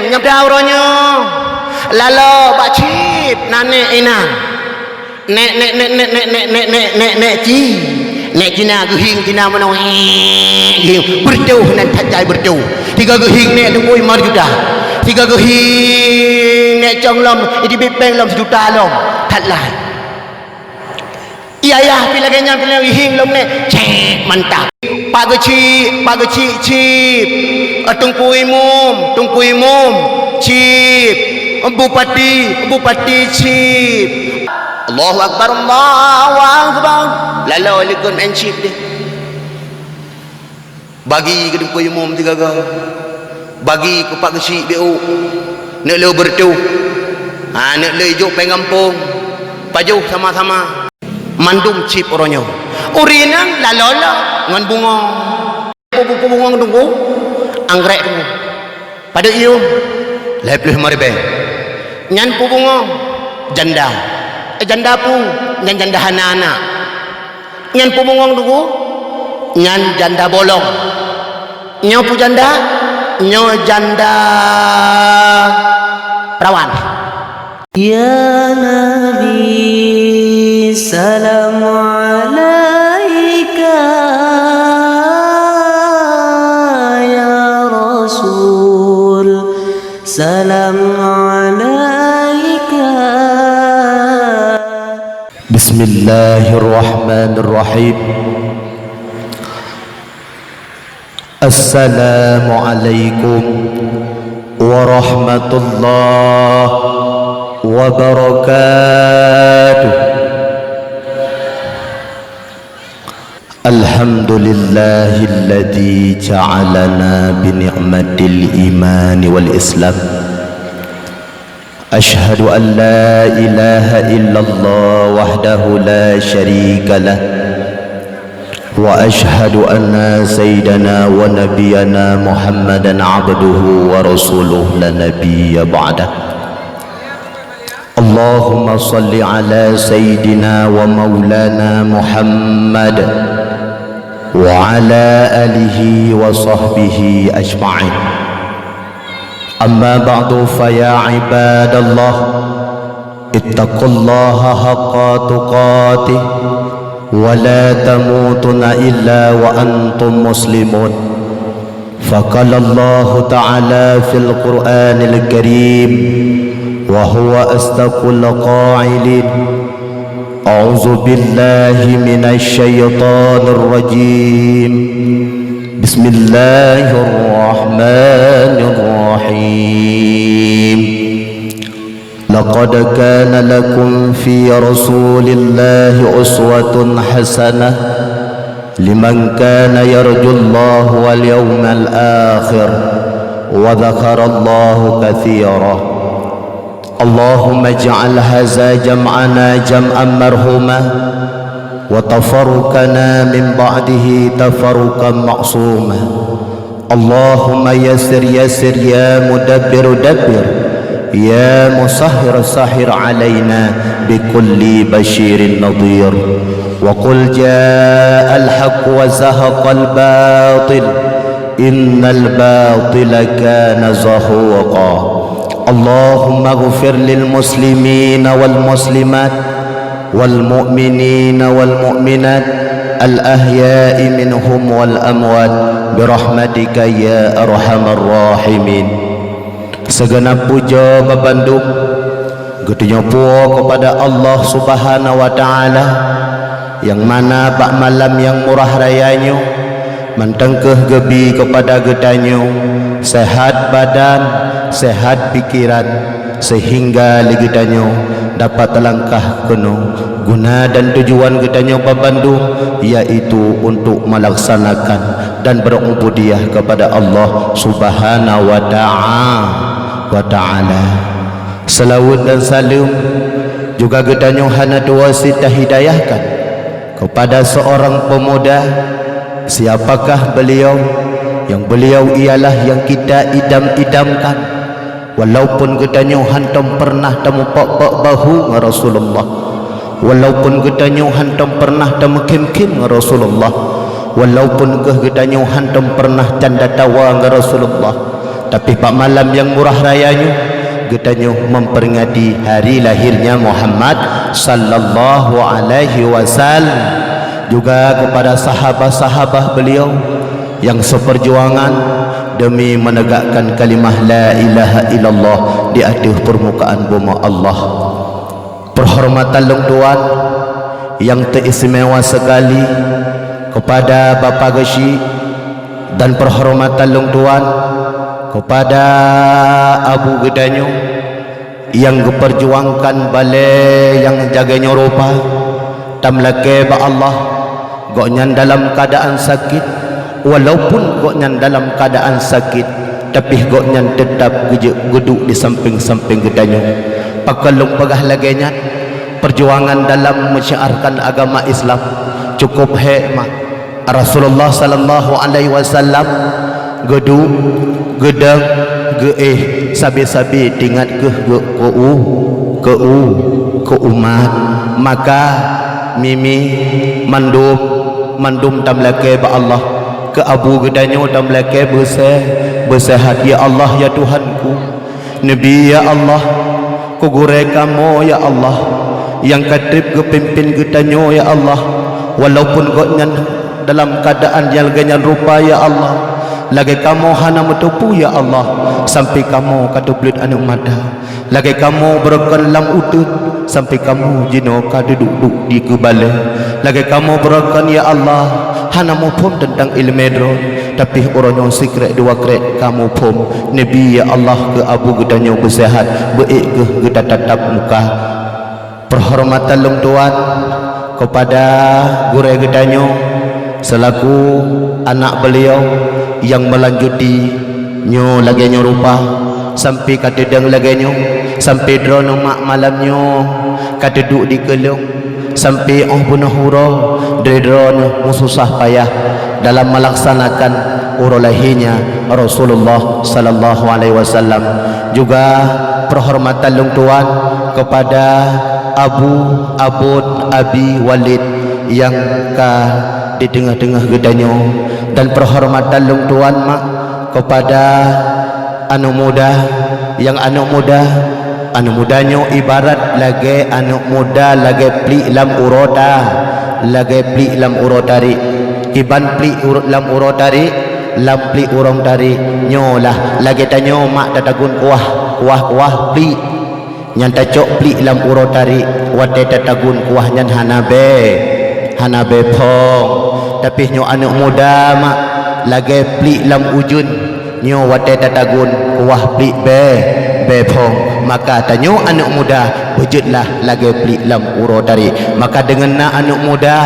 nyap dauronyo lalo bak cip nane ina nek ci nek cina gehing cina menong berjauh nan tajai berjauh tiga gehing nek tungui marjuda tiga gehing nek cong lom idi bipeng lom sejuta lom tatlan iya pila genya pila gehing lom nek cek mantap pageci cip tungkui mum cip bupati cip Allahu Akbar lalu alikun encip dia bagi ke tungkui mum tiga ga bagi ke pak kecik BO nak le bertu nak le juk pengampung paju sama-sama mandum cip oronyo urinang lalola ngan bunga bunga tunggu anggrek tunggu pada iyo lepluh maribe nyan pu bunga janda pu nyan janda anak nyan pu bunga tunggu nyan janda bolong nyo pu janda perawan ya Nabi salam alaika ya Rasul salam alaika. Bismillahirrahmanirrahim. Assalamualaikum warahmatullahi wabarakatuh. Alhamdulillahilladzi ja'alana bi ni'matil iman wal islam. Ashhadu an la ilaha illallah wahdahu la syarika lah. وأشهد أن سيدنا ونبينا محمدا عبده ورسوله لا نبي بعده. اللهم صل على سيدنا ومولانا محمد وعلى آله وصحبه أجمعين. أما بعد فيا عباد الله اتقوا الله حق تقاته ولا تموتن إلا وأنتم مسلمون. فقال الله تعالى في القرآن الكريم وهو أصدق القائلين أعوذ بالله من الشيطان الرجيم بسم الله الرحمن الرحيم. لقد كان لكم في رسول الله أسوة حسنة لمن كان يرجو الله واليوم الآخر وذكر الله كثيرا. اللهم اجعل هذا جمعنا جمعا مرحوما وتفرقنا من بعده تفرقا معصوما. اللهم يسر يسر يا مدبر دبر يا مسهر سهر علينا بكل بشير نظير. وقل جاء الحق وزهق الباطل إن الباطل كان زهوقا. اللهم اغفر للمسلمين والمسلمات والمؤمنين والمؤمنات الأحياء منهم والأموات برحمتك يا أرحم الراحمين. Segenap puja babandung getunya puo kepada Allah Subhanahu wa taala yang mana bak malam yang murah rayanya mentengkeh gebi kepada getanyo sehat badan sehat pikiran sehingga getanyo dapat langkah kuno guna dan tujuan getanyo babandung yaitu untuk melaksanakan dan berubudiah kepada Allah Subhanahu wa ta'ala. Salawat dan salam juga getanyo hana wasitah hidayahkan kepada seorang pemuda. Siapakah beliau? Yang beliau ialah yang kita idam-idamkan walaupun getanyo hantam pernah temu pak bahu Rasulullah, walaupun getanyo hantam pernah temu kim Rasulullah, walaupun getanyo hantam pernah canda tawa Rasulullah, Tapi pak malam yang murah rayanya getanyo memperingati hari lahirnya Muhammad sallallahu alaihi wasallam. Juga kepada sahabat-sahabat beliau yang seperjuangan demi menegakkan kalimah la ilaha illallah di atas permukaan bumi Allah. Perhormatan long tuan yang teristimewa sekali kepada Bapa Geshi, dan perhormatan long tuan kepada Abu Gedanyo yang memperjuangkan balai yang jaganya rupa tamlake ba Allah goknyan dalam keadaan sakit, walaupun goknyan dalam keadaan sakit tapi goknyan tetap geduk di samping-samping Gedanyo. Pakalung pagah laganya perjuangan dalam menyiarkan agama Islam cukup hikmat. Rasulullah sallallahu alaihi wasallam geduk gedang geeh sabi-sabi tingat ke umat, maka mimi mandum tamlake ba Allah ke Abu Gedanyo tamlake bersehat. Ya Allah ya Tuhanku, Nabi ya Allah, kugure kamu ya Allah, yang katrip ke pimpin Gedanyo ya Allah, walaupun goknyan dalam keadaan yang ganyan rupa ya Allah, lagi kamu hana metupu ya Allah, sampai kamu kata belut anak mada, lagi kamu berakan lam utut, sampai kamu jino kata duduk di kebala, lagi kamu berakan ya Allah hana mu pun tentang ilmedro, tapi orangnya secret dua krek kamu pun Nabi ya Allah ke Abu Gedanyo bersehat baik ke kita tatap muka. Perhormatan long tuan kepada Gure Gedanyo selaku anak beliau yang melanjuti nyo lagi nyo rupa sampai kadedang lagi nyo sampai drono mak malamnyo kadeduk di kelung sampai bunuh hura dari drono mususah payah dalam melaksanakan urulahinya Rasulullah sallallahu alaihi wasallam. Juga perhormatan long tuan kepada Abi Walid yang di tengah-tengah Gedanyo, dan perhormatan long tuan mak kepada anak muda yang anak mudanyo ibarat lagi anak muda lagi pli lam uroda, lagi pli lam urotari kiban pli lam urotari lam pli urong dari nyolah lagi tanyo mak tatagun kuah pli nyan tacok pli lam urotari wate tatagun kuah nyan hanabe pong, tapi nyo anak muda mak lagi pli lam ujun nyo wate tatagun kuah pli be pong, maka tanyo anak muda wujudlah lagi pli lam urotari. Maka dengan na anak muda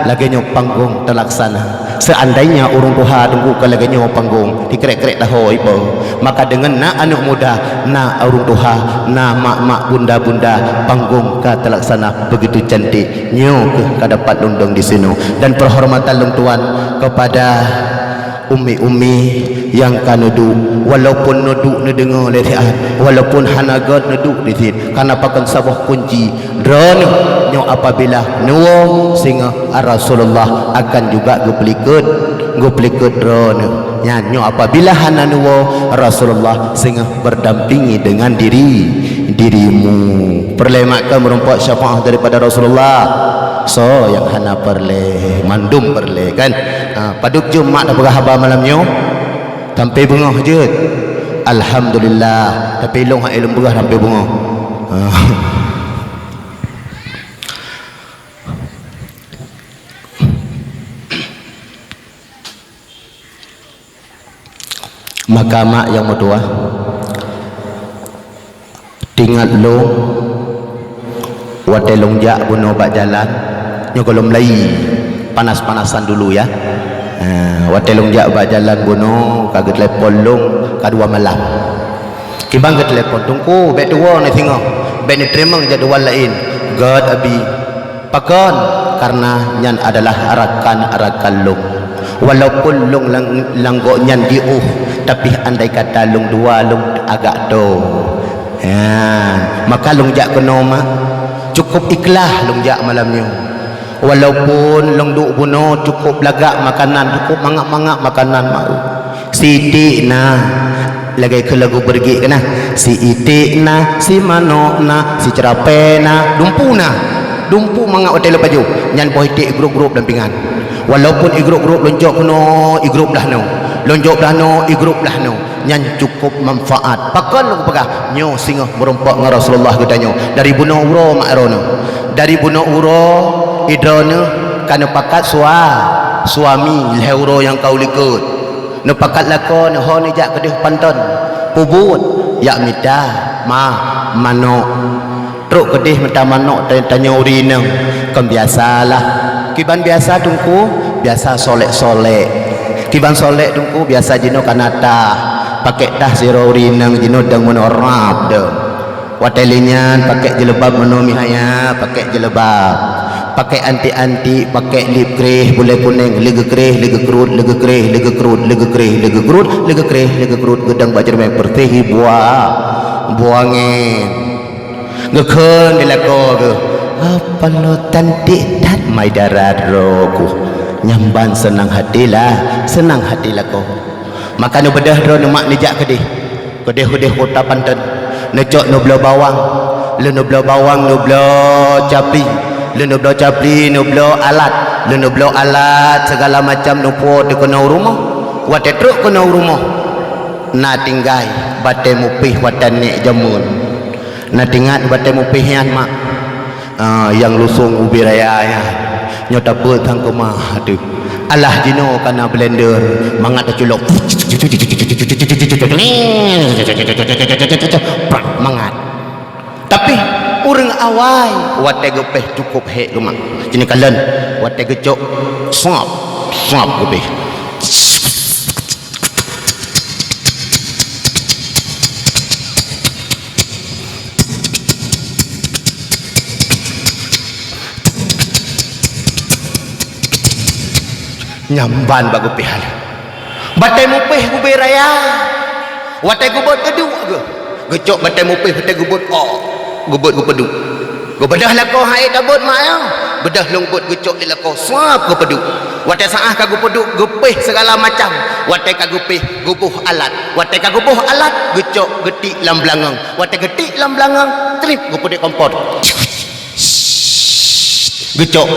lagi nyo panggung terlaksana. Seandainya urung tuha tunggu ke lagi nyo panggung dikrek-krek dah hoi po, maka dengan na anak muda na urung tuha na mak bunda panggung ka terlaksana begitu cantik nyo ke dapat lundung di sini. Dan perhormatan long tuan kepada umi yang kanudu, walaupun nuduk nedengar letian, walaupun hanagat nuduk di sini karena pakan sabah kunci drone nyo apabila nuwo sehingga Rasulullah akan juga guplikut drone nyo apabila hana nuwo Rasulullah sehingga berdampingi dengan dirimu. Perlemakkan merompak syafaat daripada Rasulullah. So yang hana perle mandum perle kan paduk Jumat dah berhaba malamnya sampai bengah je alhamdulillah, tapi long hak ilmu berah sampai bengah. Maka mak yang mutua tinggal lo wate longjak buno bak jalan nyo kalau melai panas-panasan dulu ya. Wate longjak bak jalan buno kaget telepon long kadua malam kibang ke telepon tungku bet dua ni tengok bet ni terima jadual lain god abi pakon karena nyan adalah arakan long, walaupun long langgo nyan diuh, tapi andai kata long dua long agak do maka longjak kena mak cukup ikhlas longjak malamnya, walaupun long duk buno cukup lagak makanan, cukup mangak makanan mau siti nah lagi ke lagu pergi kena si itik na si manok na si cerape na dumpu mangak hotel baju nyan poh itik grup-grup dampingan walaupun grup-grup lonjok no grup dah no lonjok dah no grup dah no nyan cukup manfaat pakon lu pegah nyo singoh merompak dengan Rasulullah katanya dari bunuh uro makrono dari bunuh uro idrono kana pakat suami leuro yang kau likut no pakat lakon ho ni jak kedih panton pubut yak mita manok truk kedih mita manok tanya urineng kan biasalah kiban biasa tungku biasa solek-solek kiban solek tungku biasa jino kanata pakai tah zero urineng jino dang menorap de watelinya pakai jelebab menomi haya pakai jelebab pakai anti pakai lip kreh boleh kuning lega kreh lega kerut lega kreh lega kerut lega kreh lega kerut lega kreh lega kerut gedang bajar mai pertehi buangin ngeken dilako ke apa lo cantik dan mai darat roku nyamban senang hatilah kau makanya bedah ro mak nijak kedih kota panten necok no belo bawang le no belo bawang no belo capi le no belo capi no belo alat segala macam no po de kono rumah wate truk kono rumah na tinggai bate mupih watan nek jamun na tingat bate mupihan mak yang lusung ubi raya ya nyota petang kemah aduh alah jino kana blender mangat culok mangat tapi urang awai wate gepeh cukup hek rumah jini kalen wate gecok sop gepeh nyamban bagu pihal batai mupih gubi raya watai gubut keduk ke gecok batai mupih batai gubut gubut gupeduk gubedah lako hai kabut mak ya bedah lungkut gecok di lako suap gupeduk watai saah ka gupeduk gupih segala macam watai ka gupih gubuh alat watai ka gubuh alat gecok getik lam belangang watai getik lam belangang trip gupeduk kompor gecok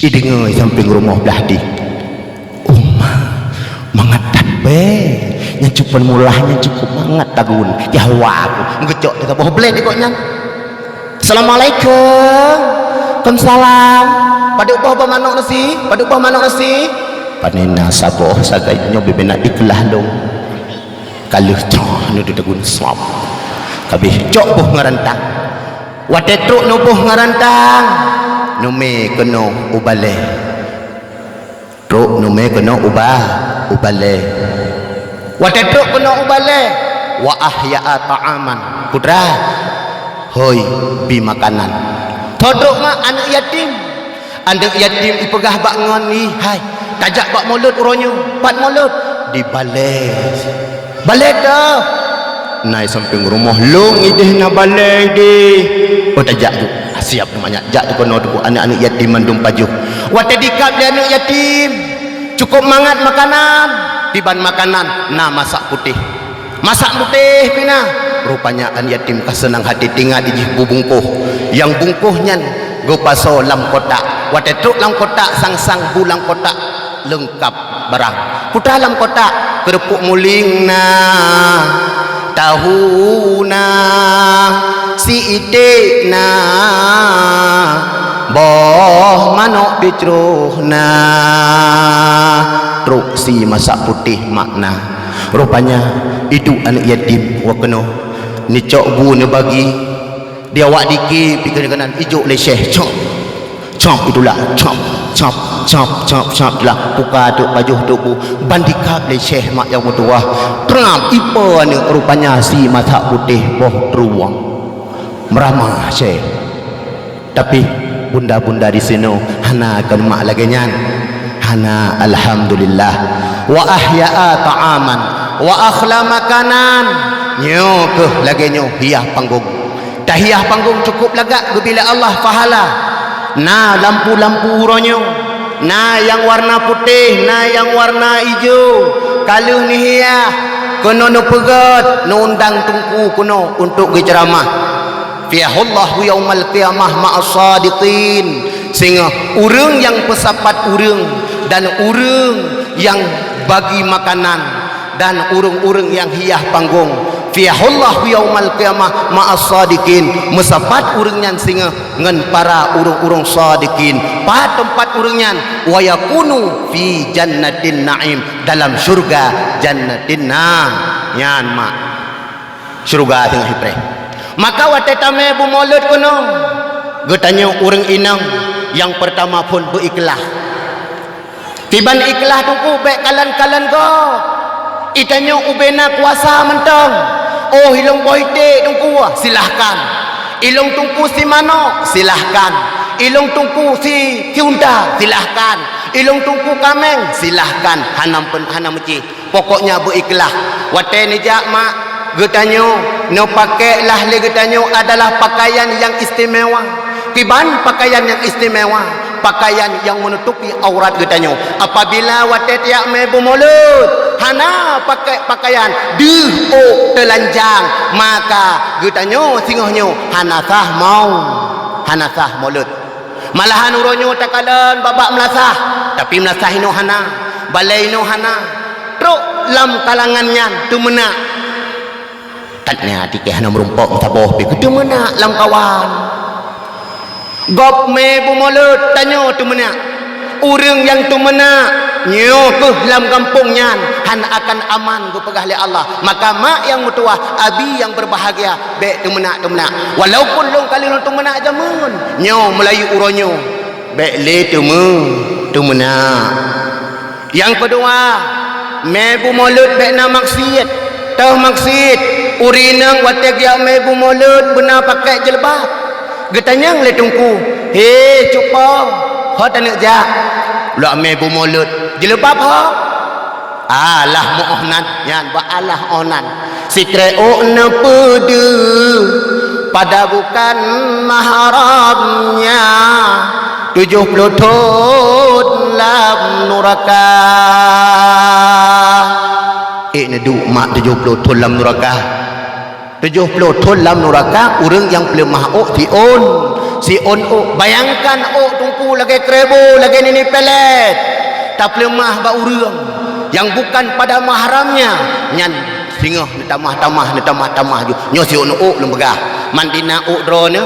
idengai samping rumah belah di mangat be yang cukup mulahnya cukup mangat tagun jahwa aku ngecok kita boh bled ikutnya assalamualaikum waalaikumsalam pada upah manok nasi panena saboh sagainya bebena iklah dong kaluh coh nu tagun swap kabeh cok boh ngarantang wate truk nu boh ngarantang nume kena ubale truk nume kena ubale wate truk kena ubale wa ahya'a ta'aman putra hoi bi makanan todok mak anak yatim ipegah bak ngoni hai tajak bak mulut uronyo pat mulut dibales balik dah naik samping rumah long ideh na balik di tajak tu siap namanya jak kono tu anak-anak yatim mandum pajuh wate dikap dia anak yatim cukup mangat makanan tiban makanan na masak putih pina rupanya anak yatim kasenang hati tinggal di bungkuh yang bungkuhnya go paso lam kotak wate truk lam kotak sang bulang kotak lengkap barang putra lam kotak kerupuk muling na tahu na si itik na boh manok dicruh na truk si masak putih makna rupanya itu anak yatim wakeno ni cok bu ni bagi dia wak dikit pikir kanan ijuk leseh cop itulah cop lah buka tu pajuh tu bu bandikap leseh mak yang mutuah teram ipa ni rupanya si masak putih boh teruang meramah syekh tapi bunda-bunda di sini hana akan mak lagi nyan hana alhamdulillah wa ahya'a ta'aman wa akhla makanan nyo ke lagi nyo hiyah panggung dah hiyah panggung cukup lagak bila Allah fahala na lampu-lampu uronyo na yang warna putih, na yang warna hijau. Kalau ni hiah, kono no pegat, no undang tungku kono untuk berceramah. Fiahullahu yaumal qiyamah ma'as sadiqin. Sehingga urang yang pesapat urang dan urang yang bagi makanan dan urang-urang yang hiah panggung. Fiahullahu yaumal qiyamah ma'as sadiqin. Mesapat urangnya sehingga ngan para urang-urang sadiqin. Pada tempat urangnya wa yakunu fi jannatin na'im, dalam surga jannatin na'im. Yan mak. Surga tengah hipreh. Maka watai tame bu maulud kuno getanya orang inang yang pertama pun berikhlas. Tiban ikhlas tuku baik kalan-kalan ko itanya ubena kuasa mentang. Oh hilong boite tungku silahkan. Ilong tungku si mano silahkan. Ilong tungku si unta silahkan. Ilong tungku kameng silahkan. Hanam pun hanam meci. Pokoknya berikhlas. Watai ni jak mak getanyo no pakailah le getanyo adalah pakaian yang istimewa. Tiban pakaian yang istimewa, pakaian yang menutupi aurat getanyo. Apabila watet yak mebu mulut hana pakai pakaian deh telanjang, maka getanyo singohnyo hanasah mau hanasah mulut. Malahan uronyo takalan babak melasah, tapi melasah ino hana, balai ino hana. Truk lam kalangannya tu mena tatnya dikeh hana merumpok taboh pe kudu mena lam kawan. Gop me bu mulut tanyo tu mena. Urang yang tu mena nyo ke lam kampungnya han akan aman berpegah oleh Allah. Maka mak yang mutua, abi yang berbahagia, baik tu mena walaupun long kali long tu mena jamun nyo Melayu uronyo baik le tu mena. Yang kedua me bu mulut baik na maksiat. Tau maksiat urinang watek ya me bu mulut benar pakai jilbab. Getanyang le tungku. He cupa. Ha tanak jak. La me bu mulut. Jilbab ha. Alah mu'ohnan. Yan ba alah onan. Sitreo na pede pada bukan mahramnya. 70 tahun lam nuraka. Nedu mak 70 tahun lam nuraka. 70 tahun lam nuraka. Orang yang belum mahu si on bayangkan tungku lagi kerebo lagi nini pelet tak belum mah ba urang yang bukan pada mahramnya nyan singoh tamah ju nyo si on lembegah mandina drone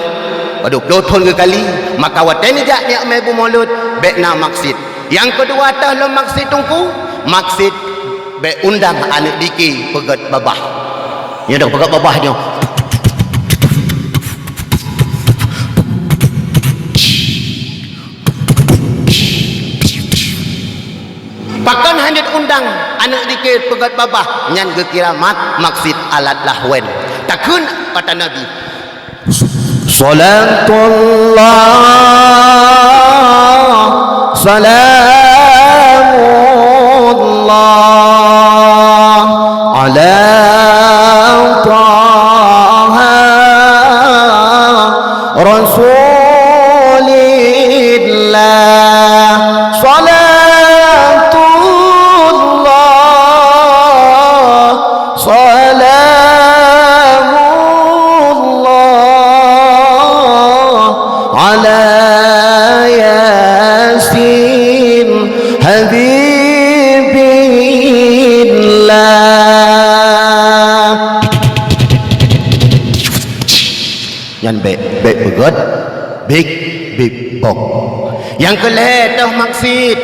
aduh 20 tahun ke kali. Maka wateni jak ni me bu maulud bekna maksud. Yang kedua tah lo maksud tungku maksud be undang anak diki pegat babah. Ya dah pegat babahnya. Pakan hanya undang anak diki pegat babah nyan ke kiramat maksud alat lahwen. Takun kata Nabi. Salatullah salamullah ala taha rasulillah. Salatullah salamullah ala yasin habibillah. Yan baik begot big bok. Yang kelihatan maksud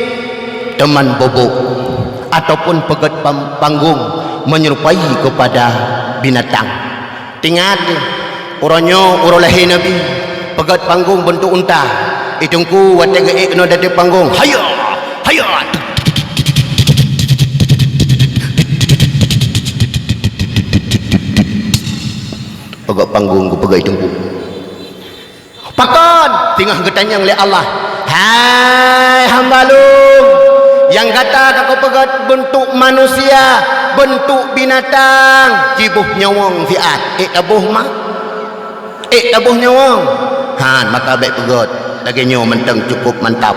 teman bobok ataupun pegat panggung menyerupai kepada binatang. Tingat uronyo urolahi Nabi pegat panggung bentuk unta. Itungku watek kena dari panggung. Hayo. Pegat panggung ku pegat itungku. Pakon tingah getanyang oleh Allah. Hai hamba lu yang kata kau pegat bentuk manusia, bentuk binatang, cibuh nyawang fiat. Tabuh mah. Tabuh nyawang. Han maka baik pegat lagi nyaw mentang cukup mantap.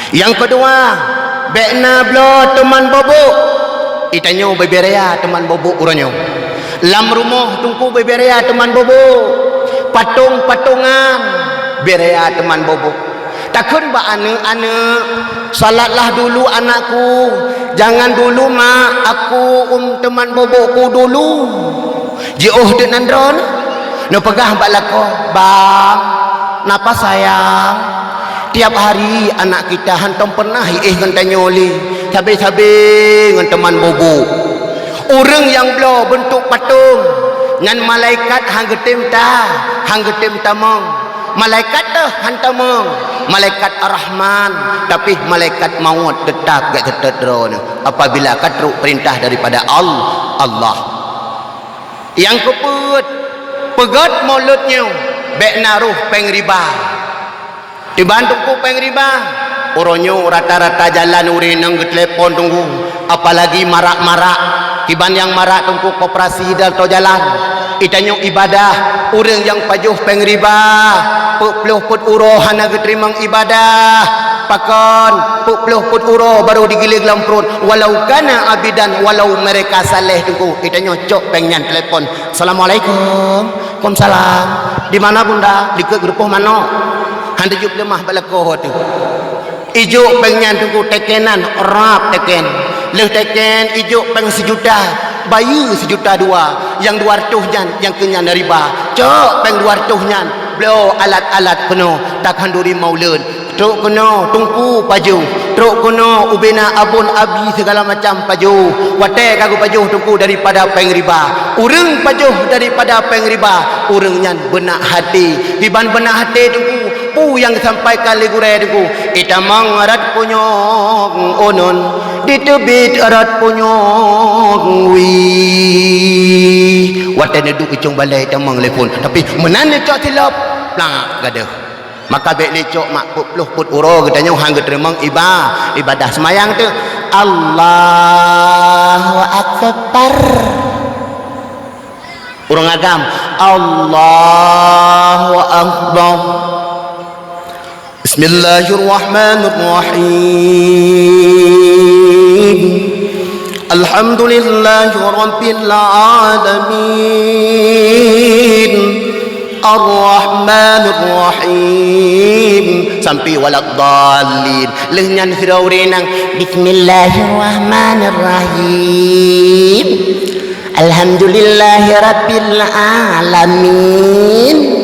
Yang kedua, bekna blo teman bobok. Itanyo beberea teman bobok uranyo. Lam rumah tungku beberea teman bobok. Patung-patungan berea teman bobok. Takun ba ane salatlah dulu anakku. Jangan dulu mak, aku teman bobokku dulu. Jauh dengan drone. No pegah bak lako, bang. Napa sayang? Tiap hari anak kita hantam pernah ngan tanyoli. Sabi-sabi ngan teman bobok. Orang yang blo bentuk patung ngan malaikat hanggetim tamong. Malaikat dah hantamong. Malaikat Ar-Rahman, tapi malaikat maut tetap gak ketedron apabila katruk perintah daripada Allah. Yang keput pegat mulutnya bek naruh pengriba. Dibantuku pengriba. Oronyo rata-rata jalan urinang ke telepon tunggu. Apalagi marak-marak. Kiban yang marak tunggu koperasi dan to jalan. Itanyo ibadah. Orang yang pajuh pengriba. Pukpuluh put uro hana keterimang ibadah. Pakon pukpuluh put uro baru digiling lamprun. Walau kana abidan, walau mereka saleh tunggu. Itanyo cok pengen telepon. Assalamualaikum. Waalaikumsalam. Di mana bunda? Di ke grup mana? Handa juk lemah balakoh tu. Ijuk pengen tunggu tekenan rap teken. Leh teken ijuk peng sejuta. Bayu sejuta dua. Yang 200 nyan yang kenyan riba. Cok peng 200 nyan. Blo alat-alat penuh. Tak handuri maulun. Truk kena tungku paju. Truk kena ubena abun abi segala macam paju. Watek aku paju tungku daripada peng riba. Urang paju daripada peng riba. Urang nyan benak hati. Diban benak hati tungku. Pu yang disampaikan legure tungku. Itamang arat punyong onon. Ditebit arat punyong wi. Watek neduk icung balai tamang telefon. Tapi menanda cok silap. Lang gadah. Maka bek lecok mak puluh put uro katanya hang getremang ibadah semayang tu Allahu akbar. Urang agam Allahu akbar. Bismillahirrahmanirrahim. Alhamdulillahi rabbil alamin. Ar-Rahmanir-Rahim sampai walad dhalin lengan firaurinang Bismillahirrahmanirrahim. Alhamdulillahi rabbil alamin.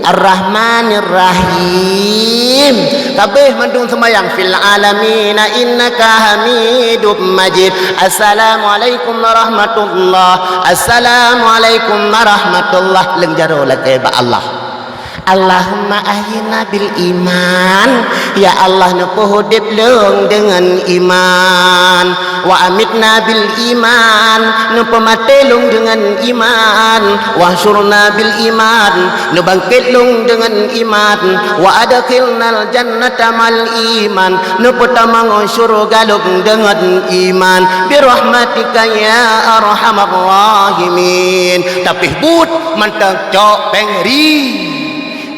Ar-Rahmanir-Rahim. Kabeh mandung semayang fil alamin innaka hamidum majid. Assalamualaikum warahmatullah. Assalamualaikum warahmatullah. Lengjaro lagi ba Allah. Allahumma ahyina bil iman. Ya Allah nupuh hudib leung dengan iman. Wa amitna bil iman. Nupuh mati leung dengan iman. Wa syurna bil iman. Nubangkit leung dengan iman. Wa adkhilnal jannata mal iman. Nupuh tamang syurga leung dengan iman. Birahmatika ya arhamar rahimin. Tapi but mantang cok pengri.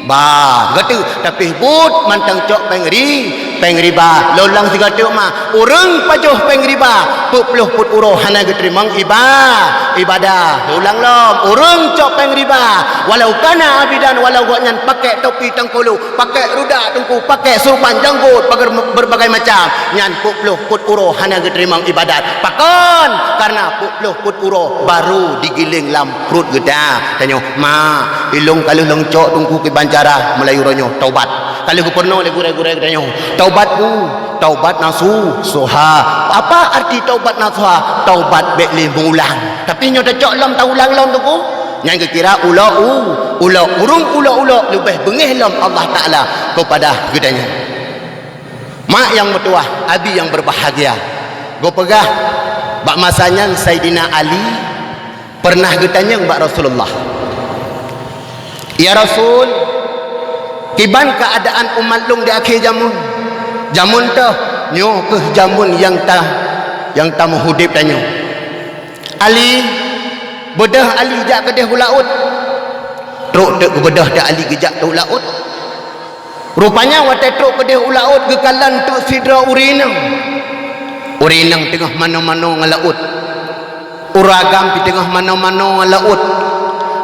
Ba, gatu tapi but mantang cok pengriba lolang tiga tuk mah urang pajuh pengriba puluh put uroh hana geterimang ibadah ulang lom urang cok pengriba walau kana abidan walau goknyan pakai topi tengkulu pakai rudak tungku pakai surban janggut berbagai macam nyan puluh put uroh hana geterimang ibadat pakon karena puluh put uroh baru digiling lam perut geda tanyo ma ilung kalau long cok tungku ke bancara Melayu ronyo taubat kalau gubernur le gure-gure katanya taubat nasu soha. Apa arti taubat nasuha? Taubat bek mengulang. Tapi nyo dah cok lam taulang lam tu ku. Yang kira urung lebih bengih lam Allah Taala kepada gedanya. Mak yang bertuah, abi yang berbahagia. Go pegah bak masanya Sayyidina Ali pernah getanya bak Rasulullah. Ya Rasul, kiban keadaan umat long di akhir jamun tu nyo ke jamun yang ta menghudip tanyo Ali bedah Ali jak kedeh laut truk dek bedah dak Ali gejak tu laut Rupanya watetruk kedih ulaut gekalan tu sidra urinang. Urinang tengah mana-mana ngalaut. Uragam di tengah mana-mana ngalaut.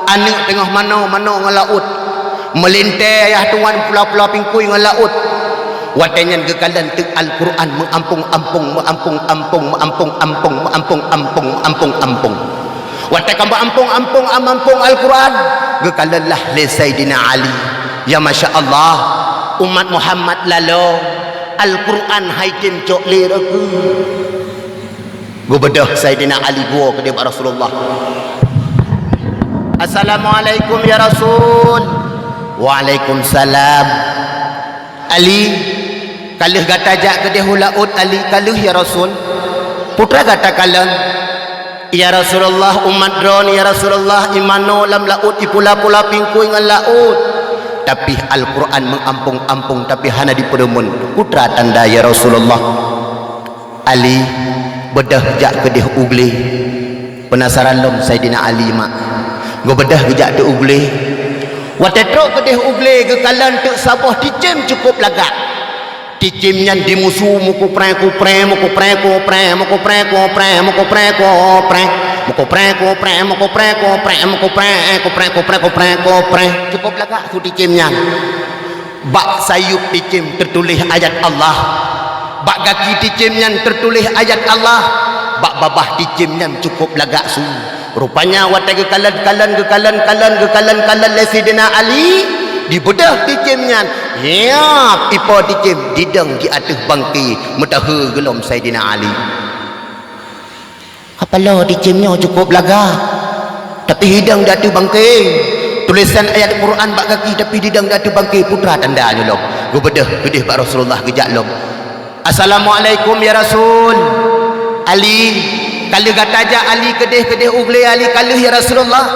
Anak tengah mana-mana ngalaut. Melintai ayah tuan pula-pula pingkui ngalaut. Watenyan gekalan tu Al-Quran mengampung-ampung. Watekan berampung-ampung Al-Quran. Gekalan lah le Sayyidina Ali. Ya Masya Allah, umat Muhammad lalu Al-Quran haitin cok liraku. Gua bedah Sayyidina Ali gua ke dia Rasulullah. Assalamualaikum ya Rasul. Waalaikumsalam. Ali kalih gatajak ke dia hulaut Ali kalih ya Rasul. Putra kata kalan ya Rasulullah umat dron ya Rasulullah imano lam laut ipula-pula pingkui ngan laut. Tapi Al-Quran mengampung-ampung tapi hana dipedemun. Putra tanda ya Rasulullah. Ali bedah jak kedih ugli. Penasaran lom Sayyidina Ali mak. Go bedah gejak de ugli. Watetruk kedih ugli gekalan tek sabah dicem cukup lagak. Dicem nyan dimusuh muku pre. Cukup lagak tu dicemnya. Bak sayup dicem tertulis ayat Allah. Bak gaki dicemnya tertulis ayat Allah. Bak babah dicemnya cukup lagak su. Rupanya watai gekalan Sayyidina Ali dibedah dicemnya. Ya, ipo dicem didang di atas bangki mutaha gelom Sayyidina Ali. Apalah dicemnya cukup laga. Tapi hidang di atas bangki. Tulisan ayat Quran bak kaki tapi hidang di atas bangki putra tanda lom. Go bedah gedih bak Rasulullah gejak lom. Assalamualaikum ya Rasul. Ali kalau gataja Ali kedih ugli Ali kalau ya Rasulullah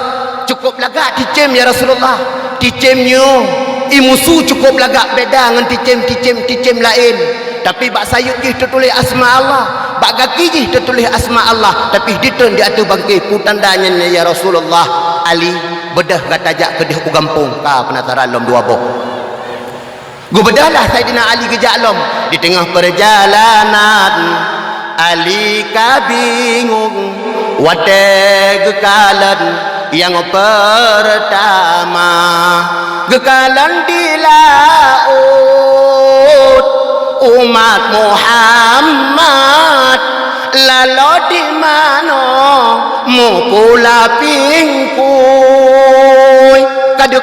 cukup laga dicem ya Rasulullah. Dicemnya imusu cukup lagak beda dengan ticem lain. Tapi bak sayuk jih tertulis asma Allah, bak kaki jih tertulis asma Allah, tapi ditun di atas bangkai putandanya ya Rasulullah. Ali bedah gatajak kedih ugampung ka penataran lom dua boh. Gu bedahlah Sayyidina Ali gejak lom di tengah perjalanan. Ali kabingung wate gekalan yang pertama gekalan di laut umat Muhammad lalu di mana mukula pingkui kade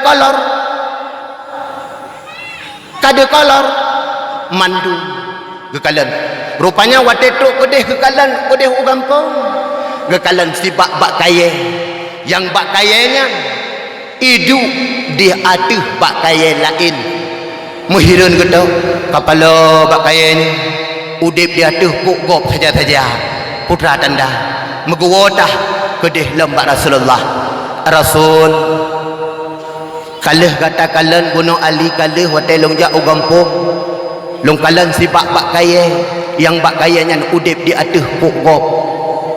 kolor mandu gekalan. Rupanya watetruk kedih gekalan kedih ugampung gekalan si bak kaya yang bak kayanya hidup di atas bak kaya lain. Muhirun kita kepala bak kaya ni udip di atas kuk-kuk saja-saja. Putra tanda megawatah kedih lembak Rasulullah. Rasul kalih kata kalan gunung Ali kalih watai longjak ugampung long kalan si bak kaya yang bak kayanya udip di atas kuk-kuk.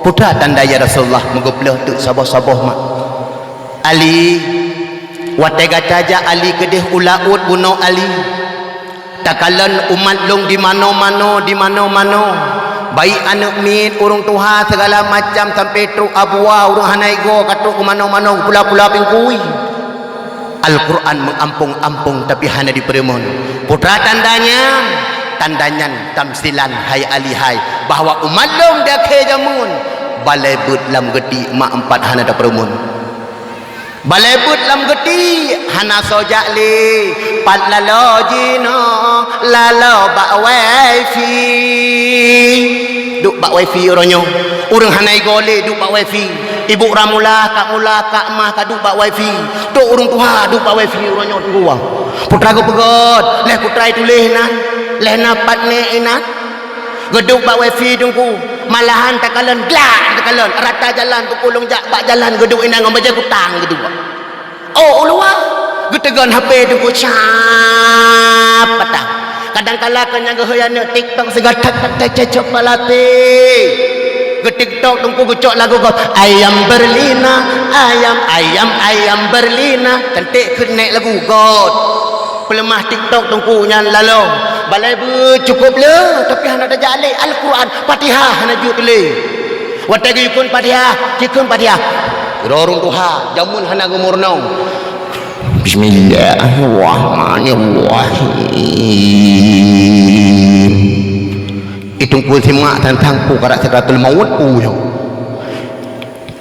Putra tanda ya Rasulullah megoplah tu sabah-sabah mak. Ali watai gataja Ali kedih ulaut bunuh Ali takalan umat long di mana-mana baik anak min urung tuha segala macam sampai truk abwa urung hanaigo katuk ke mana-mana pula-pula pingkui. Al-Quran mengampung-ampung tapi hana diperemon. Putra tandanya tamsilan hai Ali hai bahawa umat long dak jamun balai but lam geti mak empat hana da perumun. Balai but lam geti hana sojak li pat lalo jino lalo bak wifi duk bak wifi oronyo urang hanai gole duk bak wifi ibu ramula kak mah kaduk bak wifi duk urang tuha duk bak wifi oronyo tunggu putra go pegot leh putra tulis na leh napat ne ina geduk bak wifi tunggu malahan takalan glak takalan rata jalan tu kulung jak bak jalan geduk ina ngam baja kutang geduk oh ulua getegan HP tunggu cap patang kadang-kala kanya gehayana TikTok segatak cecok palate ke TikTok tunggu gecok lagu kau ayam berlina ayam berlina cantik ke naik lagu god pelemah TikTok tungkunya lalu balai cukup le tapi hana ada jalik Al-Quran Fatihah hana juk le watai yukun Fatihah cikun Fatihah rorung tuha jamun hana gumurnong Bismillahirrahmanirrahim itung pun simak tentang pu karak sakratul maut pu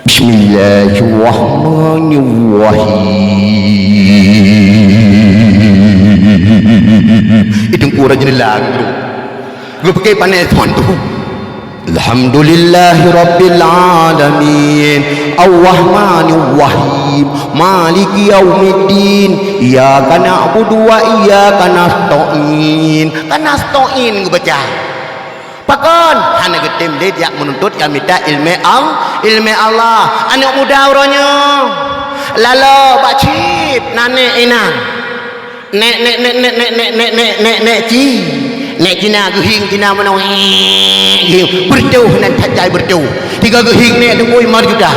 Bismillahirrahmanirrahim itung pu rajin lang gue pakai panai tuan tu Alhamdulillahi Rabbil Alamin Ar-Rahmanir-Rahim Maliki Yaumiddin Iyaka na'budu wa iyaka nasta'in kan nasta'in gue baca pakon hana getem dia jak menuntut kami tak ilmu Allah anak muda orangnya lalu bacip nane inang nek ci nek cina gehing cina menang berjauh nan tajai berjauh tiga gehing nek tunggu 5 juta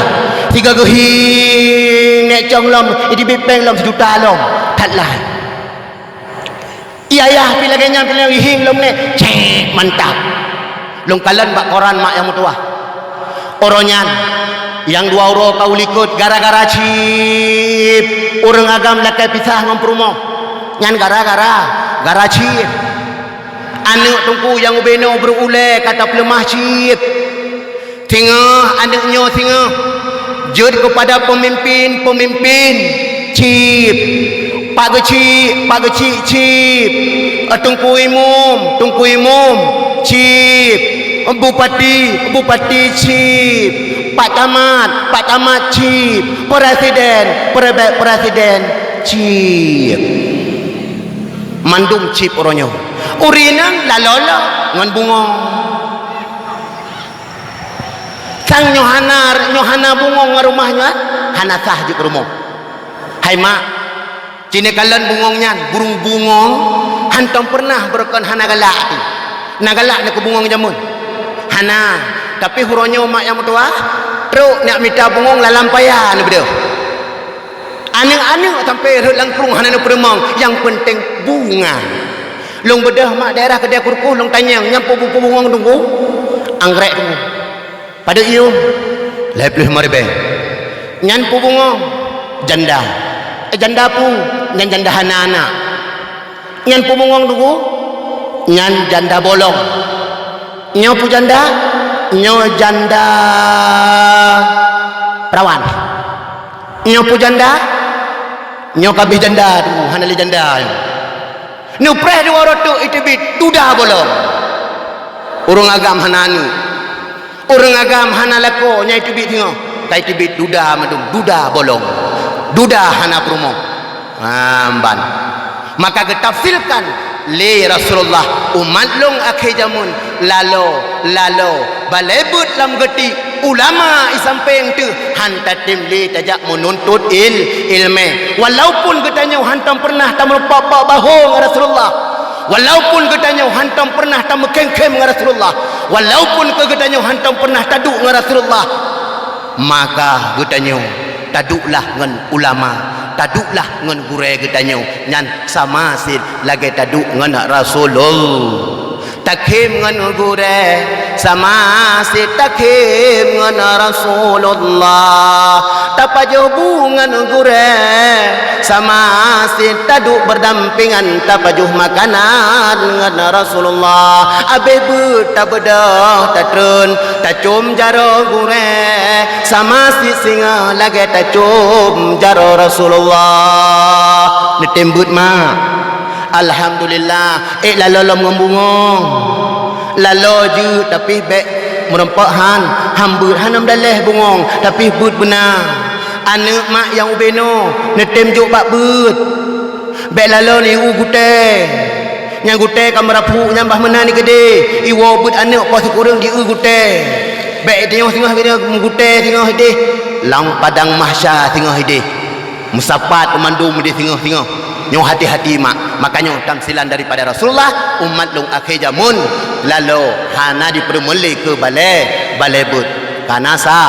tiga gehing nek jonglom idi bipeng lom 1 juta lom tatlah iya bila genya bila gehing lom nek cek mantap long kalan bak koran mak yang mutua oronyan yang 2 euro kau likut gara-gara cip orang agam lakai pisah ngompromo nyan gara-gara cip anak tungku yang ubeno berule kata pelemah cip tingah anaknya tingah jod kepada pemimpin cip pak gecik cip tungku imum cip bupati cip pak tamat cip presiden cip mandung cip orangnya urinang lalola ngan bungong sang nyohana bungong ngan rumahnya hana sah je ke rumah hai mak cine kalan bungongnya burung bungong hantam pernah berkan hana galak tu na galak nak ke bungong jamun hana tapi huronyo mak yang mutua truk nak minta bungong lalampaya ni beda anak-anak sampai langkrung hana nak peremang yang penting bunga long bedah mak daerah kedai kurkuh long tanyang nyampu bungong tunggu anggrek tunggu pada iu lepih maribe nyan pu bungong janda pu nyan janda anak nyan pu bungong tunggu nyan janda bolong nyo pu janda perawan nyo pu janda nyo kabih janda tu hanali janda nu preh dua rotu itu bit duda bolong urang agam hananu urang agam hanalako nya itu bit tengok kai itu bit duda madung duda bolong duda hana promo amban maka getafsirkan li Rasulullah umat long akhir jamun lalo balebut lam geti ulama isampeng tu hantar timli tajak menuntut ilmu walaupun katanya hantam pernah tam papa bahu Rasulullah walaupun katanya hantam pernah tam kengkem Rasulullah walaupun katanya hantam pernah taduk Rasulullah maka katanya taduklah ngan ulama taduklah ngan gure katanya nyan sama sid lagi taduk ngan Rasulullah takhim ngan gure sama si takhim ngan Rasulullah tapajuh ngan gure sama si taduk berdampingan tapajuh makanan ngan Rasulullah abe but tabedah tatrun tacum jaro gure sama si singa lagi tacum jaro Rasulullah ditembut mak alhamdulillah lalolom ngembungong lalo je tapi bek merempak hambut hanam daleh bungong tapi but benar anak mak yang ubeno netem juk bak but bek lalo ni gute yang gute kamerapu nyambah mena ni gede iwo but anak pas kurang di gute bek tengok dia gute tengok dia lang padang mahsyar tengok dia musapat pemandum dia tengok nyo hati-hati makanya tamsilan daripada Rasulullah umat long akhir jamun lalu hana dipermuli ke balai but panasa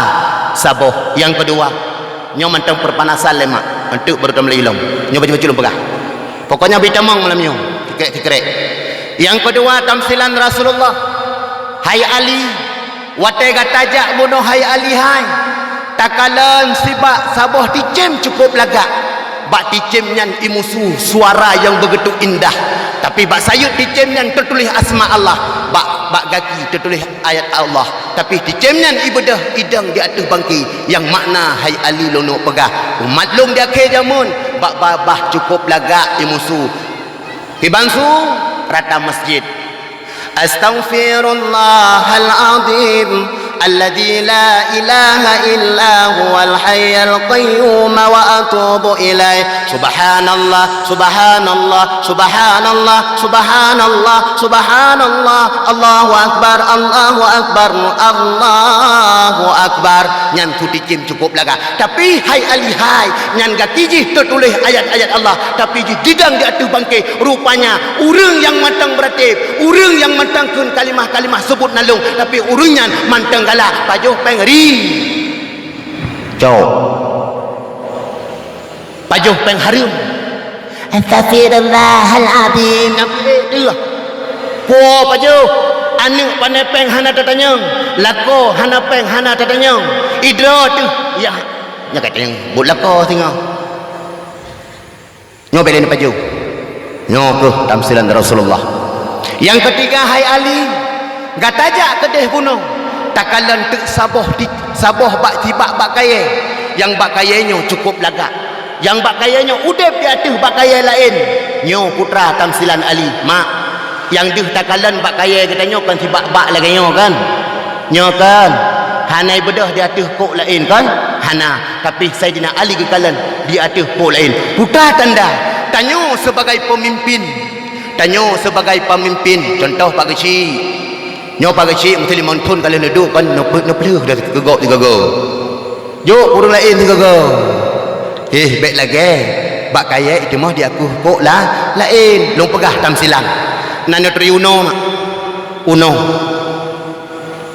saboh yang kedua nyo mantang perpanasan lemak untuk bertemu ilmu nyo baca-baca lum pegah Pokoknya bitamang malam ni. Tikrek-tikrek. Yang kedua tamsilan Rasulullah. Hai Ali, watai gatajak bunuh hai Ali hai. Takalan sibak sabah ticem cukup lagak. Bak ticem nyan imusu suara yang begitu indah. Tapi bak sayut ticem nyan tertulis asma Allah. Bak gaki tertulis ayat Allah. Tapi ticem nyan ibadah idang di atas bangki yang makna hai Ali lono pegah. Umat long dia ke jamun bak babah cukup lagak imusu. Hibansu rata masjid. Astaghfirullahal azim alladzi la ilaha illa huwal hayyul qayyum wa atubu ilaih. Subhanallah subhanallah subhanallah subhanallah subhanallah. Allahu akbar Allahu akbar Allahu akbar. Nyan tu dikim cukup laga. Tapi hai Ali hai nyan gakiji tertulis ayat-ayat Allah. Tapi di didang di atas bangkai rupanya urang yang matang beratib, urang yang mantangkeun kalimah-kalimah sebut nalung, tapi urang nyan mantang galak pajuh pengri. Jauh. Pajuh pengharum. Astaghfirullahal azim. Dia. Po pajuh. Anu pandai peng hana tatanyang. Lako hana peng hana tatanyang. Idro tu. Ya. Nya katanya but lako tengok. Nyo belen pajuh. Nyo ke tamsilan Rasulullah. Yang ketiga hai Ali, gatajak kedeh bunuh. Takalan tek sabah bak tibak bak kaya. Yang bak kayanya cukup lagak. Yang bak kayanya udep di atas bak kaya lain. Nyo putra tamsilan Ali, mak. Yang dih takalan bak kaya katanya kan tibak bak lagi nyo kan. Nyo kan. Hanai bedah di atas kok lain kan. Hana. Tapi Sayyidina Ali kekalan di atas kok lain. Putra tanda. Tanyo sebagai pemimpin. Tanyo sebagai pemimpin. Contoh Pak Kecik. Nyo Pak Kecik mesti lima tahun kalian duduk kan. No pelih dah gegok tiga go. Jok urang lain tiga go. Baik lagi. Bak kaya itu mah di aku kok lah lain. Long pegah tamsilan. Nana teri uno mak.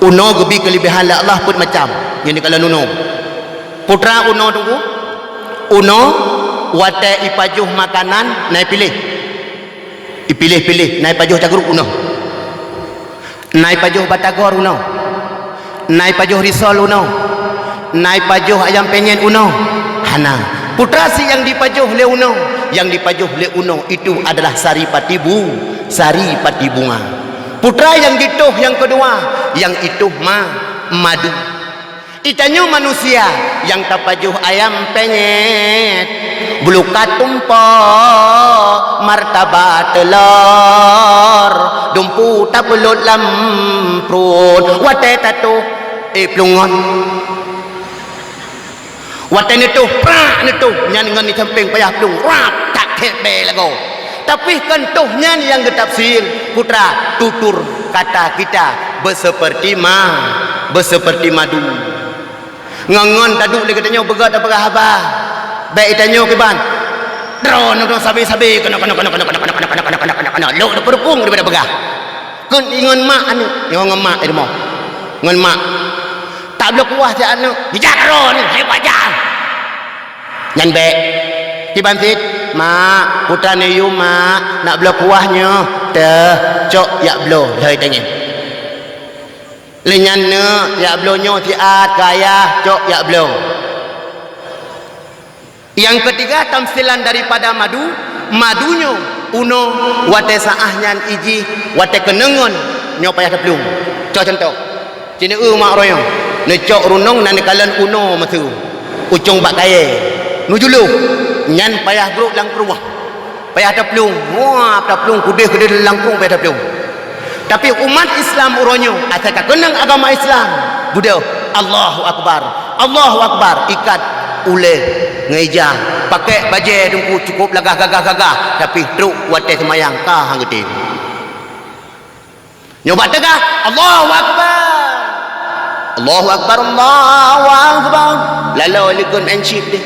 Uno gebi kelebihan la Allah pun macam. Yang dikalan uno. Putra uno tunggu. Uno watai ipajuh makanan naik pilih. Ipilih-pilih naik pajuh cagruk uno. Naik pajuh batagor uno. Naik pajuh risol uno. Naik pajuh ayam penyet uno. Hana. Putra si yang dipajuh le uno. Yang dipajuh le uno itu adalah saripati bunga. Putra yang dituh yang kedua, yang itu madu. Itanyo manusia yang tapajuh ayam penyet, bulukat tumpo, martabat telur, dumpu tabelut lamprun, wate tatu plungon. Wate netu, prak netu, nyan ngan ni samping payah plung, rap tak kebe lagu. Tapi kentuhnya yang ketafsir putra tutur kata kita berseperti madu. Ngangon taduk dia katanya begat apa khabar. Baik tanya ke ban. Drone sabi-sabi kena lo perpung daripada begah. Kun ingon mak anu, ingon mak itu mau. Ngon mak. Tak boleh puas dia anu. Dijaro ni, hai pajar. Nyan baik. Kibantit, mak, putra ni you mak, nak belah kuahnya. Teh, cok yak belah, lai tanya. Lenyan ne, yak belahnya tiat kaya, cok yak belah. Yang ketiga tamsilan daripada madunya uno wate saah nyan iji wate kenengon nyo payah teplung. Cok contoh. Cina mak royong. Ne cok runong nan kalan uno masu. Ucung bak kaya. Nujulu nyan payah geruk lang rumah. Payah teplung. Wah, teplung kudih langkung payah teplung. Tapi umat Islam uronyo asal kenang agama Islam. Budak Allahu Akbar. Allahu Akbar ikat ule ngeja pakai baju dungku cukup gagah tapi truk wate semayang ka hang gede. Nyoba tegah Allahu Akbar. Allahu Akbar Allahu Akbar. Lalu likun enship dia.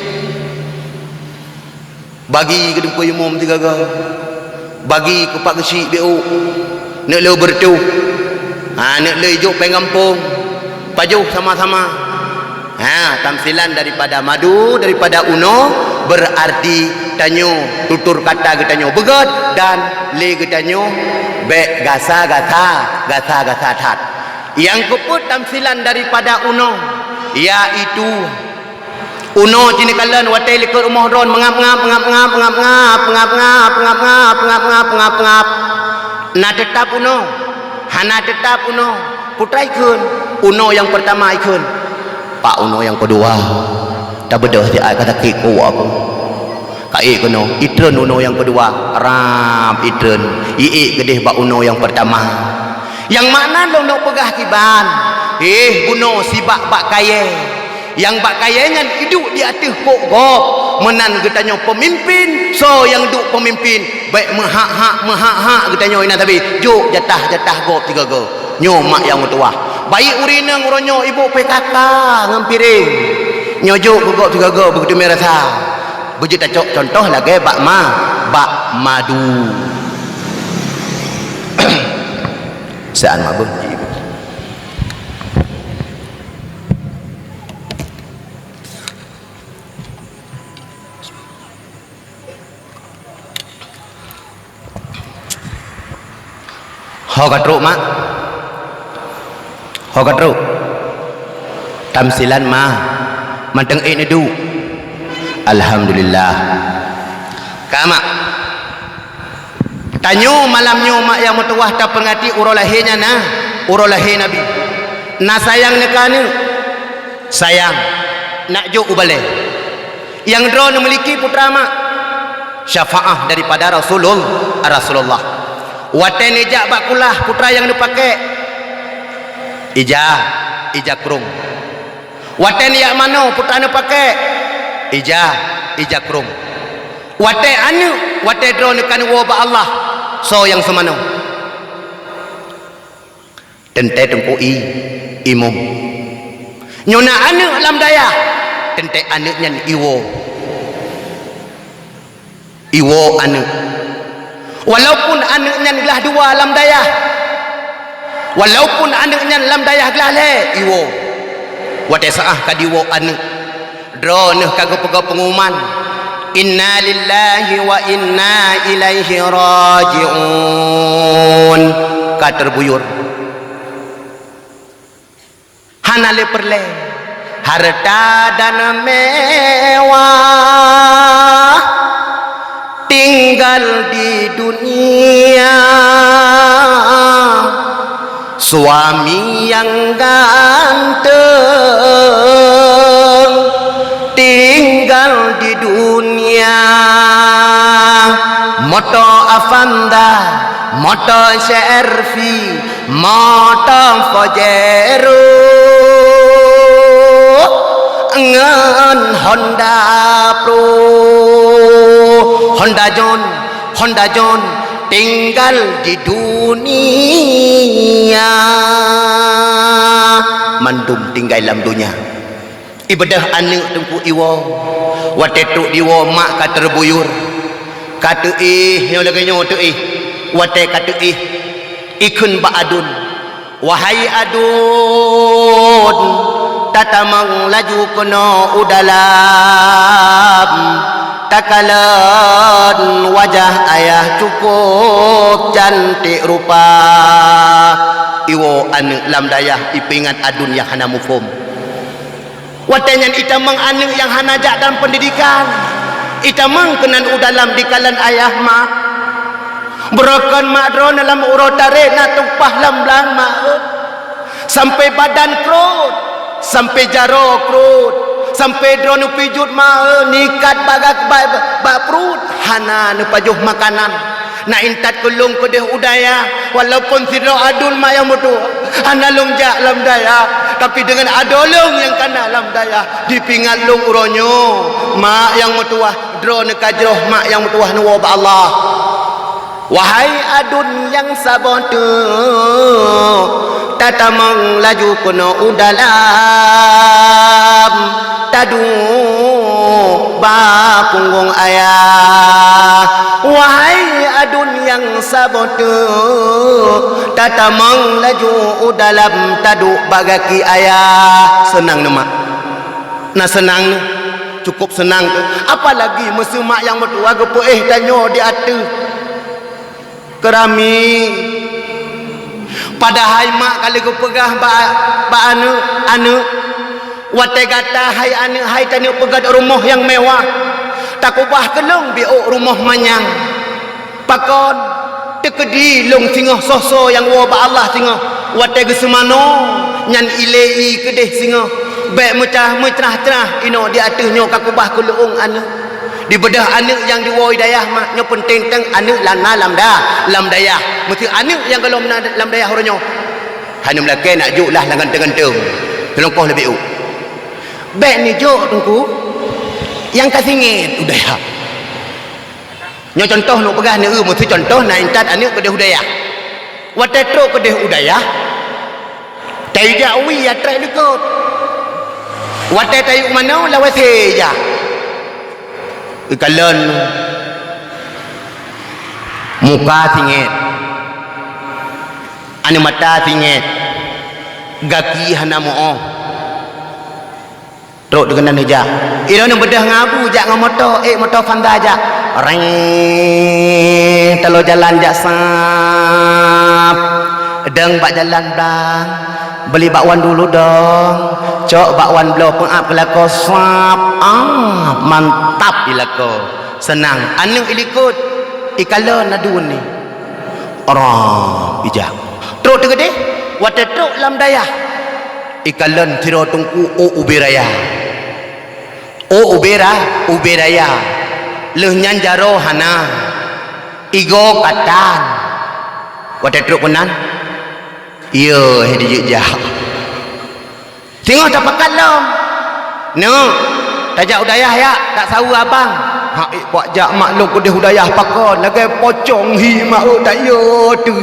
Bagi ke dengku umum tiga gagah. Bagi ke Pak Kecik BO. Nak le bertu. Nak le juk pengampung. Pajuh sama-sama. Tamsilan daripada madu, daripada uno, berarti tanyo tutur kata getanyo begat dan le getanyo be gasa tat. Yang keput tamsilan daripada uno yaitu uno jinikalan watai likur rumah ron mengap na tetap uno hana tetap uno putrai kun uno yang pertama ikun pak uno yang kedua tak bedah si ai kata kiku aku kai kuno itren uno yang kedua ram itren ii gedeh pak uno yang pertama yang mana lo nak pegah kiban buno si bak kaya yang bak kayanya hidup di atas pokok menan getanyo pemimpin so yang duk pemimpin baik mehak getanyo ina tapi juk jatah gop tiga go nyo mak yang tua baik urina nguronyo ibu PKK ngampiring nyo juk gop tiga go begitu merasa begitu contoh lagi bak madu saan mabuk hokatruk mak hokatruk tamsilan mah manteng ini du alhamdulillah kama tanyo malamnyo mak yang mutuah tak pengati urolahenya urolahe nabi na sayang nekane sayang nak jo ubale yang dro memiliki putra mak syafaah daripada Rasulullah waten ijak bakulah putra yang dipakai ijak krung waten yak mano putra ni pakai ijak krung wate anu wate dro nekan wa ba Allah so yang semano tente tengkui imum nyona anu lam daya tente anu nyan iwo anu walaupun anu nyan gelah dua lam daya walaupun anu nyan lam daya gelah le iwo wate saah kadiwo anu dro neh kagak pengumuman inna lillahi wa inna ilaihi raji'un katerbuyur hanale perle harta dan mewah tinggal di dunia suami yang ganteng tinggal di dunia moto Avanda moto CR-V moto Pajero ngan Honda Pro Honda John tinggal di dunia mandum tinggal dalam dunia ibadah anak tengku iwo watetuk diwo mak kata terbuyur kata nyo lagi nyo tu wate kata ikun ba adun wahai adun tatamang laju kono udalam takalan wajah ayah cukup cantik rupa iwo anak lam dayah ipingat adun yang hana mufum watenyan itamang anak yang hanajak dalam pendidikan itamang kenan udalam di kalan ayah mak berokan mak dron dalam urotare na tumpah lam-lam mak sampai badan krut sampai jaro krut sampai dron pijut mak nikat bagak bak perut hana nepajuh makanan na intat kulung kedeh udaya walaupun sidro adul mak yang mutu hana lungjak lam daya tapi dengan adolong yang kana lam daya dipingat lung uronyo mak yang mutuah dro nekajroh mak yang mutuah nuwa ba Allah wahai adun yang sabotu tatamang laju kuno udalam tadu ba punggung ayah wahai adun yang sabotu tatamang laju udalam tadu bagaki ayah senang nama na senang cukup senang ke. Apalagi mesemak yang bertua ke tanya di atas kerami. Padahal mak kali ku pegah ba anu watai kata hai anu hai tanya pegah rumah yang mewah tak ubah kelong biok rumah manyang pakon tekedi long singoh soso yang wa ba Allah singoh watai gesemano nyan ilei kedeh singoh baik mucah cerah ino di atasnya kak ubah kelong anu di bedah anak yang di woi dayah mak nyo penting teng anak lana lam dayah mesti anak yang kalau lam dayah orangnya hanya melaki nak juk lah langan tengentung telongkoh lebih baik ni juk tungku yang kasingit udaya nyo contoh nak pegah ni mesti contoh nak intat anak kedeh udaya watetro kedeh udaya tayawi ya trai dekot watet tayu mana lawase ya ikalan muka singit ane mata singit gaki hana mo'o teruk dengan aja ira ni bedah ngabu jak ngamoto motor fanda aja reng telo jalan jak sap deng bak jalan bang beli bakwan dulu dong cok bakwan blow pengap kelako sap mantap ilako senang anu ilikut ikala nadun ni orang ijak teruk tegede wate teruk lam dayah ikalan tiro tungku ubiraya ubiraya leh nyan jaro hana igo katan wate teruk kunan iyo hedi jah tengok tak pakat lom no tajak udayah ya tak sawu abang buat jak maklum kedeh udayah pakon lagi pocong hi mak tak yo tu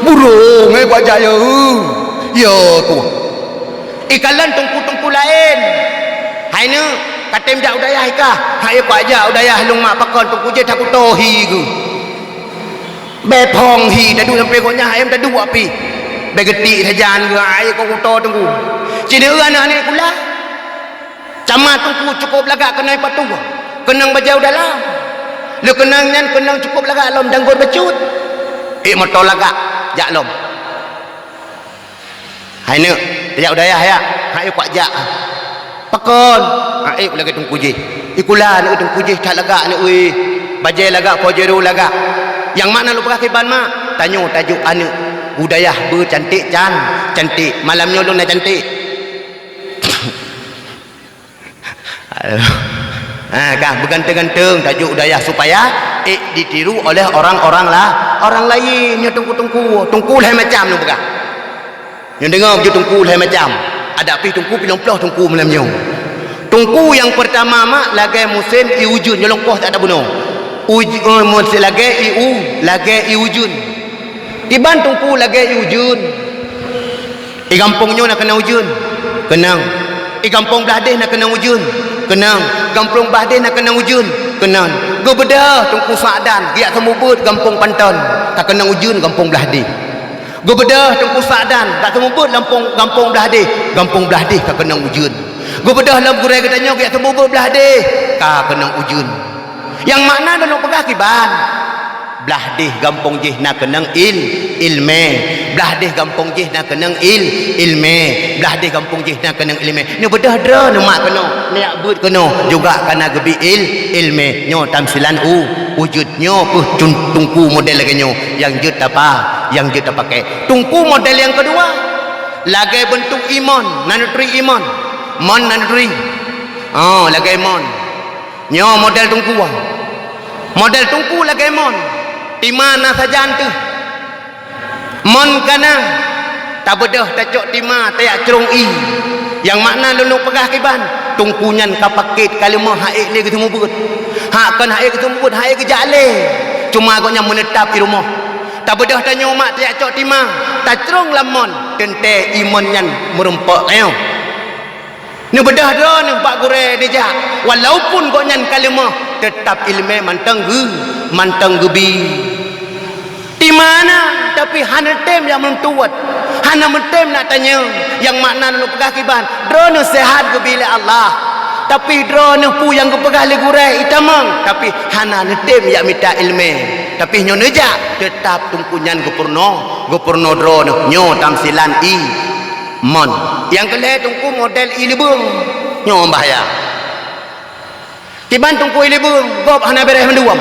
burung buat jak yo ku ikalan tungku lain hai ne katem jak udayah ka hai buat jak udayah lung mak pakon tungku je tak tohi ku bepong hi dah du sampai konya ayam dah du api begetik sajan ke ai ko to tunggu cina anak ni kula camat tungku cukup lagak kena patu kenang bajau dalam lu kenang nyan kenang cukup lagak lom danggur becut motor lagak jak lom hai ne jak udayah ya hai kuat jak pakon ai lagi tungku je ikula ni tungku je tak lagak ni oi bajai lagak pojero lagak yang mana lu pakai ban mak tanya tajuk anak budaya bercantik cantik malamnya lu nak cantik kan berganteng-ganteng tajuk budaya supaya ditiru oleh orang-orang lain nya tungku lain macam lu bukan yang dengar je tungku lain macam ada pi tungku pilong-pilong tungku malamnya tungku yang pertama mak lagi musim iujun nyolong poh tak ada bunuh musim lagi iujun iban tungku lagi ujun gampungnya nak kena ujun kenang gampung beladih nak kena ujun kenang gampung beladih nak kena ujun kenang go bedah tungku Sa'dan giat semubut gampung Panton tak kena ujun gampung beladih go bedah tungku Sa'dan tak semubut gampung beladih tak kena ujun go bedah lam gurai katanya giat semubut beladih tak kena ujun yang makna dalam pegah kiban belah deh gampung je nak kenang ilme belah deh gampung je nak kenang ilme belah deh gampung je nak kenang ilme ni bedah dra ni mak kena ni abut kena juga kana gebi ilme nyo tamsilan wujudnya tungku model lagi nyo yang je apa yang je tak pakai tungku model yang kedua lagi bentuk iman nanutri iman mon nanutri lagi iman nyo model tungku lagi iman di mana saja tu mon kana tak bedah tak cok tima tak cerung yang makna lulu pegah kiban tungkunyan kapakit kalimah haik le ketemu but hak kan haik ketemu but haik ke jale cuma agaknya menetap di rumah tak bedah tanya mak tak cok tima tak cerung lamon tente iman nyan merempak kayo ni bedah dah ni pak gure dia walaupun gonyan kalimah tetap ilmu mantang gebi di mana tapi hana tem yang mentuat hana mentem nak tanya yang makna lu pegah kiban drone sehat gebi Allah tapi drone pu yang kepegah legurai itamang tapi hana netem ya minta ilmu tapi nyo neja tetap tungkunyan gopurno drone nyo tamsilan i mon yang kele tungku model i lebung nyo bahaya tiban tungku i lebung gop hana beres menduam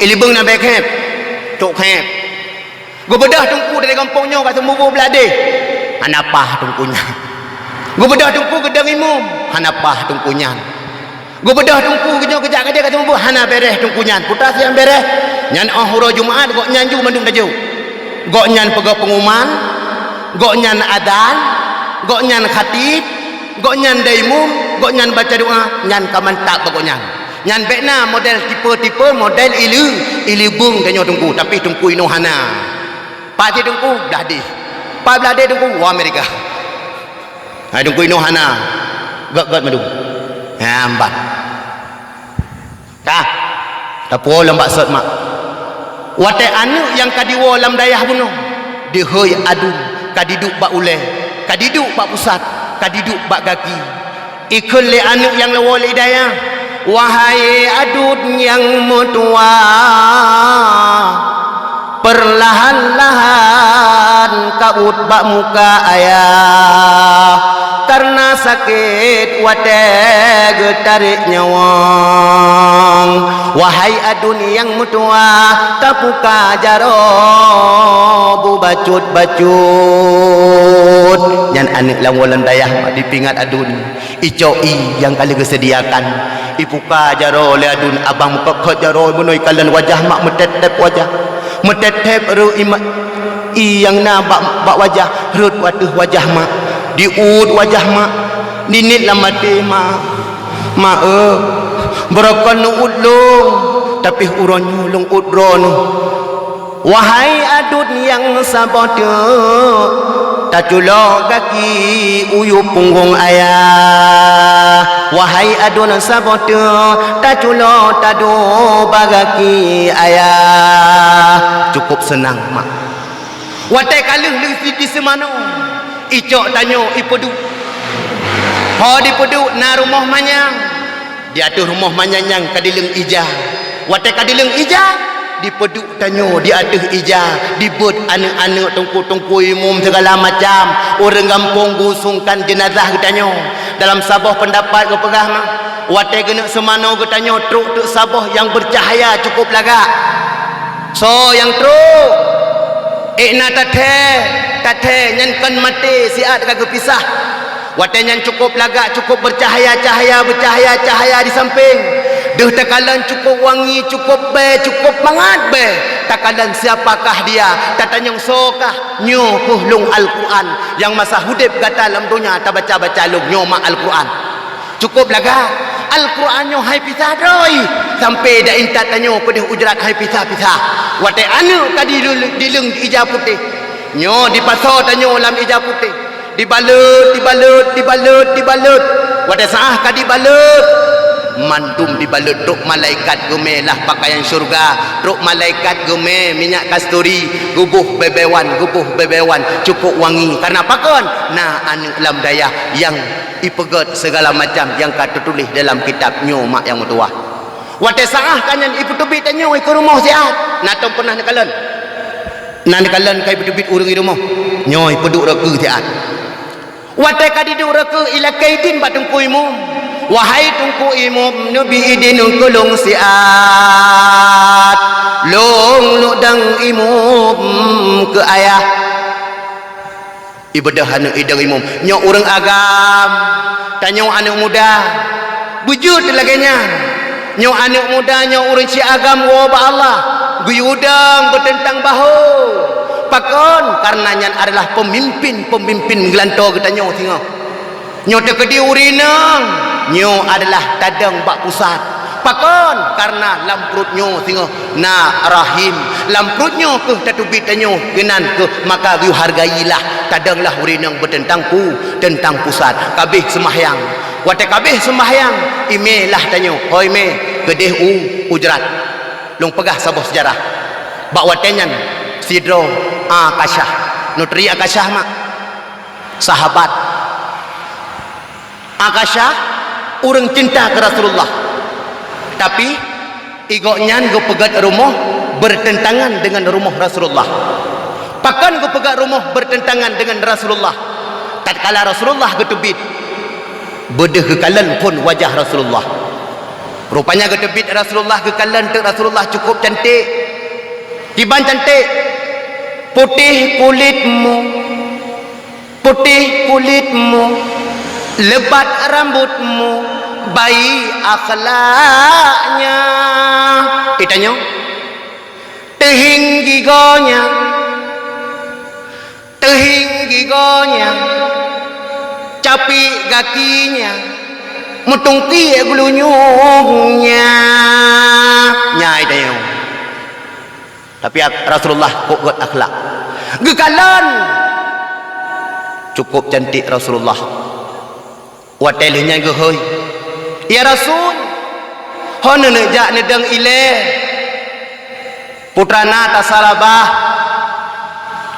i lebung na bek hep tok hep go bedah tungku dari kampung nyo kat sembubu belade hana pah tungkunya go bedah tungku gedang imum hana pah tungkunya go bedah tungku nyo kejak dia kat sembubu hana beres tungkunya putra siang beres nyan ahura Jumaat gok nyanju mandung daju gok nyan pega pengumuman gok nyan adan gok nyan khatib gok nyan daimum gok nyan baca doa nyan kamantak gok nyan bekna model tipe-tipe model ilibung danyo tungku tapi tungku ino hana pak ti tungku dah di pak belade tungku wa Amerika ha tungku ino hana gak madu ha ambat tah tapo lambak sot mak wate anu yang kadiwo lam dayah bunuh dihoi adun kadiduk bak ule kadiduk bak pusat kadiduk bak gaki ikul le anu yang lewo le dayah wahai adun yang mutua perlahan-lahan kaut bak muka ayah karena sakit wate getarik nyawang wahai adun yang mutua tapuka jaro bu bacut yang anik lawalan dayah dipingat adun icoi yang kali kesediakan ipuka jaro le adun abang muka jaro bunoi kalian wajah mak metetep wajah metetep ru imak yang na bak wajah rut wajah mak diud wajah mak ninit lamati mak berakon udlung tapi uron nyulung udron wahai adut yang sabote taculo kaki uyu punggung ayah wahai adun sabote taculo tado bagaki ayah cukup senang mak watai kaluh leusi di semano icok tanyo ipodu ho dipodu na rumah manyang diatur rumah manyang yang kadileng ija watai kadileng ija dipodu tanyo diatur ija dibut anak-anak tungku-tungku imum segala macam orang kampung gusungkan jenazah tanyo dalam sabah pendapat ke pegah mah watai genek semano ke tanyo truk tuk sabah yang bercahaya cukup lagak so yang truk ikna tathe nyan kan mati siat kagak pisah watai nyan cukup lagak cukup bercahaya di samping deh takalan cukup wangi cukup be cukup mangat be takalan siapakah dia tatanyong sokah nyo puhlung Al-Quran yang masa hudib gata dalam dunia ta baca lung nyo mak Al-Quran cukup lagak Al-Quran nyo hai pisah doi sampai dah intat tanyo pedih ujrat hai pisah watai anu kadi dilung ija putih nyo dipasau tanyo lam ija putih dibalut watai saah kadi balut mandum dibalut truk malaikat geme lah pakaian syurga truk malaikat geme minyak kasturi gubuh bebewan cukup wangi karena pakon nah anu lam dayah yang ipegat segala macam yang kata tulis dalam kitab nyo mak yang mutua watai saah kanyan iputubit tanyo ke rumah siat natong pernah nakalan kai putubit urang rumah nyo ipuduk reke siat watai kadiduk reke ila kaidin batungku imum wahai tungku imum nabi idin kulung siat long ludang imum ke ayah ibadah anu idang imum nyo urang agam tanyo anak muda bujud laganya nyo anak muda nyo urang si agam wa ba Allah guyudang bertentang bahu pakon karena nyan adalah pemimpin gelantor kita nyo tengok nyo tekedi urinang nyo adalah tadang bak pusat pakon karena lamprut nyo tengok na rahim lamprut nyo ke tatubit nyo genan ke maka yu hargailah tadanglah urinang bertentang pusat kabeh semahyang watai kabeh semahyang ime lah tanyo hoi me gedeh ujrat long pegah sabah sejarah bak watenyan sidro akasyah nutri akasyah mak sahabat akasyah orang cinta ke Rasulullah. Tapi igoknya go pegat rumah bertentangan dengan rumah Rasulullah. Pakan go pegat rumah bertentangan dengan Rasulullah. Tatkala Rasulullah getubit, bedeh kekalan pun wajah Rasulullah. Rupanya getubit Rasulullah kekalan tu Rasulullah cukup cantik. Tiban cantik. Putih kulitmu, putih kulitmu, lebat rambutmu, baik akhlaknya. Ditanya, tehing gigonya, capi kakinya, mutungki gulunyungnya. Nyai ditanya. Tapi Rasulullah kok akhlak. Gekalan. Cukup cantik Rasulullah. Watelnya gehoi. Ya Rasul, hon nejak nedeng ile. Putrana tasalabah.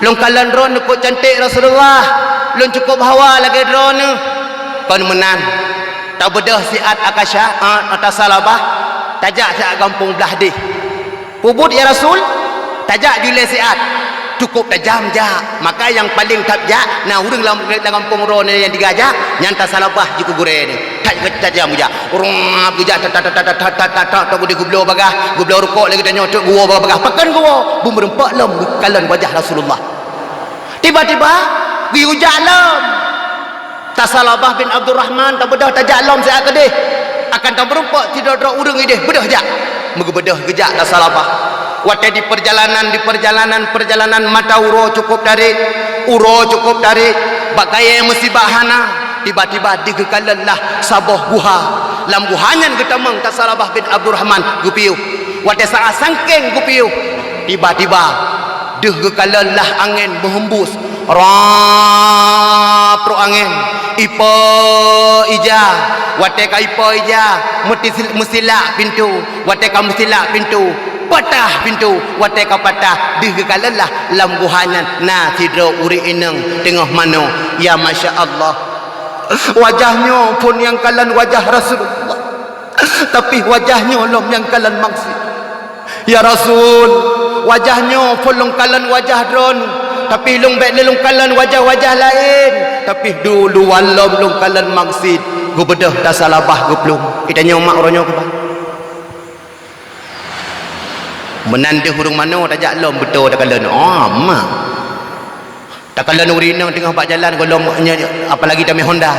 Long kalan ron kok cantik Rasulullah. Long cukup hawa lagi ron. Kon menan. Tak bedah siat akasya tasalabah. Tajak siat kampung belah di. Pubut ya Rasul. Tajak jule siat. Cukup tajam jak. Maka yang paling tajak, nah urang dalam kampung ron yang digajak, nyanta salabah jiku gure ni. Tajam jak. Urang gejak tak di gublo bagah, gublo rukuk lagi tanya tok gua bagah. Pakan gua bumrempak lam kalan wajah Rasulullah. Tiba-tiba gi ujak lam. Tasalabah bin Abdurrahman tak bedah tajak lam siat kedeh. Akan tak berempak tidak ada urang ideh bedah jak. Megebedah gejak tasalabah. Waktu di perjalanan mata uro cukup tarik, bakaya musibah hana. Tiba-tiba digekalanlah sabah guha. Lam guhanyan getamang Tasalabah bin Abdurrahman gupiu. Waktu saat sangkeng gupiu. Tiba-tiba digekalanlah angin menghembus. Rapro angin. Ipa ija. Waktu ka ipa ija musila pintu. Waktu ka musila pintu. Patah pintu, watai ka patah, digekalalah lam guhanyan. Nah, tidro uri ineng tengah mano. Ya Masya Allah. Wajahnya pun yang kalan wajah Rasulullah. Tapi wajahnya lam yang kalan maksud. Ya Rasul, wajahnya pun long kalan wajah dron. Tapi long baik long kalan wajah-wajah lain. Tapi dulu walam long kalan maksud. Gu bedah tasalabah gu plung. Kita nyomak orangnya ke bang. Menanda hurung mana tajak lom betul tak kalan mak tak kalan urinang tengah pak jalan golong apalagi dah Honda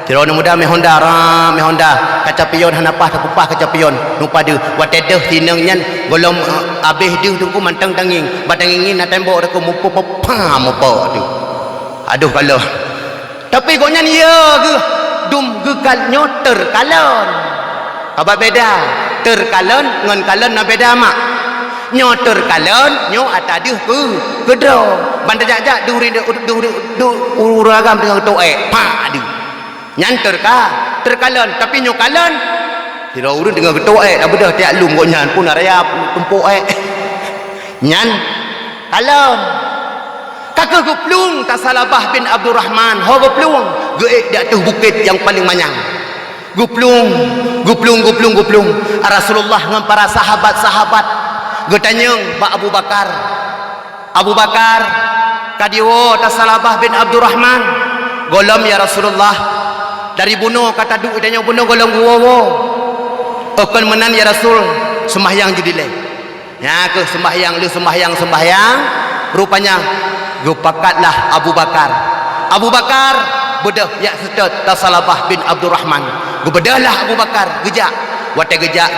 tirona muda Honda kaca pion hanapah tak kupah kaca pion lupa dia watedeh tinang nyan golong abih dia tunggu mantang tanging batangingin na tembok dak mupo pa mupo tu aduh kalau tapi goknya ya ke dum gekal nyoter kalon apa beda terkalon ngan kalon na beda mak nyoter kalon nyo atadih kedro bandar jajak duri uragam dengan toe pa adu nyanter ka terkalon tapi nyo kalon tidak urun dengan toe dah bedah tiak lum kok nyan pun raya tumpuk nyan kalon kakak guplung Tasalabah bin Abdurrahman ho guplung geek di atas bukit yang paling manyang guplung Rasulullah dengan para sahabat-sahabat getanyeng Pak Abu Bakar kadiwo Tasalabah bin Abdurrahman golom ya Rasulullah dari bunuh kata du getanyeng bunuh golom guwo akan menan ya Rasul sembahyang judile ya ke sembahyang rupanya gepakatlah Abu Bakar bedah ya setet Tasalabah bin Abdurrahman gebedahlah Abu Bakar gejak wate gejak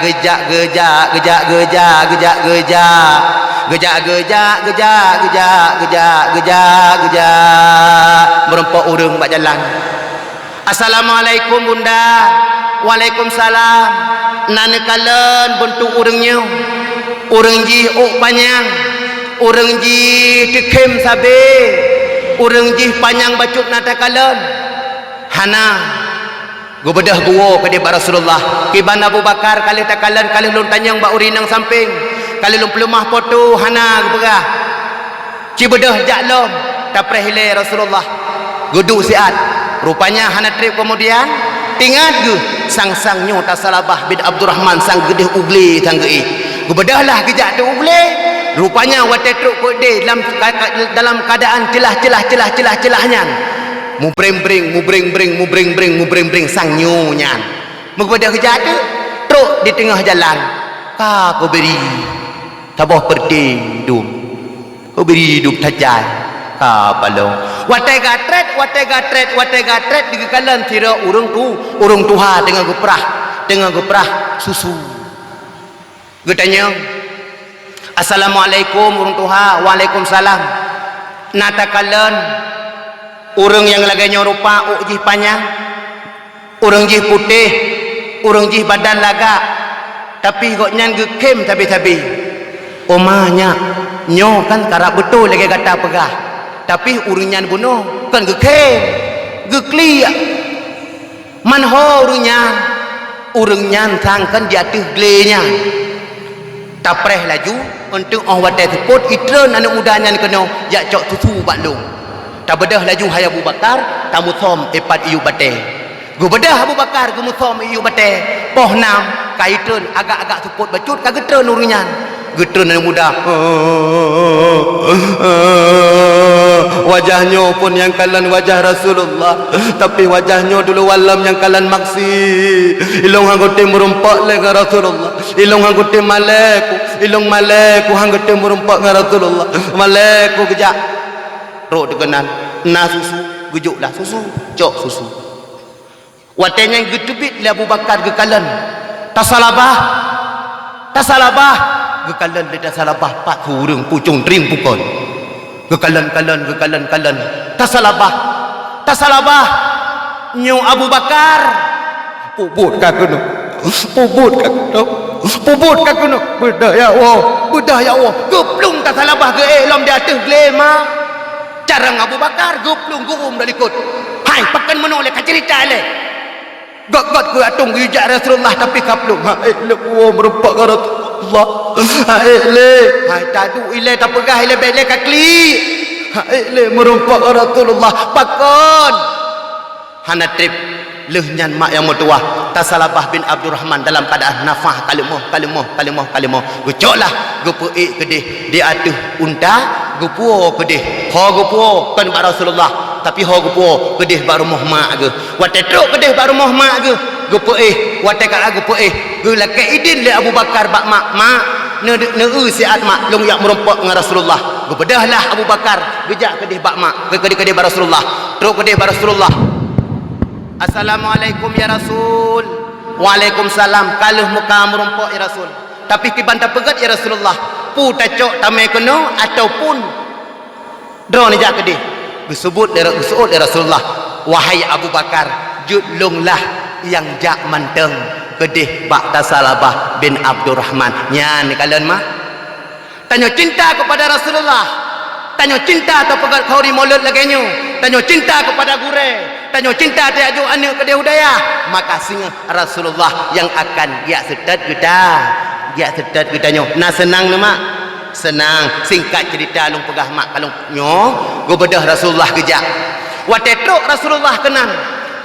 merempok urang bak jalan. Assalamualaikum bunda. Waalaikumsalam. Nana kalen bentuk urangnya urang ji ok panjang urang ji tekem sabe urang ji panjang bacuk nata kalen hana gu bedah guwo ke dia Rasulullah kiban Abu Bakar kali takalan kali lun tanyang ba urinang samping kali lun pelemah foto hana gu begah ci bedah jaklom tapreh hile Rasulullah gudu siat rupanya hana trip kemudian tingat ge sang-sangnyo Tasalabah bin Abdurrahman sang gedeh ugle tangge gebedahlah kejak tu ugle rupanya wate truk kode dalam keadaan celah-celahnya mubreng-breng sangnyo nyan mengbedah kejak tu truk di tengah jalan ka ko beri tabah perdi dum ko beri dum tajai ka palong wate gatret di kalan tira urung tuha dengan geprah susu getanya assalamualaikum urung tuha waalaikumsalam natakalan urang yang laganya rupa jih panjang urang jih putih urang jih badan lagak tapi goknya gekem tabi-tabi omanya nyo kan karap betul lagi kata pegah tapi urangnya bunuh kan gekem gekli manho urangnya sangkan jatuh glenya tapreh laju untuk orang wadah teput itren anak mudanya kena jak cok susu baklung tak bedah laju hai Abu Bakar tamu thom epat iu bate gu bedah Abu Bakar gu muthom iu bate poh nam kaitren agak-agak teput bacut ka getren urunyan getren anak muda wajahnya pun yang kalan wajah Rasulullah tapi wajahnya dulu walam yang kalan maksi ilong hanggote merumpak le ka Rasulullah ilong hanggote ilong maleku hanggote merumpak ka Rasulullah maleku kejak ro dekenan na susu gujuklah susu cok susu watenya gedebit le Abu Bakar gekalan tasalabah gekalan le tasalabah pat hurung pucung ring pukon gekalan tasalabah nyu Abu Bakar pubut ka kuno bedah ya Allah geplung tasalabah ge elom di atas glema carang Abu Bakar geplung gurum dalikut hai pakan menoleh ka cerita le got ku atung ujak Rasulullah tapi kaplung hai le merupak ka Rasulullah hai tadu ile tak pegah ile bele ka kli hai le merupak ka Rasulullah pakon hana trip lehnyan mak yang mutuah Tasalabah bin Abdurrahman dalam keadaan nafah kalimah gucoklah gupuik kedih di aduh unta gupuo kedih ho gupuo kan ba Rasulullah tapi ho gupuo kedih baru mak ge wate truk kedih baru mak ge gupuik wate ka gupuik gu lake idin le Abu Bakar bak mak ne siat mak long yak merompak dengan Rasulullah gubedahlah Abu Bakar gejak kedih bak mak kedih ba Rasulullah truk kedih ba Rasulullah assalamualaikum ya Rasul waalaikumsalam kaluh muka merompak ya Rasul tapi tibanta pegat ya Rasulullah pu tacok tamai kena ataupun drone jak kedih disebut dari Rasulullah wahai Abu Bakar judlunglah yang jak manteng kedih bak Tasalabah bin Abdurrahman nyan kalian mah tanya cinta kepada Rasulullah tanya cinta atau pegat khauri maulud laganya tanya cinta kepada gure tanya cinta tiaju anak kedai udaya maka singa Rasulullah yang akan dia sedat getanya nah senang nama senang singkat cerita long pegah mak kalong nyo go bedah Rasulullah kejak wate truk Rasulullah kenan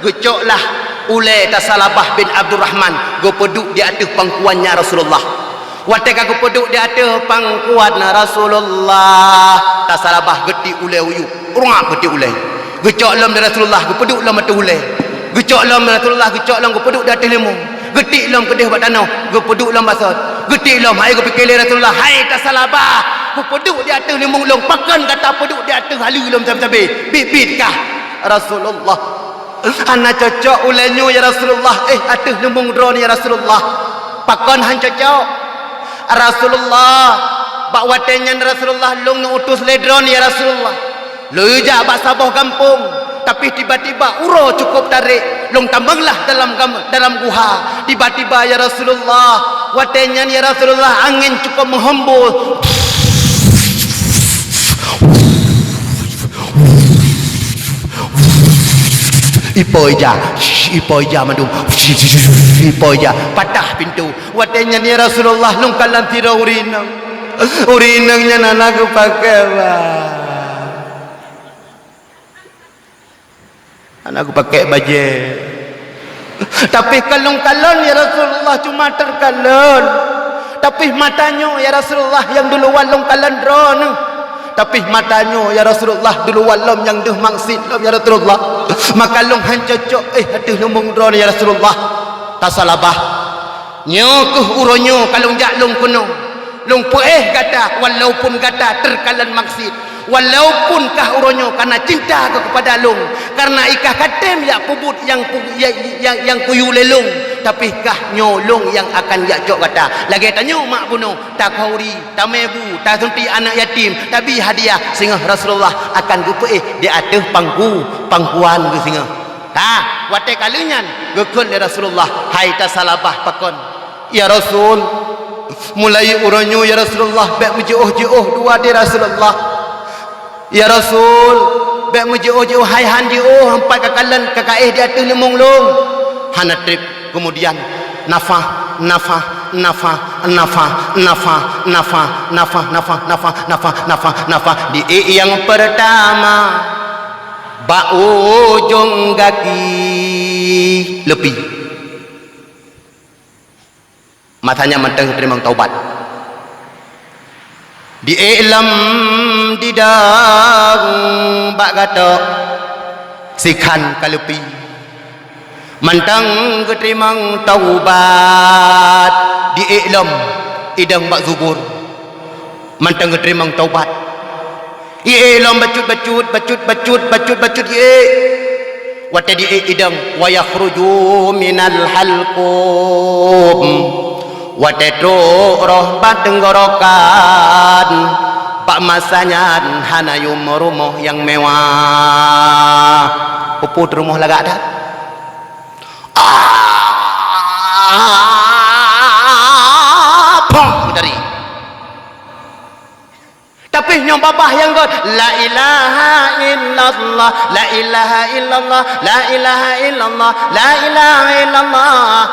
gecoklah ule Tasalabah bin Abdurrahman go peduk di atas pangkuannya Rasulullah wate ka go peduk di atas pangkuanna Rasulullah Tasalabah geti ule uyu urang geti ule gecok lam dari Rasulullah gepeduk lam mata ulai gecok lam Rasulullah gecok lam gepeduk di atas lemung getik lam kedih bak danau gepeduk lam basot getik lam hai gepikir Rasulullah hai Tasalabah gepeduk di atas lemung long pakan kata peduk di atas halu lam cabe bibit kah Rasulullah hana cocok ulenyo ya Rasulullah atas lemung drone ya Rasulullah pakan han cocok Rasulullah bak watenya Rasulullah long utus le drone ya Rasulullah lejak bak sabah kampung tapi tiba-tiba uro cukup tarik long tambanglah dalam guha tiba-tiba ya Rasulullah watenya ya Rasulullah angin cukup menghembus ipoja mandum ipoja patah pintu watenya ya Rasulullah long kalan tira urinangnya anak pakai anakku pakai baju Tapi kalon-kalon ya Rasulullah cuma terkalon. Tapi matanya ya Rasulullah yang dulu walong kalon drone. Tapi matanya ya Rasulullah dulu walom yang duh maksud ya Rasulullah. Maka long han cocok aduh lumung drone ya Rasulullah. Tasalabah. Nyokuh uronyo kalong jaklong kuno. Long pueh gata walaupun gata terkalan maksud. Walaupun kah uronyo karena cinta kepada long, karena ikah katem ya pubut yang kuyu lelong, tapi kah nyolong yang akan ya cok kata lagi tanya mak buno tak kauri tak mebu tak sunti anak yatim tapi hadiah sehingga Rasulullah akan gupe di atas pangkuan ke sehingga ha wate kalenyan gekun ya Rasulullah hai ta salabah pakon ya Rasul mulai uronyo ya Rasulullah bak mujoh dua di Rasulullah. Ya Rasul, baik mujoh hai han jauh hampai kakalan kakaih di atas lemong long. Hana trip kemudian nafah di yang pertama ba ujung kaki lebih matanya menteng terima taubat di ilam di dang bak gatok sikan kalepi mantang keterimang taubat di ilam idang bak zubur mantang keterimang taubat ilam bacut ye wate di idang wa yakhruju minal halqum wate roh batenggorokan pak masanya hana rumah yang mewah puput rumah lagak dah dari tapi nyom babah yang god la ilaha illallah la ilaha illallah la ilaha illallah la ilaha illallah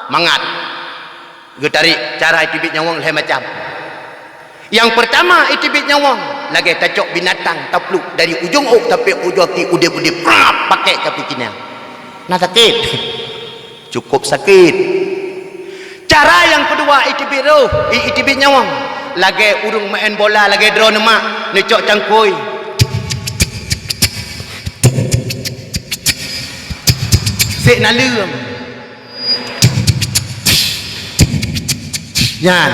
mangat getari cara itibit nyawang leh macam yang pertama itibit nyawang lagi tacok binatang tapluk dari ujung tapi ujung ki udip pakai tapi kina nah sakit cukup sakit. Cara yang kedua itibit nyawang lagi urung main bola lagi drone mak necok cangkui sik nalem yan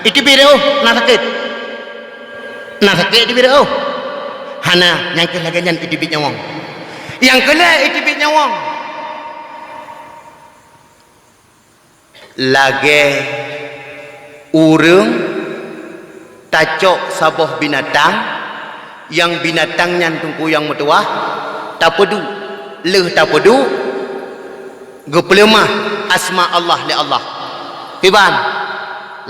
itibit nak sakit itibit hana yang ke lagi nyan itibit nyawang yang kena itibit nyawang lagi urung tacok sabuh binatang yang binatangnya tungku yang metuah tak pedu leh tak pedu gepelemah asma Allah li Allah kiban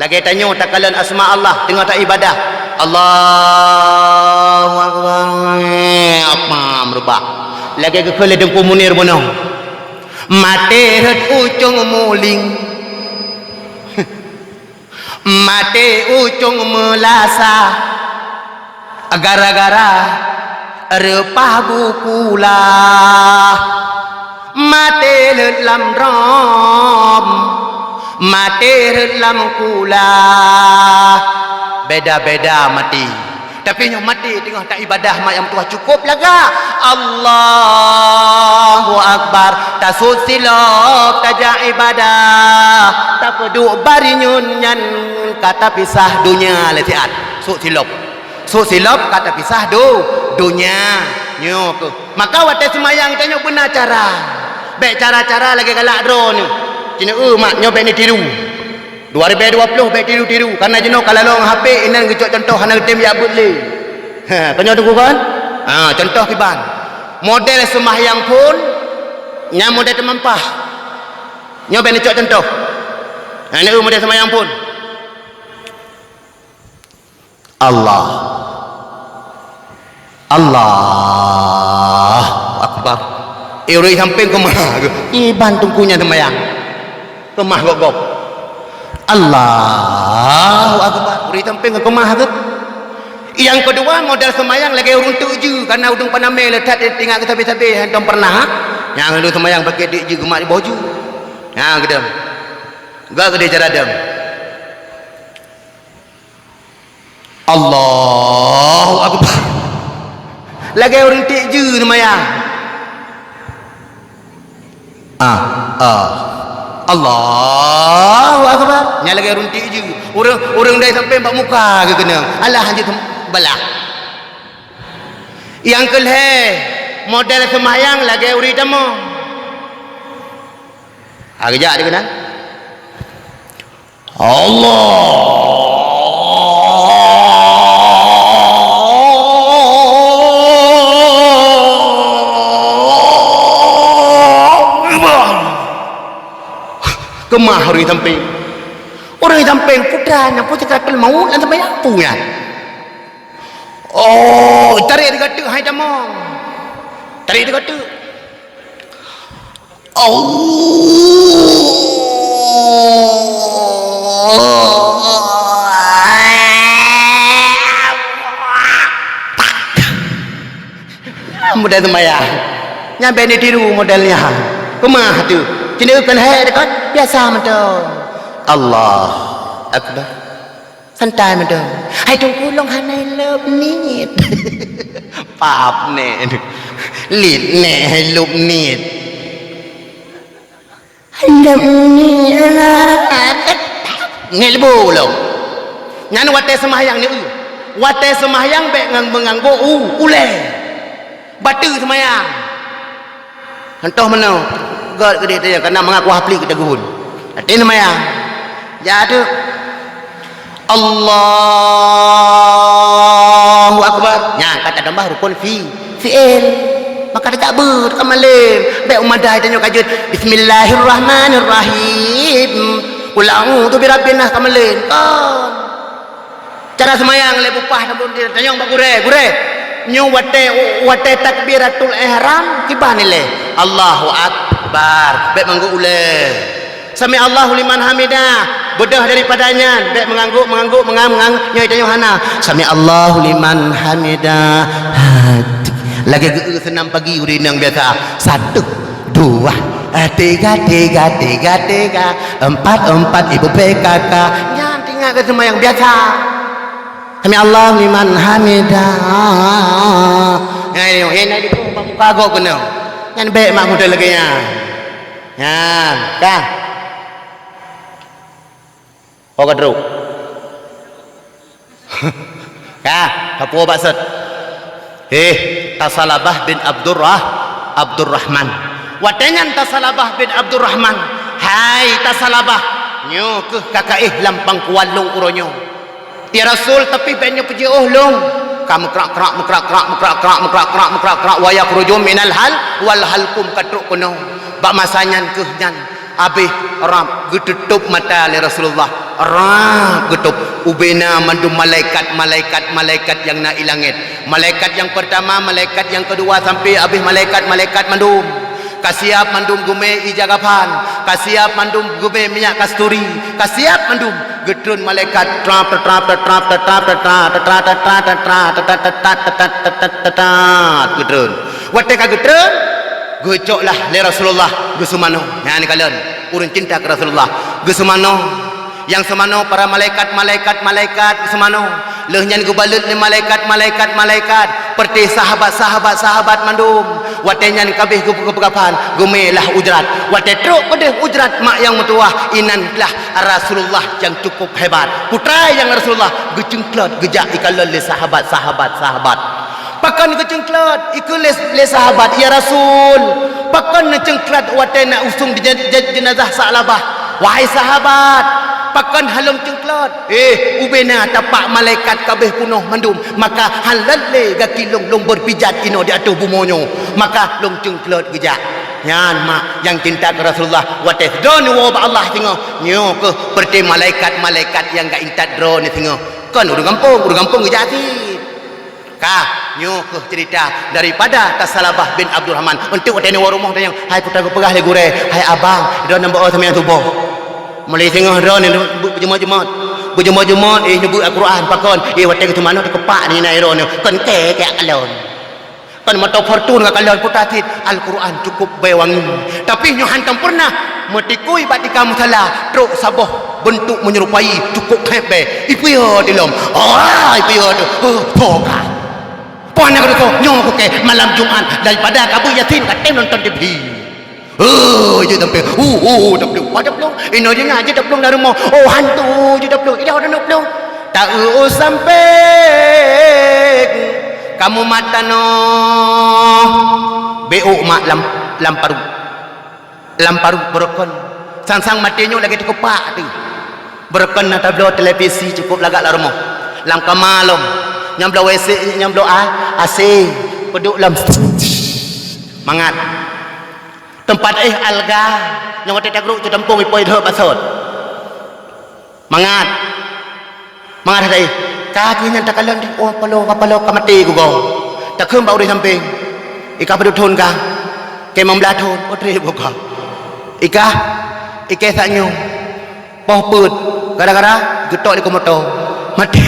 lagi tanya takalan asma Allah tengah tak ibadah Allahu akbar apa merubah lagi gekele dengku munir bono mate het ucung muling mate ucung melasa gara-gara repah bukulah mate lam rom mate lam kula beda-beda mati tapi yang mati tengah tak ibadah mak yang tua cukup laga Allahu akbar tasud silap tajak ibadah tak peduk barinyun nyan kata pisah dunia letiat suk silap kata pisah dunia nyok maka wate semayang tanya benar cara baik cara-cara lagi galak drone cina mak nyobe ni tiru 2020 baik tiru karena jenuh kalau long HP inan gecok contoh hana tem ya boleh ha tanya tunggu kan contoh kiban model sembahyang pun nya model temampah nyobe ni cok contoh ini model sembahyang pun Allah akbar iri samping kemah iban tungkunya sembahyang kemah gogok Allahu akbar iri samping kemah ke yang kedua modal sembahyang lagi urung tuju karena udung paname letak tinggal ke tabi-tabi hentam pernah Yang lu semayang pakai dik je gemak di baju. Ha gedem. Gak gede cara dem. Allahu akbar. Lagi orang dik je semayang. Allahu akbar. Nya lagi orang dik je. Orang dah sampai bak muka ke kena. Alah hanya belah. Yang kelhe model semayang lagi uri demo. Kejap dia kena. Kemah orang samping. Orang samping putranya pun cakap maut dan sampai apa ya? Oh, tarik dia kata hai damang. Tarik dia kata. Model sembahyang. Nyampe ni tiru modelnya. Kemah tu? Cenderkan hai dekat biasa macam. Allah Akbar. Santai macam. Hai tu pulung hanai love ni. Pap ni. Lit ni hai love ni. Love ni ngelbu lo. Ngan wate sembahyang ni. Wate sembahyang baik menganggo ule. Batu sembahyang. Entah mana. God gede dia kerana mengaku hafli kita gurun. Hati sembahyang. Jadi Allahu Akbar. Nya kata tambah rukun fi'il. Maka dia tak ber kamalim. Baik umadah tanya kajut Bismillahirrahmanirrahim. Qul a'udzu birabbin nas kamalim. Kan. Cara sembahyang le bupah dia tanya bak gure. Nyu wate takbiratul ihram kibah ni le. Allahu Akbar. Baik manggu ule. Sami Allahu liman hamidah. Bedah daripadanya. Baik mengangguk nyai tanya hana. Sami Allahu liman hamidah. Lagi senam pagi urinang biasa. 1 2 3 4 ibu PKK. Jangan tinggal ke sembahyang biasa. Sami Allahu liman hamidah. Nyai di muka kau kena. Yang baik mak muda lagi ya. Ya, dah. Kau kadru. Kah, apa maksud? Tasalabah bin Abdurrahman. Watengan Tasalabah bin Abdurrahman. Hai Tasalabah, nyo ke kakak lampang kualung uronyo. Ya Rasul tapi banyak puji long. Kamu kerak wa yakhruju minal hal wal halkum katruk kuno. Bak masanya kehjan abih rap getutup mata li Rasulullah. Rap getup ubena mandu malaikat yang na ilangit. Malaikat yang pertama, malaikat yang kedua sampai abih malaikat mandum. Kasiap mandum gume ijagapan, kasiap mandum gume minyak kasturi, kasiap mandum gedrun malaikat trap gedrun. Wateka gedrun gocoklah le Rasulullah gesumano. Nah ni kalian urun cinta ke Rasulullah gesumano. Yang semano para malaikat semano lehnyan gubalut ni malaikat perti sahabat mandum watenyan kabeh kepegapan gumelah ujrat wate truk pedeh ujrat mak yang metuah inanlah Rasulullah yang cukup hebat putra yang Rasulullah gecengklot gejak ikalon le sahabat pakan gecengklot ikul le sahabat ya Rasul pakan cengklat wate nak usung di jenazah Sa'labah wahai sahabat pakan halong cengklot ubena tapak malaikat kabeh punuh mandum maka halalle gaki long berpijat ino di atas bumonyo maka long cengklot gejak nyan mak yang cinta ke Rasulullah wateh don wa Allah tengok nyo ke perti malaikat yang gak intat drone tengok kan urang kampung gejak sikit kah nyo ke cerita daripada Tasalabah bin Abdurrahman untuk wateh ni warumah tanya hai putra ku pegah le gure hai abang don nombor sembilan tubuh mulai tengah ron berjemaat nyebut Al-Quran pakon watai ke mana kepak ni nai ron kan ke alon Pan mata fortun kalian putatit Al-Quran cukup bewangi. Tapi nyo hantam pernah metikui batika musala truk saboh bentuk menyerupai cukup hebe. Ipu yo dilom. Ipu yo tu. Toka. Puan aku tu nyo ke malam Jumat daripada kabu yasin katem nonton TV. Je tapi tapi pada belum. Ino je ngaji dah belum dari rumah. Hantu je dah belum. Ida dah belum. Tak sampai kamu mata no beo mak lamparu berkon sang matinya lagi cukup pak tu berkon na tablo televisi cukup lagak la rumah lam kamalom nyamblo WC nyamblo AC peduk lam mangat tempat alga yang wate tagruk tu tempung ipoi dah basot mangat ada kaki yang tak kalah palo kamati ku go tak kem bau di samping ika pedut thon ka ke membelah thon otre buka ika sanyo poh put gara-gara getok di komoto mati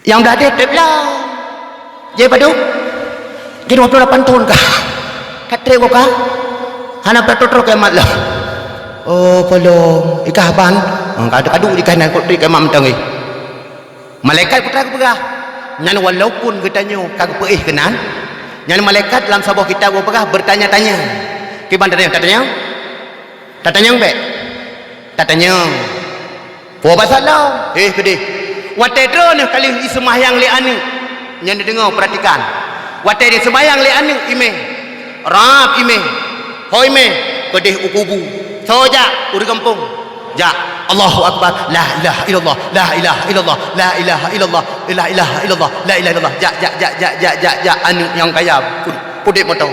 yang dah ada lah je padu je 28 tahun ka katre buka hana petro ke mat lah palo ika ban kadu di kanan kok tri ke mam tangi malaikat putra ku pegah nyan walaupun getanyo kag peih kenan nyan malaikat dalam sebuah kitab ku pegah bertanya-tanya ke bandar tatanya be tatanya po basalau kede wate drone kali sembahyang li ani nyan dengar perhatikan wate dia sembahyang li ani ime rap ime hoi me kede ukubu soja uri kampung ja Allahu Akbar la ilaha illallah la ilaha illallah la ilaha illallah la ilaha illallah la ilaha illallah ja anu yang kaya pudik moto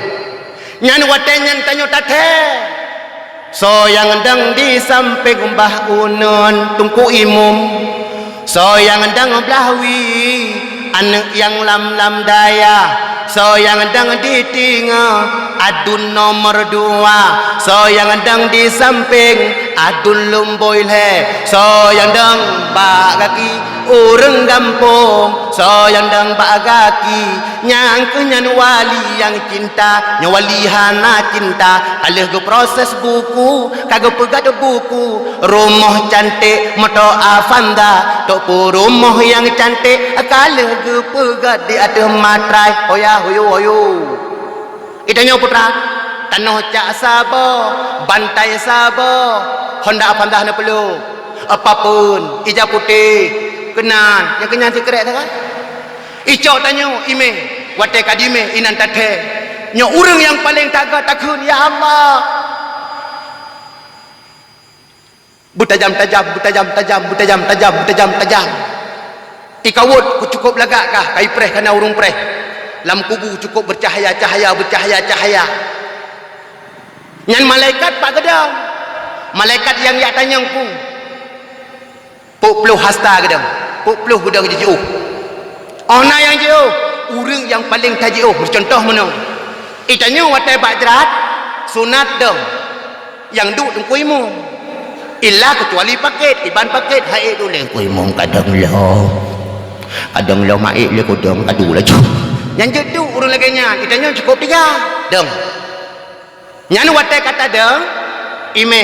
nyan watenyan tanyo tate so yang endang di samping Mbah Unun tungku imum so yang endang belahwi anak yang lam daya so yang endang di tinga adun nomor 2 so yang endang di samping adun lumboy le so yang dang bak kaki urang kampung so yang dang bak kaki nyang kenyan wali yang cinta nyawali hana cinta alih ke proses buku kagak pegat buku rumah cantik moto Avanda tok rumah yang cantik kalih ke pegat di atas matrai hoyo itanya putra tanah cak sabo bantai sabo Honda Avanda na perlu apapun ija putih kenan yang kenyan sikrek kan icok tanyo ime wate kadime inan tate nyo urang yang paling takun ya Allah butajam ikawut ku cukup lagak kah kai preh kana urung preh lam kubu cukup bercahaya nyan malaikat pak gedang malaikat yang ya tanyang puk puluh hasta gedang puk puluh gedang jauh ona yang jauh urang yang paling tajauh bercontoh mana itanya watai bajrat sunat dong yang duk tungkuimu illa kecuali paket iban paket hai dulu kuimu kadang lo maik le kodong adu laju yang jedu urang laganya itanya cukup 3 dong nyan watai kata dong ime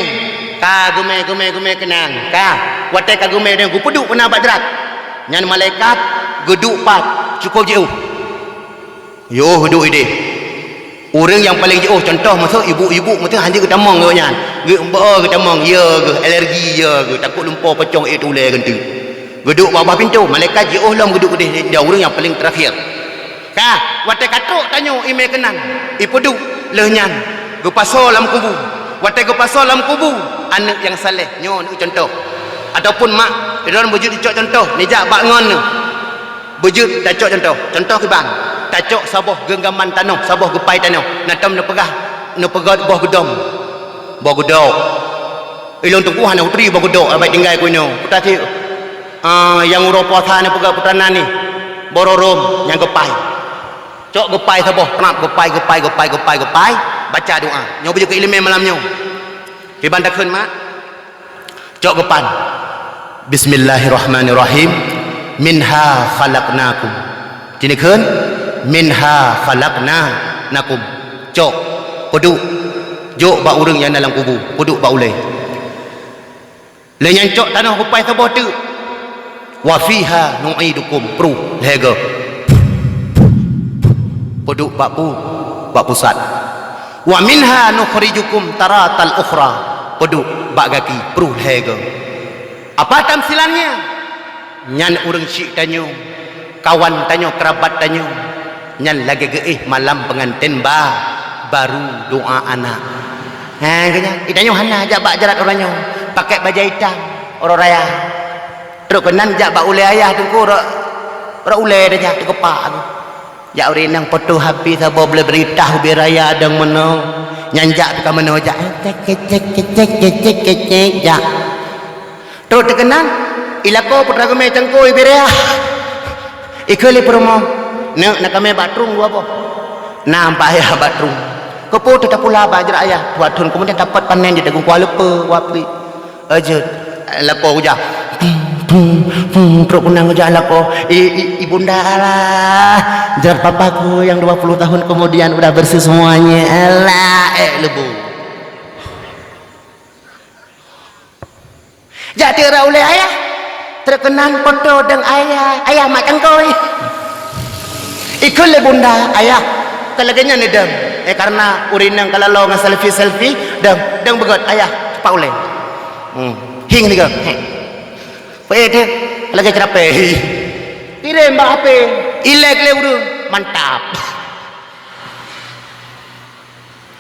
ka gume kenang ka watai ka gume dong gupeduk pernah badrat nyan malaikat geduk 4 cukup jauh yo geduk ide orang yang paling jauh contoh masa ibu-ibu masa hanya kita mong nyan kita mong ya ke alergi ya ke takut lumpur pecong itu le ganti geduk bawah pintu malaikat jauh lam geduk gede dia orang yang paling terakhir ka watai katuk tanyo ime kenang ipeduk lehnyan gepaso lam kubu watai gepaso lam kubu anak yang saleh nyo ni contoh ataupun mak dia bujud dicok contoh nijak bak ngon bujud dah cok contoh ke bang tacok saboh genggaman tanah saboh gepai tanah natam na pegah boh gedong boh gedok ilung tungkuhan utri boh gedok abai tinggal ku no putati yang uropo sana pegah putana ni bororom yang gepai cok gepai saboh kenap gepai baca doa nyo bujud ke ilmu malam nyo ke bandakeun mak cok gepan bismillahirrahmanirrahim minha khalaqnakum tinikeun minha khalaqna nakum cok peduk jok ba urang yang dalam kubur peduk ba ulai le yang cok tanah kupai sabah tu wa fiha nu'idukum pru lega peduk bak pusat wa minha nukhrijukum taratal ukhra peduk bak gaki pru lega apa tamsilannya nyan urang syik tanyo kawan tanyo kerabat tanyo nyan lagi geih malam pengantin baru doa anak kanya itanyo hana jak bak jarat orangnya pakai baju hitam orang raya terus kenan jak bak ulai ayah tu ko ora ulai dah jak tu kepak tu jak ori nang foto habis sabo boleh berita ubi raya adang meno nyanjak tu ka meno jak jak terus terkenan ilako putra kami cangkoi ubi raya ikali promo nak kami batrung dua apa nampak ayah batrung kepo tetap pula bajar ayah buatun kemudian dapat panen je tegung kuala lupa wapi aja lapo uja perut punang uja lapo ibunda lah jar papaku yang 20 tahun kemudian udah bersih semuanya alah lebu jadi ra oleh ayah terkenan foto dengan ayah makan koi ikut le bunda ayah kalaganya nedam karena urinang kalau ngan selfie dang begot ayah cepat ulai hing ni ke dia lagi cerape kirim mbak HP ilek le urung mantap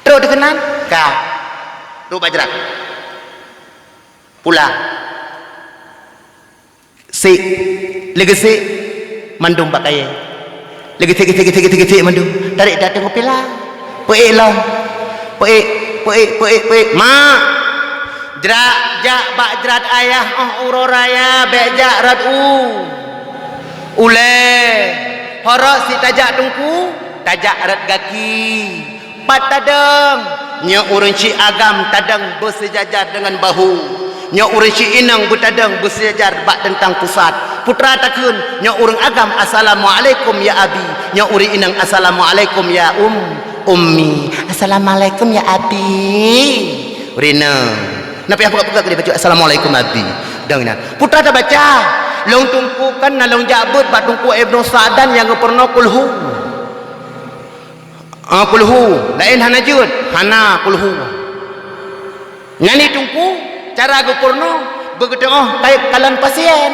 terus dikenan ka tu bajrak pulang si legasi mandum pakai legasi mandum tarik datang kopi lah poek lah poek mak jerak jak bak jerat ayah uro raya bek jak rat ule horok si tajak tungku tajak rat gaki pat tadang nya urang ci agam tadang bersejajar dengan bahu nya urang ci inang bertadang bersejajar bak tentang pusat putra takun nya urang agam assalamualaikum ya abi nya urang inang assalamualaikum ya ummi assalamualaikum ya abi rina napa yang pegak-pegak dia baca assalamualaikum abi dengan putra tak baca long tungku kan nalong jabut bat tungku Ibnu Sa'dan yang pernah kulhu lain hana jud hana kulhu ngani tungku cara gupurno begitu kayak kalan pasien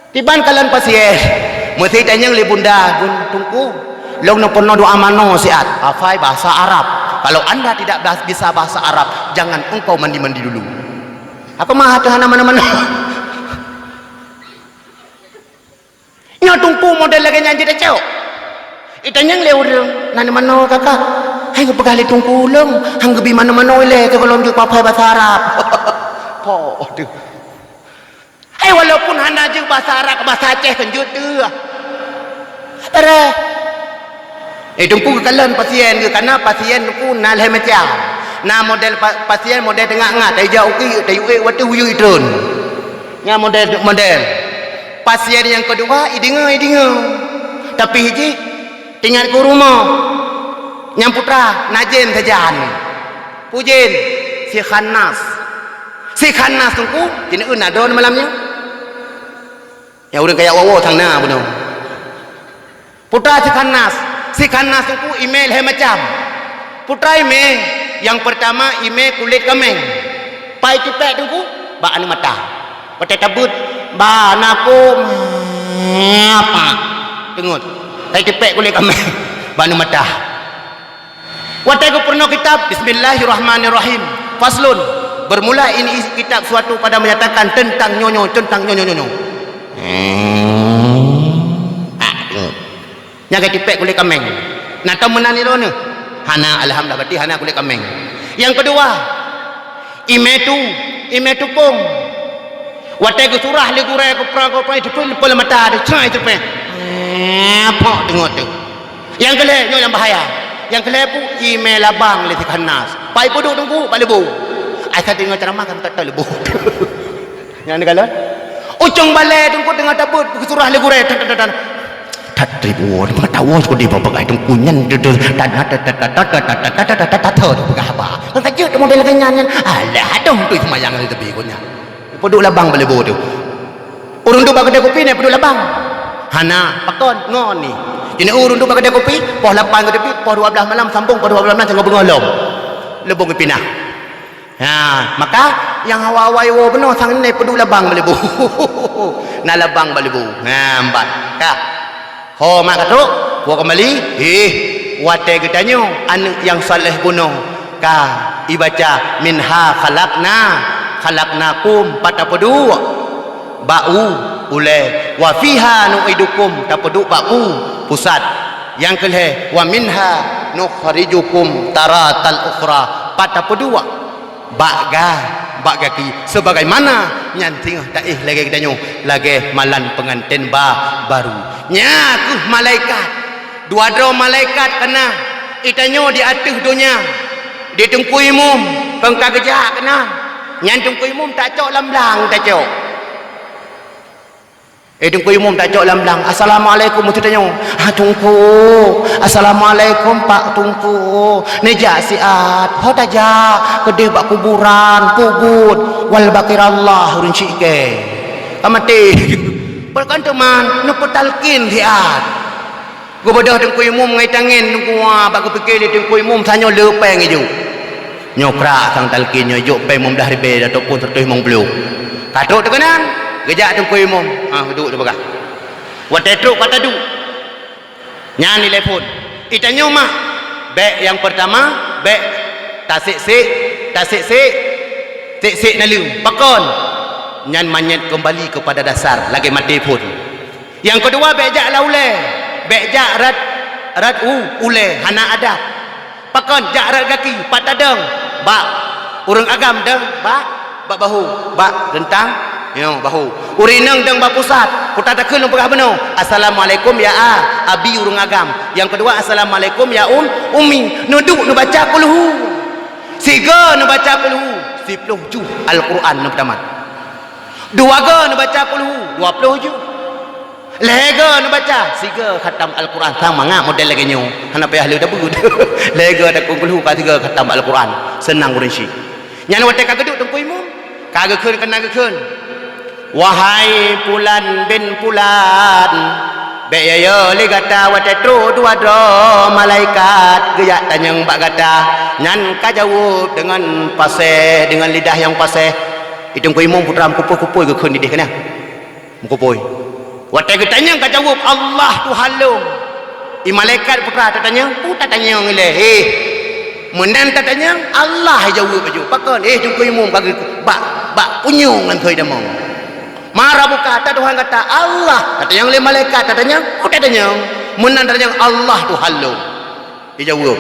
tiban kalan pasien mesti tanya li bunda tungku long no pernah doa mano siat hafai bahasa Arab kalau anda tidak bisa bahasa Arab jangan engkau mandi dulu aku mah hana mana-mana nya tungku model lagi nyanyi dah cok itanyang le urang nan mano kakak hai ke pegali tungku ulung hang gebi mano-mano le ke kalaujuk papai bahasa Arab po aduh hai walaupun hana jeung bahasa Arab bahasa Aceh kan jut tu are tungku ke kalan pasien ke karena pasien tungku nal he macam na model pasien model tengah-tengah tai jauh ke tai watu huyu idron nya model pasien yang kedua idinga tapi hiji tinggal ke rumah yang putra najen sajan pujin si khanas tungku jadi adon malamnya ya udah kayak wawo tang na benar putra si khanas tungku email he macam putra email yang pertama email kulit kameng pai tipek tungku ba anu mata pate tabut ba naku apa tengut pai tipek kulit kameng ba anu mata watai pernah kitab Bismillahirrahmanirrahim faslun bermula ini kitab suatu pada menyatakan tentang nyonyo nyaga tipek kulit kameng nata menani rona hana alhamdulillah berarti hana kulit kameng yang kedua imetu pung watai surah le gurai ko pra ko pai pul mata de cai tepe apa tengok tu yang kelih yang bahaya yang kelih pu email abang le tikhanas pai poduk tunggu balik bu ai ka dengar ceramah kan tak lebu yang negala ucung balai tunggu dengar tabut surah le gurai ribu mana tahu aku di bawah pakai tungkunyan tu tahu tu pakai apa kan kecil tu model kenyangan alah dong tu semayang di tepi kunya peduk labang boleh bawa tu urun tu kedai kopi ni peduk labang hana pakon ngon ni jadi urun tu kedai kopi poh 8 ke tepi poh 12 malam sambung poh 12 malam tengah bengolong lebong ke pinah maka yang hawa-hawa yo benar sang ni peduk labang boleh bawa na labang boleh bawa empat kah ho mak katuk gua kembali wate gedanyo anak yang saleh bunuh ka ibaca minha khalaqnakum patapedu ba'u ule wa fiha nu'idukum tapedu ba'u pusat yang kelih wa minha nukhrijukum taratal ukhra patapedu bagaki sebagaimana nyanting taih lagi gedanyo lagi malan pengantin baru nyakuh malaikat dua dro malaikat kena itanyo di atas dunia di tungku imum pengka gejak kena nyan tungku imum tak cok lamblang tak cok tungku imum tak cok lamblang assalamualaikum mututanyo tungku assalamualaikum pak tungku nejak siat hodaja kedeh bak kuburan pugut wal bakirallah urun cike amati berkan teman nu petalkin hiat gua bedah tengku imum ngai tangin tengku bak kupikir di tengku imum sanyo lepeng ijo nyokra sang talkin nyo ijo pe mum dah ribe ataupun 150 katuk tekanan gejak tengku imum duduk tu bagah watetruk patadu nyan telefon itanyo mah bek yang pertama bek tasik nalu pakon nyan manyet kembali kepada dasar lagi mati pun yang kedua bejak laule bejak rat ule hana adab pakon jak rat kaki patadeng bak urang agam deng bak bahu bak rentang yo bahu urineng deng bak pusat putatakeun pegah beno assalamualaikum ya abi urang agam yang kedua assalamualaikum ya ummi nuduk nu baca kulhu siga nu baca kulhu 10 juz Al-Quran nu pertama dua ga nu baca kulhu 20 juz lega nu baca siga khatam Al-Quran sama ngak model lagi nyu hana payah lu dah begut lega dak kulhu ka tiga khatam Al-Quran senang urang si nyan wate ka geduk tengku imum ka gekeun kena gekeun wahai pulan bin pulan be ya li gata wate tru dua dro malaikat geyak tanyang bak gata nyan ka jawab dengan paseh dengan lidah yang paseh itong ko imong putra kupoy gekeun didih kana mukupoy wate getanyang ka jawab Allah tu halung i malaikat putra tatanyang putra tanyang ile menan tatanyang Allah jawab baju pakon tong ko imong bak punyung ngan thoi damong marah buka kata Tuhan kata Allah kata yang le malaikat katanya katanya menan katanya Allah tu halung dijawab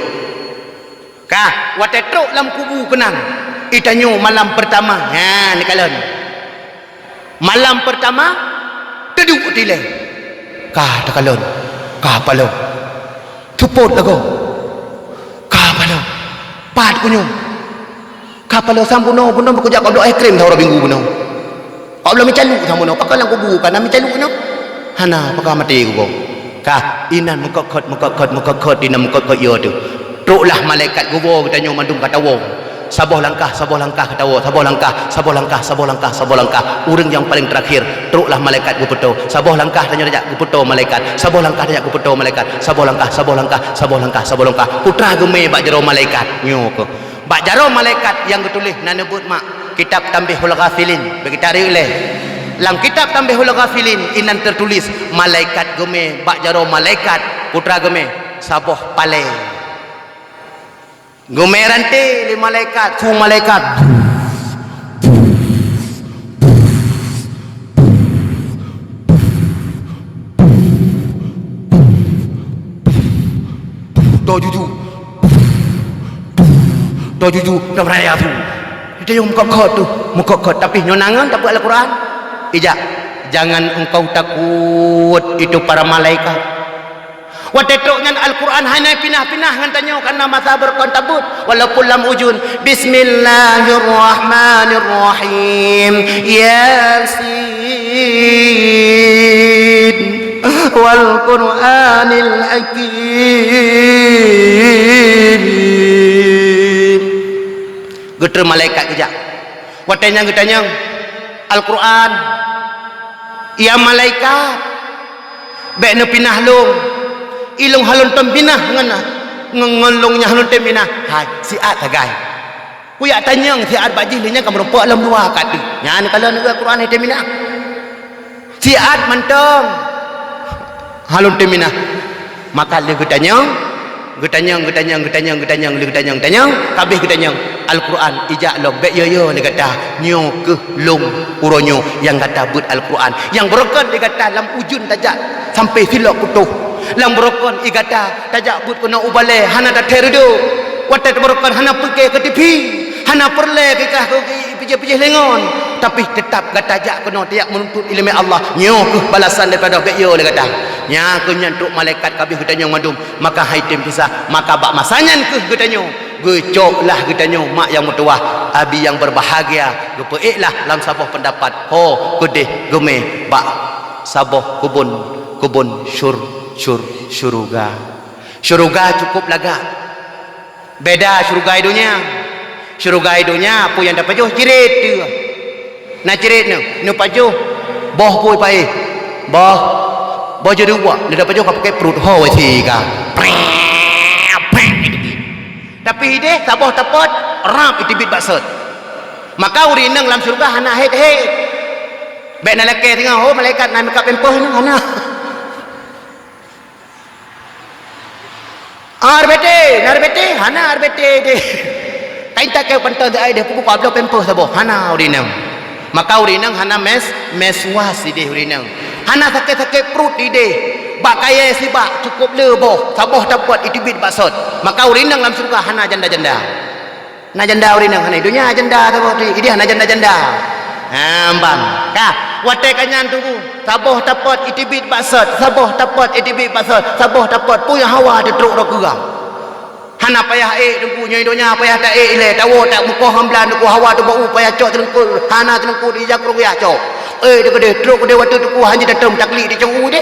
kah watetruk lam kubu kenang itanyo malam pertama ni kalon malam pertama teduk tile kah takalon kah palo tupot lago kah palo pat kunyo kah palo sampuno puno berkujak kau doa krim tau minggu puno kau belum mencaluk sama no, pakai lang kubu kan, mencaluk no, hana pakai mati kubu, kah inan mukakot inan mukakot yo tu, truklah malaikat kubu kita nyu mandung kata wong, saboh langkah kata wong, saboh langkah, urang yang paling terakhir, truklah malaikat kupeto, saboh langkah tanya rajak kupeto malaikat, saboh langkah rajak kupeto malaikat, saboh langkah, putra geme bak jero malaikat, nyu ko, bak jero malaikat yang ketulis nanebut mak. Kitab Tambihul Ghafilin bagi tarik oleh dalam kitab Tambihul Ghafilin inan tertulis malaikat geme bak jaro malaikat putra geme saboh pale geme rante li malaikat ku malaikat do juju dah raya tu dia yang mukakot tapi nyonangan tak buat Al-Quran ijak jangan engkau takut itu para malaikat watetruknya Al-Quran hanya pinah-pinah ngantanyo karena masa berkontabut walaupun lam ujun bismillahirrahmanirrahim yasin wal Qur'anil Hakim. Geter malaikat kejak. Watanya getanya Al-Quran. Ia malaikat. Baik ne pinah long. Ilung halun tem pinah ngana. Ngolongnya halun tem pinah. Hai, siat tagai. Ku yak tanya siat bajih nya kam rompak lam dua kat tu. Nya kalau nak Quran tem pinah. Siat mantong. Halun tem pinah. Maka dia getanya kabeh getanya Al-Quran ijak log bek yo dia kata nyo ke long uronyo yang kata but Al-Quran yang berokon dia kata lam ujun tajak sampai silok putuh lam berokon dia kata tajak but kena ubale hana tak terdo watat berokon hana pergi ke TV hana perle ke kah pijih lengon tapi tetap kata tajak kena tiap menuntut ilmu Allah nyo ke balasan daripada bek yo dia kata nya ke nyantuk malaikat kabeh getanya madum maka haitim pisah maka bak masanyan ke getanya gecoklah getanya mak yang mutuah abi yang berbahagia gepeiklah dalam sabuh pendapat ho gedeh geme bak sabuh kubun syurga cukup laga beda syurga idunya apa yang dapat jauh cirit tu na cirit nu pajuh boh pui pai boh jadi buat dia dapat jauh pakai perut ho si ka tapi ide saboh tepat rap itibit baksud maka uri nang dalam syurga hana het baik na leke tengah oh malaikat nak makeup pempeh nang hana arbete hana arbete de kain tak ke pentas ai de pukul kablo pempeh saboh hana uri nang maka uri nang hana mes was ide uri nang hana sakit perut ide bak kaya si bak cukup leboh saboh dapat itibit baksud maka urinang dalam surga hana janda-janda na janda urinang hana dunia janda saboh ide hana janda-janda ambam kah wate kanyan tunggu saboh dapat itibit baksud saboh dapat punya hawa de truk rokuga hana payah tunggu nyai dunia payah tak ile tawo tak muko hamblan tunggu hawa tu bau payah cok telengkul hana telengkul di jakru ya cok de gede truk de watu tunggu hanya datem takli di cong de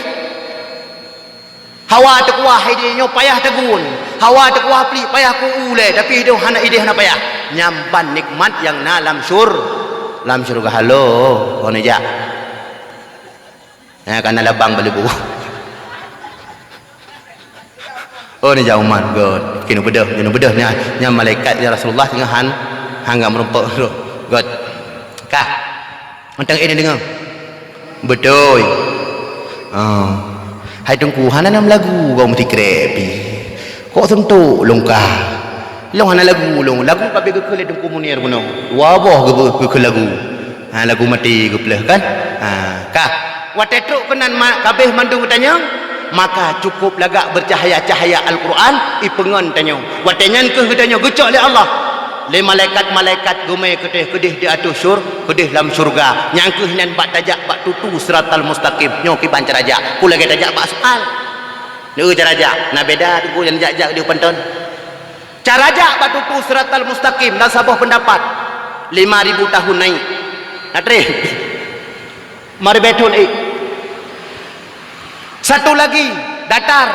hawa tekuah ide nyo payah tegun hawa tekuah pli payah ku ule tapi ide hana payah nyamban nikmat yang dalam surga halo ono ja kana labang balebu oh ni jauman god kinu bedah nya malaikat ya Rasulullah tengah hangga merompok god kah mentang ini dengar betul hai tungku hana nam lagu kau mesti krepi kok sentuh longkah long hana lagu kabeh ke kele tungku munir kuno waboh ke lagu lagu mati ke belah kan kah watetruk kenan kabeh mandung tanya maka cukup lagak bercahaya-cahaya Al-Quran ipengan tanya watenyan ke tanya gecok le Allah le malaikat gumai kedih di atas kedih dalam surga nyangkeh nan bak tajak bak tutu siratal mustaqim nyo ki bancar aja ku lagi tajak bak soal dia cara na beda tu yang jak dia penton cara ajak bak tutu siratal mustaqim dan sabuh pendapat 5000 tahun naik natri mari betul satu lagi datar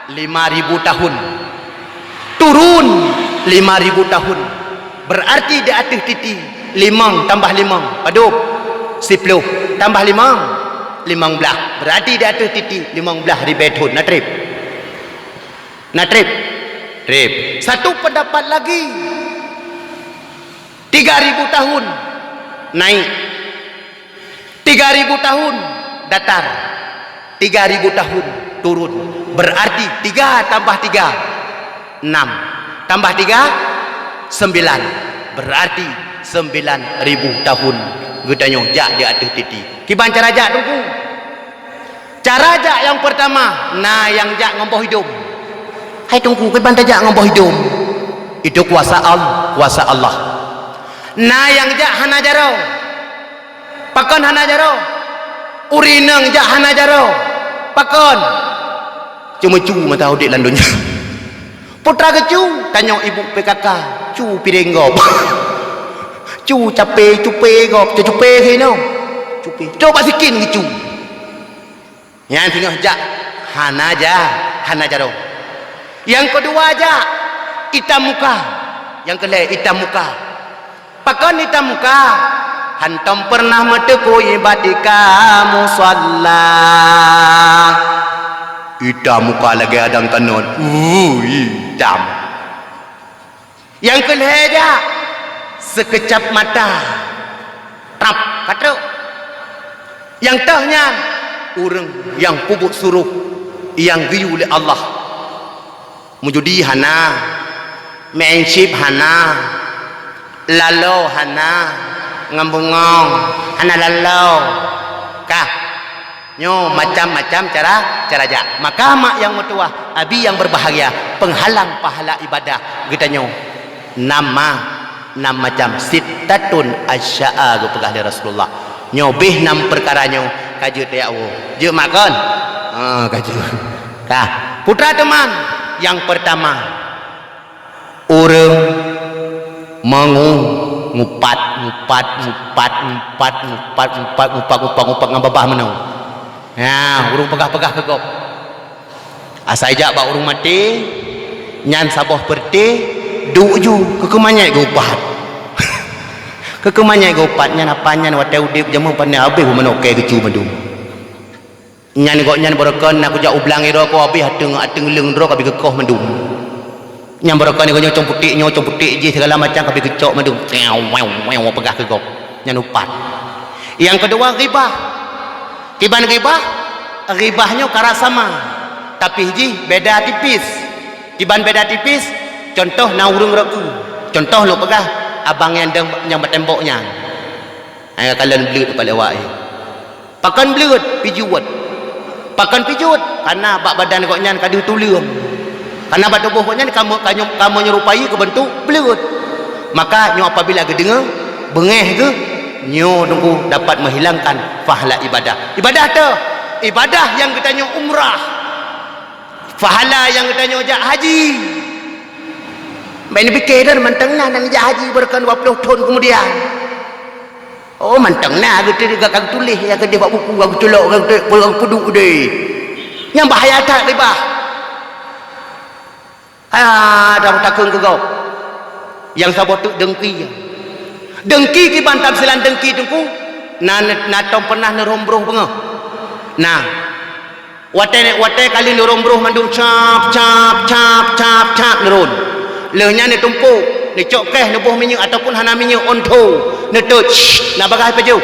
5000 tahun turun 5000 tahun berarti di atas titi 5 tambah 5 padup 10 tambah 5 15 berarti di atas titi 15 ribetun natrip satu pendapat lagi 3000 tahun naik 3000 tahun datar 3000 tahun turun berarti 3 tambah 3 6 tambah 3 9 berarti 9000 tahun gedanyo jak di atas titi kiban cara jak tunggu cara jak yang pertama yang jak ngomboh hidup hai tunggu kiban jak ngomboh hidup itu kuasa Allah yang jak hana jaro pakon hana jaro urinang jak hana jaro pakon cuma cu mata udik landunya putra kecu tanya ibu PKK cu pirenggop cu cupe gop cupe hino cupe coba sikin kecu Yang tengah jak hana aja dong. Yang kedua aja hitam muka. Yang kedua hitam muka. Pakan hitam muka. Hantam pernah metekui badika musalla. Hitam muka lagi adang tanun. Hitam. Yang kedua aja sekejap mata. Trap kata. Yang tahnya orang yang pupuk suruh yang giyu oleh Allah. Mujudi hana, menship hana, lalau hana, ngambungong hana lalau. Kah? Nyo macam-macam cara jak. Maka mak yang mertua, abi yang berbahagia, penghalang pahala ibadah. Kita nyo enam macam sittatun asya'a pegah dari Rasulullah. Nyo bih 6 perkara nyo kaju te Allah. Je makan. Kaju. Kah? Putra teman, yang pertama orang ngupat ngababah menau. Ya, urung pegah-pegah kegop. Asai jak ba urung mati, nyan saboh perti, duju kekemanya gopat. Kekemanya gopat nyan apanya wate udip jamu pandai habis menoke kecu madum. Nyan borokan aku jak ublang iro ko habis ateng leung ro kabeh kekoh madum. Nyan borokan ni nyocong putih je segala macam kabeh kecok madum. Wew pegah kegop. Nyan upat. Yang kedua ghibah. Kiban ghibahnya kara sama. Tapi ji beda tipis. Kiban beda tipis. Contoh na urung roku. Contoh lo pegah abang yang bertemboknya. Ayah kalian belut pada awak. Pakan belut pijuat. Pakan pijuat karena bak badan kau nyan kadu tulium. Karena bak tubuh kau nyan kamu nyerupai ke bentuk belut. Maka nyo apabila ke dengar bengeh ke nyo tunggu dapat menghilangkan pahala ibadah. Ibadah tu ibadah yang kita nyo umrah. Pahala yang kita nyo jak haji. Main fikir dan mantengna nang haji berkan 20 tahun kemudian. Oh mantengna gitu dia kagak tulis ya ke dia buat buku kagak colok kagak puduk deh. Yang bahaya tak ribah. Dah takun ke kau. Yang sabot tu dengki. Dengki ki bantam silan dengki tungku. Na tom pernah nerombroh bengah. Nah. Wate kali nerombroh mandung cap nerun. Lehnya ni tumpuk, ni cok ni buh minyak ataupun hana minyak onto, ni touch, nak bagai peju.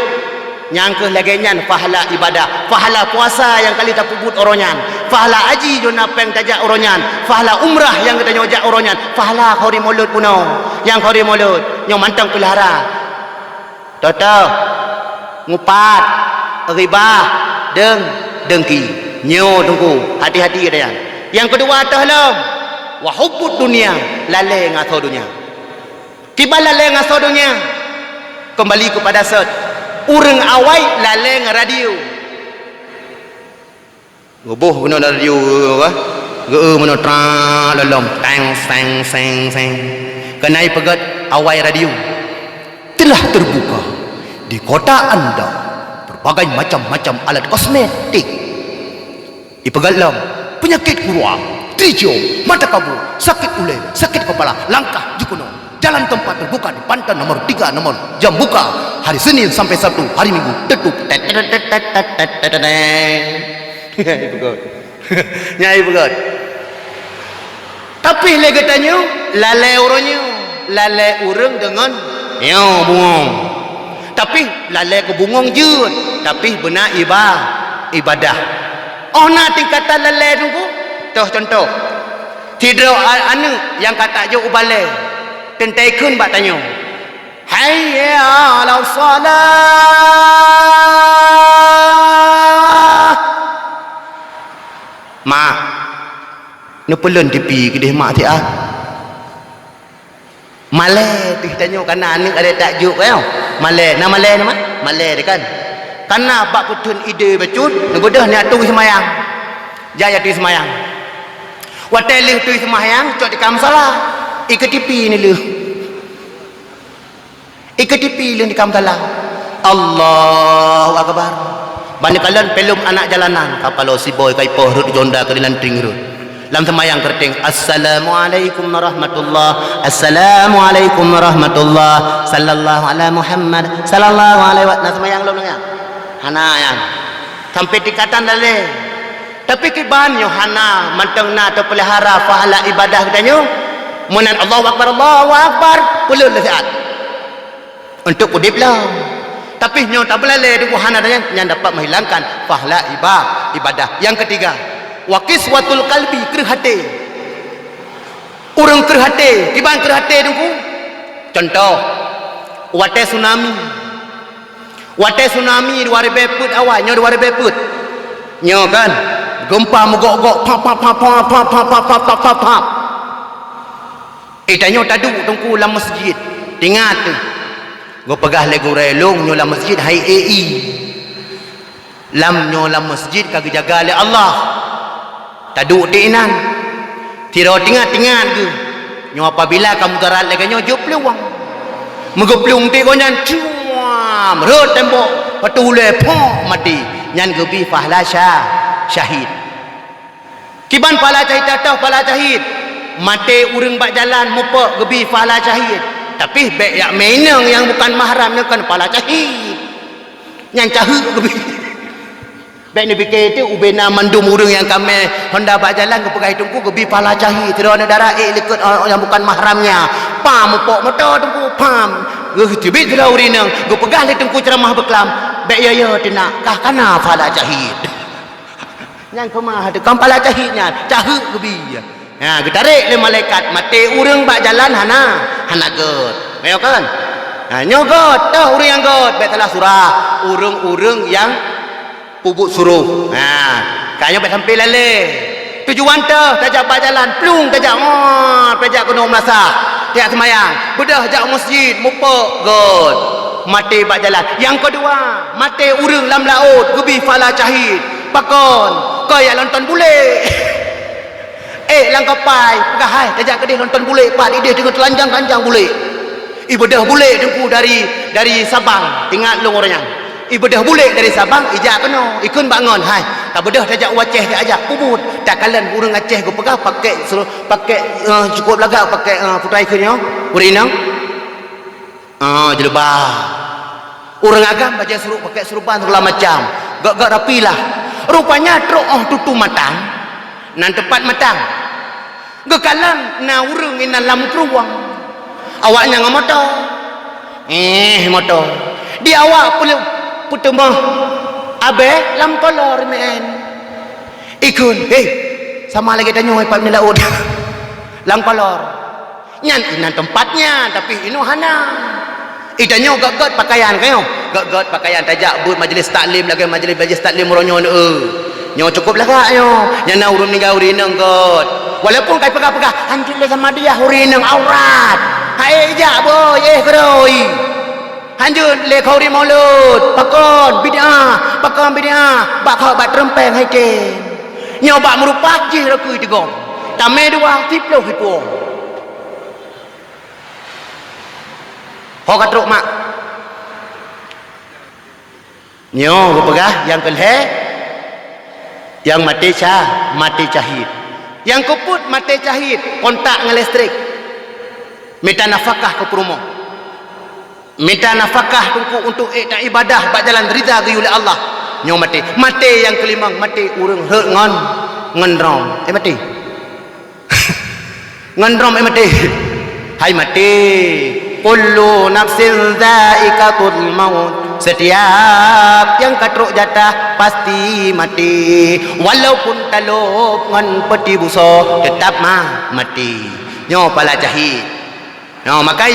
Nyangkeh lagi nyan pahala ibadah, pahala puasa yang kali tak pubut oronyan, pahala haji jo napeng tajak oronyan, pahala umrah yang kita nyojak oronyan, pahala khori mulut puno, yang khori mulut, nyong mantang pelihara. Toto, ngupat, ribah, dengki, nyo tunggu, hati-hati dia. Yang kedua tahlam. Wa hubbud dunia, lalai ngaso dunia. Tiba lalai ngaso dunia. Kembali kepada set. Urang awai lalai ngaradio. Ngoboh guna radio apa? Geu mano tra lalom seng. Kenai pegat awai radio. Telah terbuka di kota Anda berbagai macam-macam alat kosmetik. Ipegat lam penyakit kuruang. Trijo, mata kabur, sakit ulai, sakit kepala, langkah jukuno. Jalan tempat terbuka di pantai nomor 3 nomor jam buka hari Senin sampai Sabtu, hari Minggu tutup. Nyai begot. Tapi lagi tanya, lalai orangnya, lalai orang dengan bungong. Tapi lalai ke bungong je, tapi benar ibadah. Oh nak tingkatan lalai tunggu. Contoh tidak anu yang kata je ubalai tentaikun bak tanya hayya ala salah mak ni pelun tepi kedih mak tiap malai tu tanya kerana anak ada takjuk kau malai nama malai dia kan karena bak putun ide becut negodah ni atung semayang jaya tu semayang watai tu semayang cok di kam salah iketipi ni leh iketipi leh di kam salah Allahu Akbar Banyak kalian pelum anak jalanan. Kapalo si boy kai poh rut jonda ke dilan tring rut. Lam semayang kerting. Assalamualaikum warahmatullah. Assalamualaikum warahmatullah. Sallallahu ala Muhammad. Sallallahu alaihi wasallam. Nah semayang lo nanya. Hana yang. Sampai tingkatan dalih. Tapi kiban yo hana manteng na to pelihara pahala ibadah katanya. Munan Allahu Akbar. Pulun lah saat. Untuk kudip lah. Tapi nyo tak boleh le hana dan yang dapat menghilangkan pahala ibadah. Yang ketiga, waqiswatul qalbi, kerah hati. Urang kerah hati, kiban kerah hati dengku. Contoh, wate tsunami. Wate tsunami 2000 put awal, nyo 2000 put. Nyo kan, gempa megok-gok pap. Tanya tadu dengku dalam masjid. Ingat tu. Go pegah lego relong nyo la masjid hai ai lam nyo la masjid kag jaga oleh Allah tadu diinan tiro tingat ke nyo apabila kamu garat lagi nyo jo peluang megeplung ti konyan cuam rot tembok patule pok mati nyan gebi pahala syahid kiban pahala syahid tatau pahala syahid mate urang bak jalan mupok gebi pahala syahid. Tapi baik yang menang yang bukan mahram yang kan pala cahid. Yang cahid ke baik ni fikir tu ubena mandum urang yang kami Honda bak jalan ke pegai tungku ke bi pala cahid. Tidak ada darah likut yang bukan mahramnya. Pam pok motor tungku pam. Tibit lah urinang. Ke pegah le tungku ceramah beklam. Baik ya tina kah kana pala cahid. Yang kemah ada kan pala cahidnya. Cahid ke bi. Ya, getarik le malaikat mati urang bak jalan hana god. Ayo kan? Ha nyogot dah urang yang god bet telah surah urang-urang yang pubuk suruh. Ha, kanyo bet sampai lale. Tujuan teh tajak bak jalan plung tajak tajak kuno melasah. Tiap semayang, bedah jak masjid mupok god. Mati bak jalan. Yang kedua, mati urang lam laut gebi fala cahid. Pakon, kaya lonton bule. Langkapai pegahai tajak kedih nonton bule pak idih dengan telanjang-telanjang bule ibadah bule dengku dari Sabang tinggal long orangnya ibadah bule dari Sabang ijak kena ikun bangun hai tak bedah tajak waceh dia ajak pubut tak kalian urang Aceh go pegah pakai cukup lagak pakai putai kenya urinang jelebah urang agam baca suruh pakai serupan segala macam gak rapilah rupanya truk tutu matang nan tepat matang gekalan na urang ina lam keruang awaknya ngamoto moto di awak putemah abe lam kolor men ikun sama lagi tanya pak ni laut lam kolor nyan ina tempatnya tapi inu hana idanyo gagat pakaian kayo gagat pakaian tajak but majlis taklim lagi majlis taklim ronyo nyo cukup lah kak nyo nyana urun ni gauri nang god walaupun kai pegah-pegah anjir le sama dia huri nang aurat hai ja boy keroi anjir le khauri maulud pakon bid'ah bak kau bat rempeng hai ke nyo bak merupak ji rakui tegong tame dua tiplo hipo ho katruk mak nyo pegah yang kelhe yang mati cahid yang kuput mati cahid kontak dengan listrik minta nafkah ke perumo minta nafkah untuk ibadah bak jalan rida ge oleh Allah nyo mati yang kelima mati urang ngendrom mati ngendrom mati hai mati kullu nafsin dha'iqatul maut setiap yang katruk jatah pasti mati walaupun talop ngan peti buso tetap mati nyo pala cahid no maka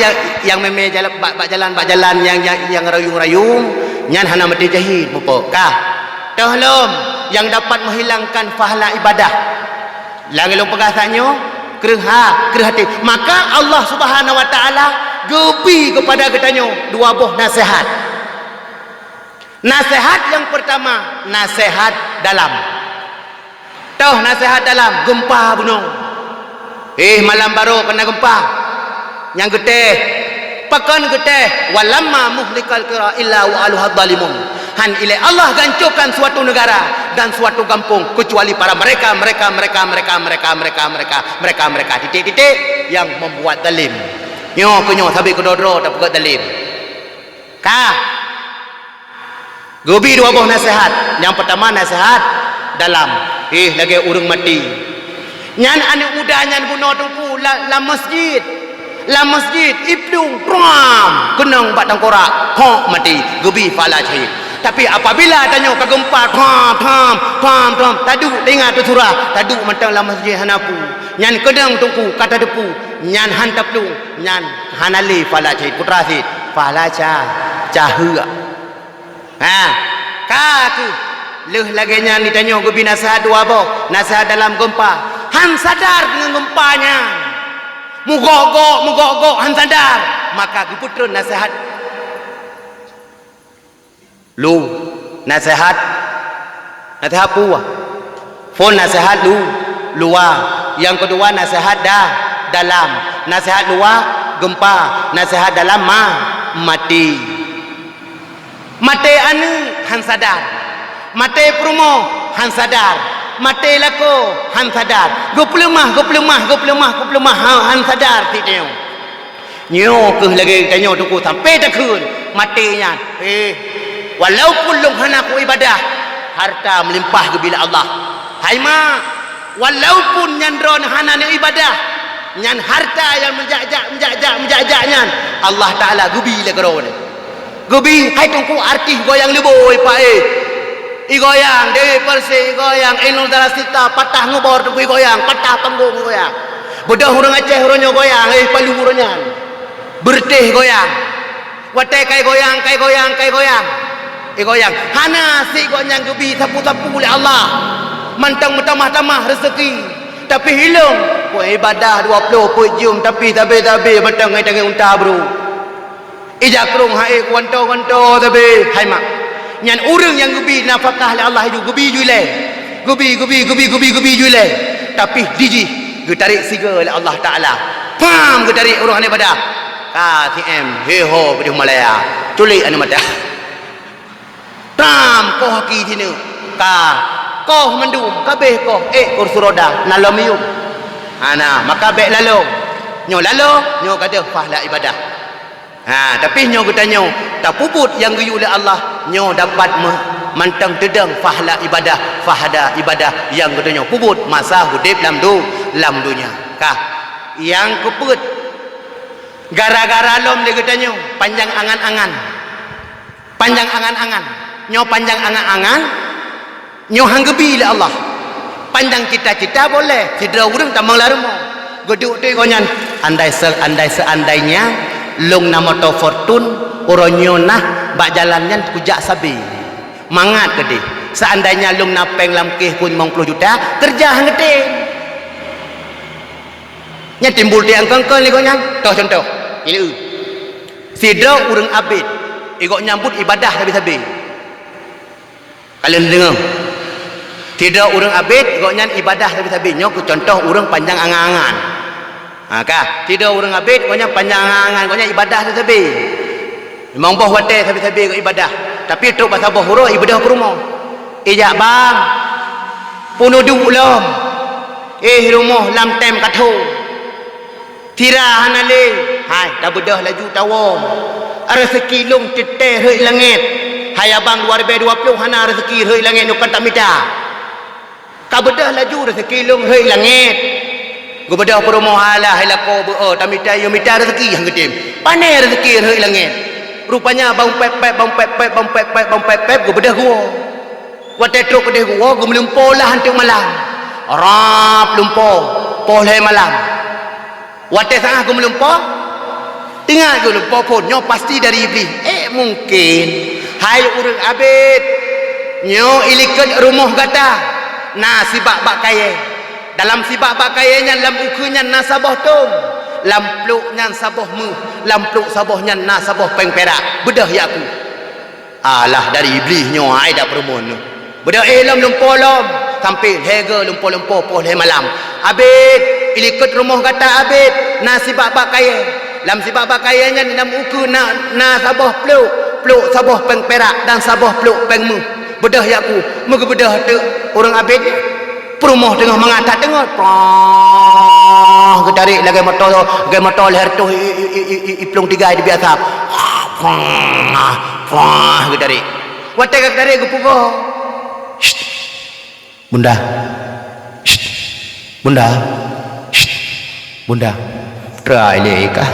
yang meme jalan bak jalan yang rayung-rayung nyan hana mati cahid mupokah tohlom yang dapat menghilangkan pahala ibadah lagi lo pegasanyo kerah hati maka Allah Subhanahu wa taala gebi kepada ketanyo dua buah nasihat yang pertama nasihat dalam nasihat dalam gempa gunung malam baru kena gempa yang getih pekan getih walamma muhlikal qira illa wa aluhad zalimun Han ilai Allah hancurkan suatu negara dan suatu kampung kecuali para mereka titik-titik yang membuat zalim. Nyo kunyo sabi kedodro tak buat zalim. Ka. Gobi dua buah nasihat. Yang pertama nasihat dalam lagi urang mati. Nyan anu udanyan guna tungku la masjid ibdung pram kenang batang korak hok mati gobi fala syahid. Tapi apabila tanya ke gempa tham tadu dengar tu surah tadu mentang la masjid hanapu nyan kenang tungku kata depu nyan hantap lu nyan hanali fala syahid putra syahid fala cahua ka tu leh lagi nyan ditanya gobi nasihat dua boh nasihat dalam gempa. Han sadar dengan gempanya. Mugok han sadar. Maka putra nasihat. Lu nasihat puah. Phone nasihat luar. Yang kedua nasihat dalam. Nasihat luar gempa. Nasihat dalam mati. Mati anu han sadar. Mati promo han sadar. Mati lako han sadar. Goplemah han sadar titeu. Nyo ke lagi tanya tuku sampai takun matinya. Walaupun long hanaku ibadah harta melimpah ke bila Allah. Hai mak, walaupun nyandron hanan ibadah nyan harta yang menjajak nyan Allah Taala gubi le geron. Gubi hai tungku arti goyang leboi pak goyang Dewi Persi goyang Inul Darasita patah ngubor tu goyang patah panggung goyang bodoh hurung Aceh hurungnya goyang palu hurungnya berteh goyang watai kai goyang goyang hana si goyang gebi sapu-sapu oleh Allah mantang tamah-tamah rezeki tapi hilang ibadah 20 pujum tapi mantang ngai tangan unta bro ijak kerung hai wanto tapi hai mak nyan urang yang gubi nafkah oleh Allah itu gubi jule gubi jule tapi diji getarik siga oleh Allah Taala pam getarik orang ni pada KTM heho pada Malaya culik anu mata tam ko haki sini ko mendum kabeh ko kursi roda nalamium ana maka baik lalu nyo kata fahla ibadah. Tapi nyo katanya tak puput yang guyu oleh Allah nyo dapat mantang tedang fahla fahada ibadah yang katanya puput masa hidup dalam dunia yang keput gara-gara lom dia katanya panjang angan-angan nyo panjang angan-angan nyo hanggebi oleh Allah panjang cita-cita boleh sidra urang tambang larmo geduk tu konyan andai seandainya long nama to fortune oronyo nah bak jalannya kujak sabi mangat ke dia seandainya long napeng lamkeh pun 50 juta kerja hangetin nya timbul tiang kengkel ni konyan contoh ini sidra urang abid igok nyambut ibadah habis-habis kalian dengar sidra urang abid igok nyan ibadah habis-habis nyo contoh urang panjang angan-angan tidak orang abid konya panjangan konya ibadah tetapi memang boh wate tapi ibadah tapi tu bahasa boh huruf ibadah ke rumah ijak bang punuh duk lom rumah lam tem katho tira hanale hai dah bedah laju tawong rezeki long teteh hei langit hai abang 2020 hana rezeki hei langit nu kata mita ka bedah laju rezeki long hei langit Gubada promo hala helako tamita yo mita rezeki hang gedim. Pane rezeki hei langit. Rupanya bang pep gubada gua. Wate truk kedeh gua gumlempo lah hantu malam. Rap lumpo poleh malam. Wate sangah gumlempo tinggal gumlempo pun nyo pasti dari iblis. Mungkin hai urang abid nyo ilikan rumah gata. Nah sibak bak kaya. Dalam sibak pakaiannya dalam ukunya nasabah tum lampluknya sabah mu lampluk sabahnya nasabah pengperak bedah ya aku alah dari iblis nyo ai dak permon bedah lumpolom sampai hega lumpo poleh malam abid ilikut rumah kata abid nasibak pakaian dalam sibak pakaiannya dalam uku nasabah pluk peluk sabah peng perak dan sabah peluk peng mu. Bedah yaku, muga bedah tu orang abid perumah tengah mengatat tengah. Getarik lagi motor leher tu iplung tiga di biasa. Getarik. Watai getarik ke pukul. Bunda. Bunda. Bunda. Try leka.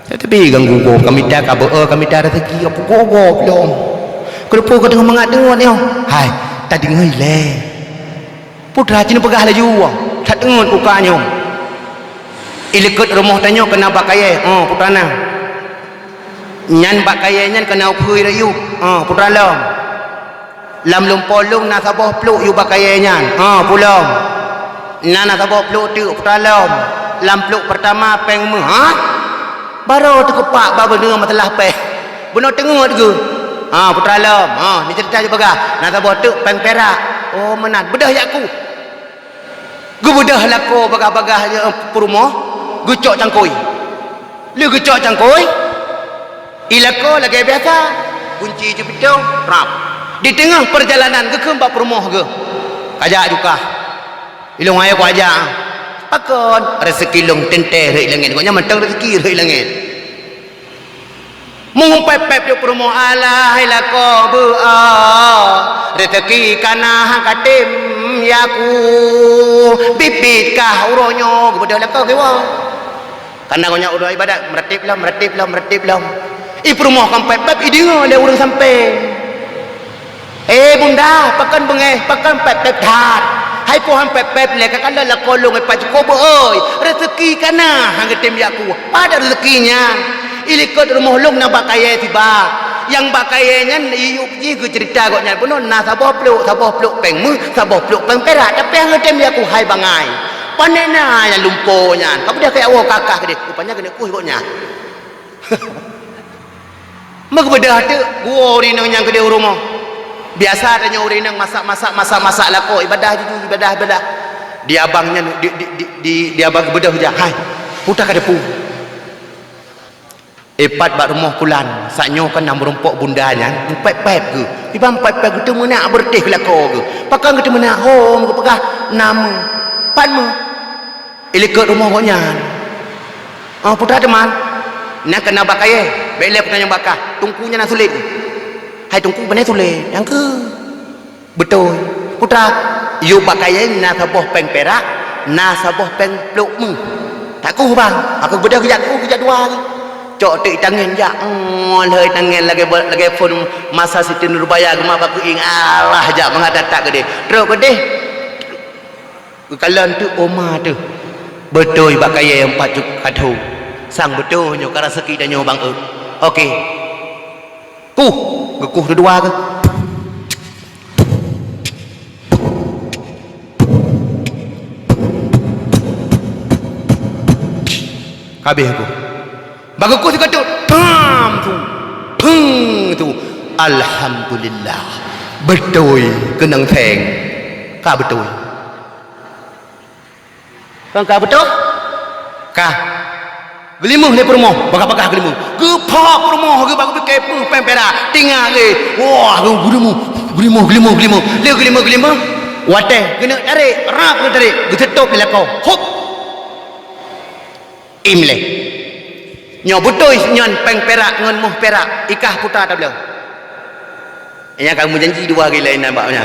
Tapi ganggu kami dah kami dah rezeki apa gogo belum. Kenapa kau tengah mengat dengar ni? Hai, tadi ngai le. Putra cina pegah laju. Tak dengar ukanya. Ilekut rumah tanya kena bakaya. Putra na. Nyan bakaya nyan kena uphui rayu. Putra lam. Lam lum polung na sabah peluk yu bakaya nyan. Pulang. Na sabah peluk tu putra lam. Lam peluk pertama peng mu. Baru terkepak baba dengar masalah peh. Benar tengok tu. Putra lam. Ni cerita je bagah. Nak sabah tu peng perak. Oh menat. Bedah yakku. Gu bedah lako bagah-bagah je perumah. Gu cok cangkoi. Lu gu cok cangkoi. Ilako lagi biasa. Kunci je betul. Rap. Di tengah perjalanan ke kembak perumah ke. Kajak juga. Ilung ayah ku ajak. Pakon rezeki long tenteh rek langit. Koknya mentang rezeki rek langit. Mengumpai-pai di perumah Allah ilako bua. Rezeki kana katim yaku. Bibit kah uronyo kepada lako kewa. Karena koknya udah ibadat meretip lam. Perumah kampai-pai dengar ada orang sampai. Bunda, pakan bengeh, pakan pep-pep tat. Hai pohon pep-pep le kakak la kolong ai paju kobo oi. Rezeki kana hang tim yaku. Pada rezekinya. Ilikot rumah long na bakaya tiba. Yang bakayanya iup ji ke cerita koknya punon na sabah peluk peng mu, sabah peluk peng perak tapi hang tim yaku hai bangai. Panena yang lumponya. Kamu dah kayak awak kakak dia. Rupanya kena kuih koknya. Mak bedah tu gua ori nang yang gede rumah. Biasa adanya orang yang masak lako ibadah. Dia abangnya dia abang bedah je. Hai, putar kada pu. Epat bak rumah pulan. Saknyo kan nam rumpok bundanya. Pep-pep ke. Ibang pep-pep kita menak bertih lako ke. Pakang kita menak home ke pegah nama panmu. Ilikut rumah koknya. Putar teman. Nak kena bakaya. Belai punya bakah. Tungkunya nak sulit. Hai tungku benar sulit. Yang ke betul. Putra, you pakaian na sabah peng perak, na sabah peng peluk mu. Tak ku bang. Aku bedah kejak dua ke. Cok tik tangan jak. Lei tangan lagi phone masa Siti Nurbaya ke mak aku ing Allah jak mengadat tak ke dia. Terus ke dia. Kalau tu oma tu. Betul pakaian yang pajuk kadu. Sang betul nyo ka rezeki dan nyo bang okey. Gekuh kedua ke? Habis aku. Baguku sekadut. Tam tu. Peng tu. Alhamdulillah. Betul kenang theng. Ka betul. Ka betul? Ka Gelimuh le perumah, bakah-bakah gelimuh. Gepak perumah ke bagu pakai pempera. Tinggal ke. Wah, gelimuh. Le gelimuh. Wateh kena tarik, rap kena tarik. Getetup le kau. Hop. Imle. Nyo betul nyon pempera ngon muh perak. Ikah putar tak belum. Yang kamu janji dua kali lain nampaknya.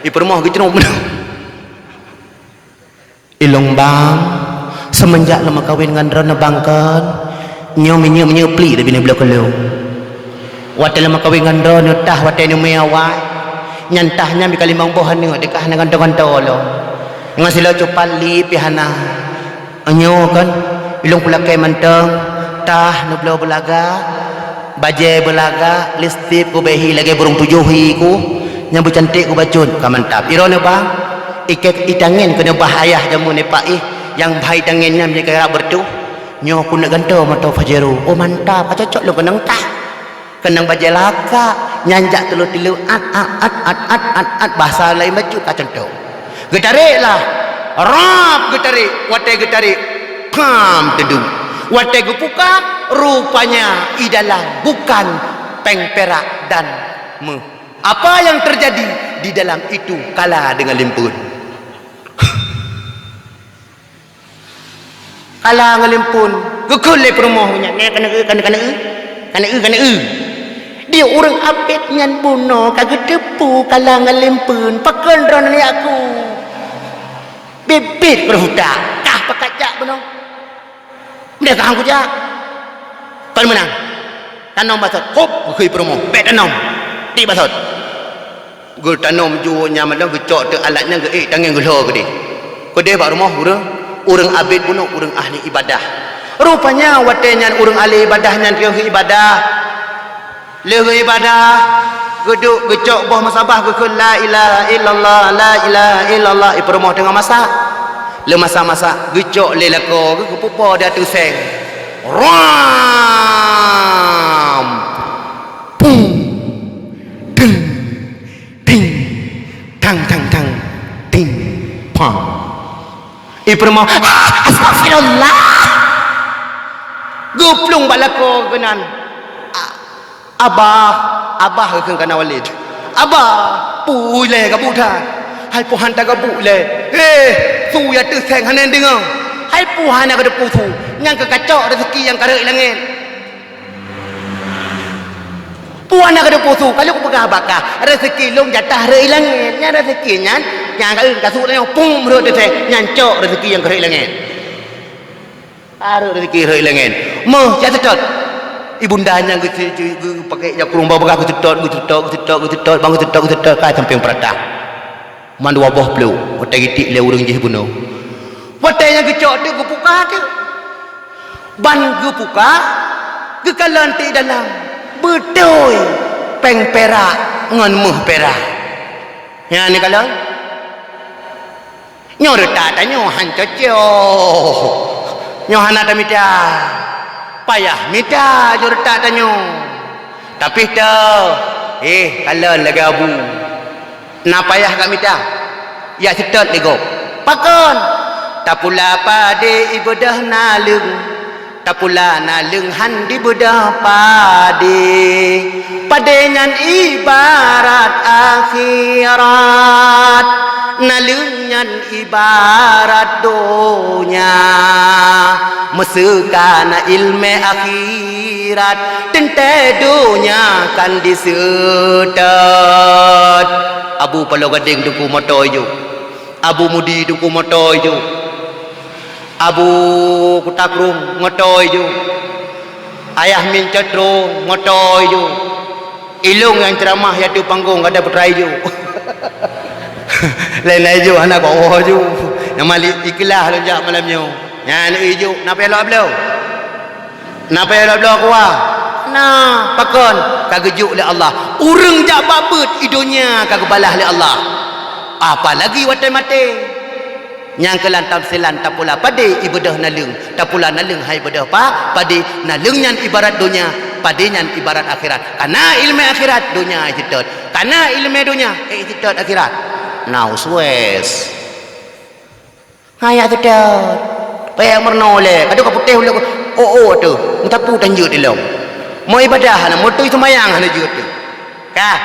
Di perumah ke cenung benar. Ilong bang. Semenjak lama kawin dengan Rona bangkan nyo menyepli dari bini belakang lu. Watai lama kawin dengan Rona tah watai ni mewah. Nyantahnya mi kali mang bohan ni dekah dengan kanto lo. Ngasilo cupali pihana. Nyo kan ilong pula kai manteng tah no belo belaga. Baje belaga listip ku behi lagi burung tujuhi ku. Nyambu cantik ku bacun ka mantap. Irona bang. Ikek itangin kena bahayah jamu ni pak yang baik tangannya mereka kira bertuh nyo aku nak gantung mata fajaru. Oh mantap cocok lu kenang tah kenang baja laka nyanjak telu-telu at bahasa lain baju kacang tu getarik lah rap getarik watai getarik pam tedu watai gepuka rupanya idalah bukan peng perak dan me. Apa yang terjadi di dalam itu kalah dengan limpun. Kalah dengan limpun. Kekul le perumahannya. Kena dia orang apit ngan buno kagak depu kalah dengan limpun. Pakan ron ni aku. Bibit berhudak. Kah pakacak buno. Dia kah aku jak. Kau menang. Tanam basot. Hop, kekui perumah. Bet tanam. Di basot. Gue tanam juanya mana gue cok tu alatnya gue tangan gue lo ke dia. Kau dia bak rumah orang abid bunuh orang ahli ibadah. Rupanya watenya orang ahli ibadahnya dia ke ibadah. Le ibadah. Geduk gue cok bawah masabah gue la ilaha illallah la ilaha illallah i perumah tengah masak. Le masak-masak gue cok le lako gue pupa dia tu seng. Ram. Pum. Ding. Ting, tang, tang, tang, ting, pam. Ibrahim, astagfirullah. Guplung balako kenan. Abah ke kana walid. Abah, pulai ke budak. Hai puhan tak bule. Tu ya tu seng hanen dengar. Hai puhan nak ada putu. Yang ke kacok rezeki yang karek langit. Puan nak ada putu kalau aku pegah bakar rezeki long jatah rei langit nya rezekinya yang kasut yang pum ro de nyancok rezeki yang rei langit aru rezeki rei langit meh ya sedot ibundanya gue pakai jak kurung bawa aku sedot bangun sedot kai sampai perata mandu wabah pelu otak gitik le urang je bunuh watanya gecok tu gue buka tu ban gue buka ke kalanti dalam betul peng perak ngan muh perak ya ni kalau nyor tak tanya han coco nyor han ada mita payah mita jor tak tanya tapi dah kalau lagi abu na payah kat mita ya sedot lego pakon tak pula pade ibadah nalung tapula na lenghan di bedah padenyan ibarat akhirat nalunyan ibarat dunya mesukana ilmu akhirat tente dunya kan disetot abu palo gading duku motoyo abu mudi duku motoyo Abu Kutakrum ngotoy ju. Ayah min cetro ngotoy ju. Ilung yang ceramah ya tu panggung ada petrai ju. Lain-lain ju anak bawa ju. Yang malik ikhlas lonjak malamnya. Ya ni ju, napa elok beliau? Napa elok beliau kuah? Nah, pakon kagejuk oleh Allah. Urang jak babet idonya kagebalah oleh Allah. Apalagi watai mati. Yang kelan tamsilan tak pula pade ibadah nalung tak pula nalung hai ibadah pa pade nalung nyan ibarat dunia pade nyan ibarat akhirat karena ilmu akhirat dunia sedot karena ilmu dunia sedot akhirat now sues hayat sedot payah mernole kadu ka putih ule tu mentapu tanjut dilom mau ibadah na mau tu semayang hana jut tu kah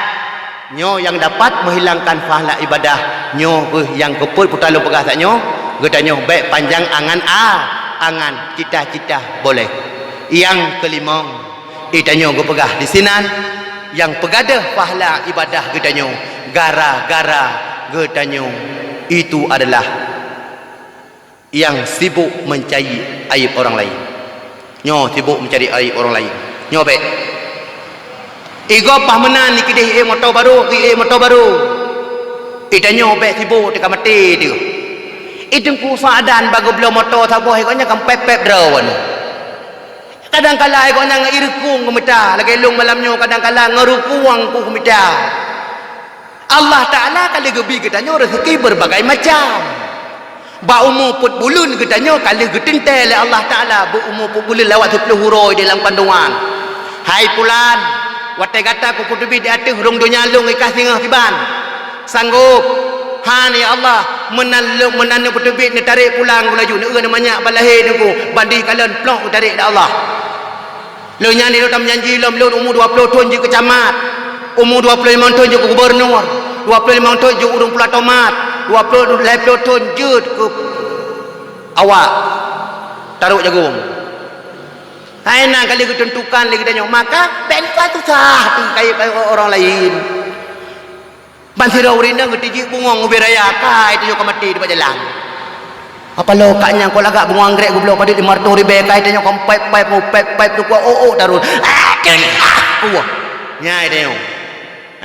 nyo yang dapat menghilangkan pahala ibadah nyo yang keput putalu pegah tak nyo geda nyo baik panjang angan angan cita-cita boleh yang kelima ita nyo go pegah di sinan yang pegadah pahala ibadah geda nyo gara-gara geda nyo itu adalah yang sibuk mencari aib orang lain nyo sibuk mencari aib orang lain nyo baik Igo pahmenan ni kidih motor baru, motor baru. Idanyo be sibuk dekat mati dia. Ideng ku saadan bago belo motor saboh igonya kan pepep drawan. Kadang-kala igonya ngirkung kumita, lagi lung malamnyo kadang-kala ngerukuang ku kumita. Allah Taala kali gebi gedanyo rezeki berbagai macam. Ba umur put bulun gedanyo kali getentel Allah Taala bu umur put bulun lawat 10 huruf dalam kandungan. Hai pulan watai kata ku kutubi di atas hurung dunia lung ikas tingah kiban sanggup hani Allah menandu kutubi ni tarik pulang ku laju ni namanya balahir ni ku bandi kalian plong ku tarik dah Allah Lu nyanyi lu tam janji lu umur 20 tahun je ke camat. Umur 25 tahun je ke gubernur. 25 tahun je urung pula tomat. 20 tahun je ke awak taruh jagung. Hai nang kali ketentukan lagi tanya maka bengkak tu sah tu kayak orang lain. Bansira urina ngetiji bungong ubiraya kai tu yo mati di jalan. Apa lo kaknya kau lagak bunga anggrek gue belum pada 500 ribu kai tanya kau pipe tu kau darun. Kini wah nyai dia.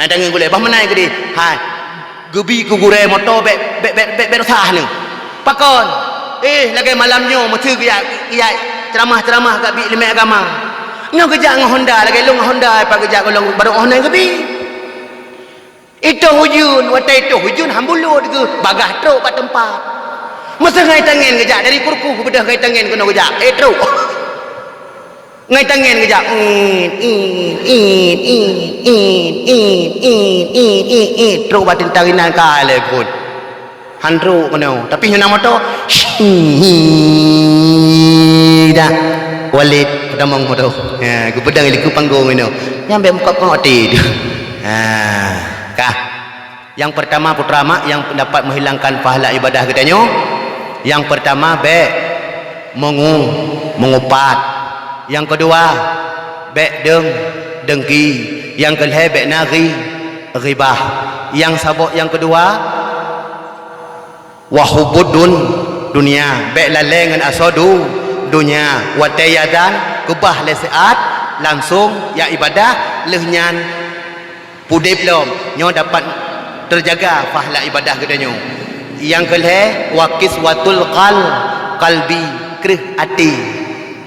Tangan gue lebah mana gede. Hai gebi ku gure motor be sah ni. Pakon lagi malamnya mesti dia ceramah kat bi lima agama. Nyo kerja dengan Honda lagi lu dengan Honda apa kerja kalau baru Honda gebi. Itu hujun, watai itu hujun hambulut ke bagah truk pak tempat. Masa ngai tangan kerja dari kurku ke bedah ngai tangan kena kerja. Truk. Ngai tangan kerja. Truk batin tarinan kale pun. Handru kena. Tapi yang nama tu dah Walid pedamang motor. Ku pedang liku panggung ini. Nyampe muka pengoti tu. Yang pertama putra mak yang dapat menghilangkan pahala ibadah katanya. Yang pertama mengupat. Yang kedua dengki. Yang kedua nari ribah. Yang sabuk yang kedua wahubudun dunia. Lalengan asadu dunia. Watayadan kebah leseat langsung ya ibadah lehnyan pudip lom nyo dapat terjaga pahala ibadah katanya. Yang kelih wakis watul qalbi kereh hati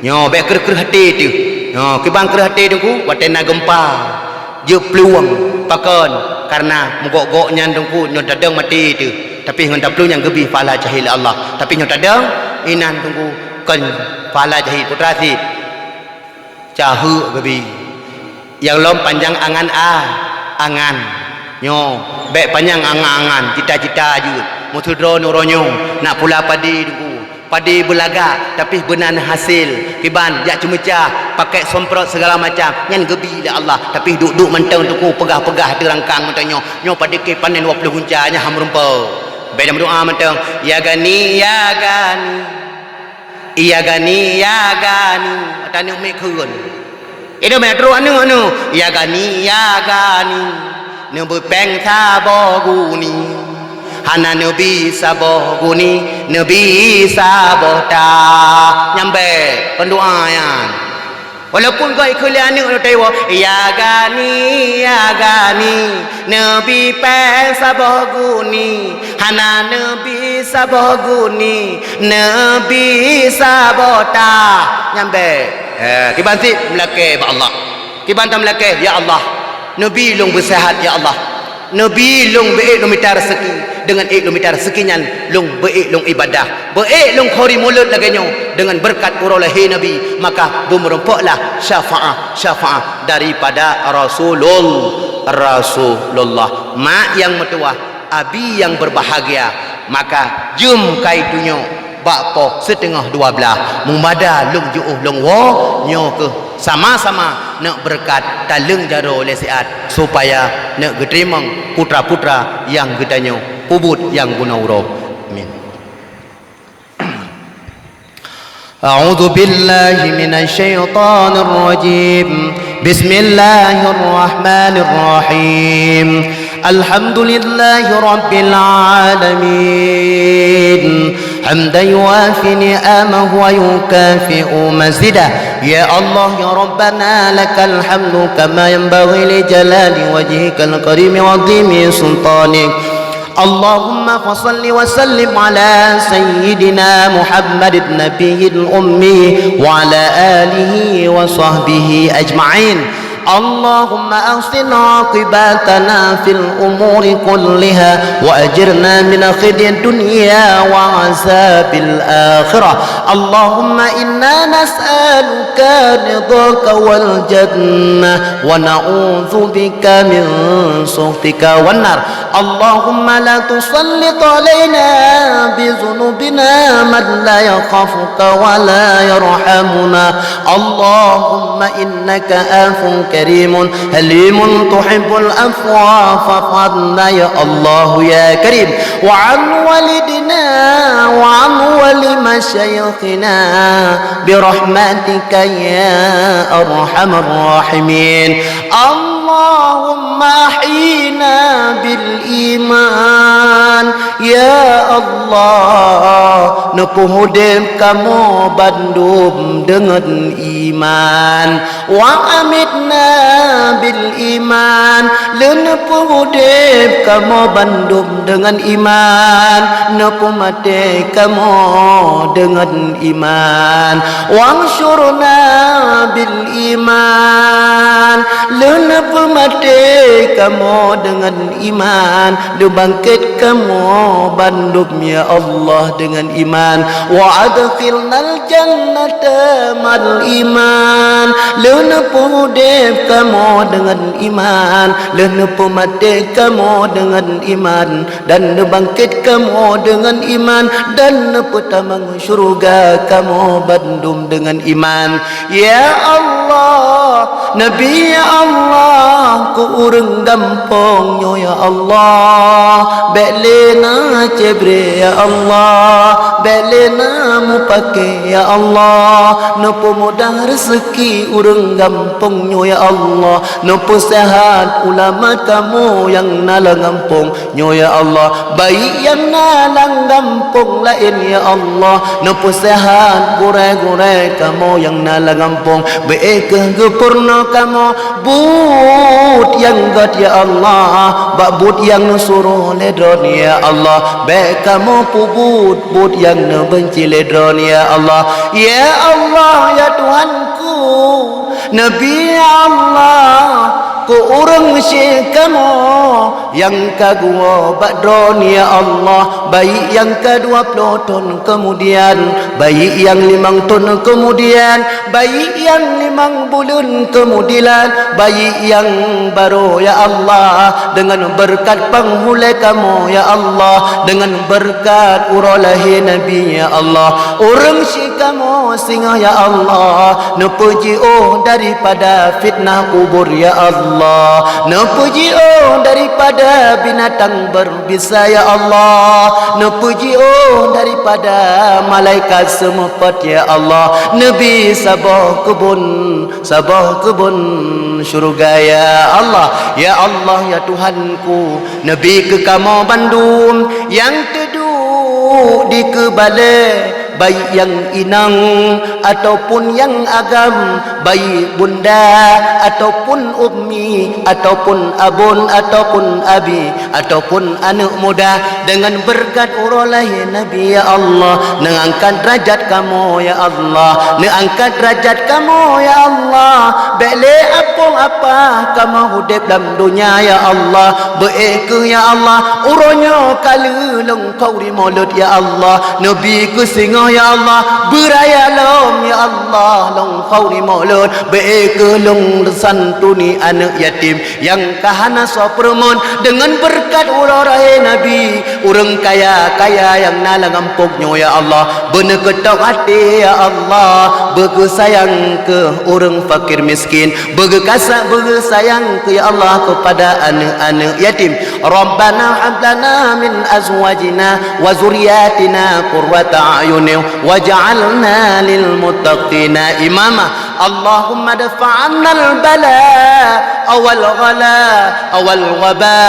nyo be kereh hati tu nyo kibang kereh hati tu ku watena gempa je peluang pakon karena mogok-goknya tu nyo dadang mati tu tapi ngon tak peluang gebi pahala jahil Allah tapi nyo dadang inan tunggu kan pahala jahil putra si cahu gebi yang lom panjang angan angan nyo baik panjang angan cita-cita je mutudro nuronyo nak pula padi belaga tapi benar hasil kiban jak cemecah pakai semprot segala macam nyan gebi dah Allah tapi duduk mentang tu pegah-pegah dirangkang mentang nyo padi ke panen 20 huncanya hamrumpa beda doa mentang ya gani tanya mek keun itu metro anu ya gani ne bepeng saboguni hana nabi saboguni nabi sabota nyambe pendoa yan walaupun kau ikhlas ni tewa ya gani nabi peng saboguni hana nabi saboguni nabi sabota nyambe kibanti melake ba Allah kibanta melake ya Allah nabi long bersihat ya Allah nabi long beik long minta rezeki dengan ik long minta rezekinya long beik long ibadah beik long khori mulut laganya dengan berkat urolahi nabi maka bermerompoklah syafaat daripada Rasulullah mak yang metua abi yang berbahagia maka jum kaitunya bakpo setengah 12 mumada lung juuh lung wo nyo ke sama-sama nak berkat taleng jaro lesiat supaya nak gedrimang putra-putra yang gedanyo pubut yang guna urau amin. A'udzu billahi minasy syaithanir rajim. Bismillahirrahmanirrahim. Alhamdulillahi rabbil alamin. حمدا يوافي نعمه ويكافئ مزيده يا الله يا ربنا لك الحمد كما ينبغي لجلال وجهك الكريم وعظيم سلطانك اللهم فصل وسلم على سيدنا محمد النبي الأمي وعلى آله وصحبه أجمعين اللهم أحسن عاقبتنا في الأمور كلها وأجرنا من خزي الدنيا وعذاب الآخرة Allahumma inna nas'aluka ridhaka wal jannah wa na'udzu bika min sukhtika wan nar. Allahumma la tusallit alaina bi dhunubina man la yakhafuka wa la yarhamuna. Allahumma innaka afun karimun halimun tuhibbul afwa fa'fu anna ya Allah ya karim. Wa an walidina wa an wali masyayikhina bi rahmatika ya arhamar rahimin. Allahumma ahyina bil iman ya Allah. Nepuh hidip kamu bandum dengan iman. Wa amitna bil iman. Lenepuh hidip kamu bandum dengan iman. Nepuh mati kamu dengan iman. Wangsyurna bil iman. Lenepuh mati kamu dengan iman. Dibangkit kamu bandum ya Allah dengan iman. Wa adkhilnal jannata mal iman. Lenepuh hidip kamu dengan iman. Lenepuh mati kamu dengan iman. Dan dibangkit kamu dengan iman. Dan neputamang syurga kamu bandum dengan iman. Ya Allah, Nabi ya Allah, ku urang gampongnya ya Allah. Belena cebre ya Allah. Belena mu pakai ya Allah. Nopo mudah rezeki urang gampongnya ya Allah. Nopo sehat ulama kamu yang nalang gampongnya ya Allah. Baik yang nalang gampong lain ya Allah. Nopo sehat gure-gure kamu yang nalang gampong. Baik kegepurna kamu but yang god ya Allah. Bak yang nusuruh ledron ya Allah. Baik kamu pubut but yang benci ledron ya Allah. Ya Allah ya Tuhanku, Nabi Allah, ku urang syekh kamu yang kedua badron ya Allah. Baik yang ke-20 ton kemudian, baik yang 5 ton kemudian, baik yang 5 bulan kemudian, baik yang baru ya Allah. Dengan berkat penghulai kamu ya Allah, dengan berkat uralahi Nabi ya Allah. Urang syekh kamu singa ya Allah. Nepuji daripada fitnah kubur ya Allah. Nepuji daripada binatang berbisa ya Allah. Nepuji daripada malaikat semepet ya Allah. Nabi sabah kebun syurga ya Allah. Ya Allah ya Tuhanku, Nabi ke kamu bandum yang teduh di kebalik. Baik yang inang ataupun yang agam, baik bunda ataupun ummi ataupun abun ataupun abi ataupun anak muda. Dengan berkat uralahi Nabi ya Allah, mengangkat derajat kamu ya Allah. Mengangkat derajat kamu ya Allah. Bele apa kamu hidup dalam dunia ya Allah. Beeke ya Allah, uronyo kala lengkau di mulut ya Allah. Nabi ku singa ya Allah, beraya lom ya Allah, long kau di mulut. Beeke long santuni anak yatim yang kahana sopermon. Dengan berkat urarahi Nabi, urang kaya yang nalang ampuknya ya Allah. Bener ketok hati ya Allah, bege sayang ke urang fakir miskin, bege kasar bege sayang ke ya Allah kepada anak-anak yatim. Rabbana hablana min azwajina wa zuriyatina qurrata a'yunin waj'alna lil muttaqina imama. Allahumma dafa'anna al-bala awal ghala awal waba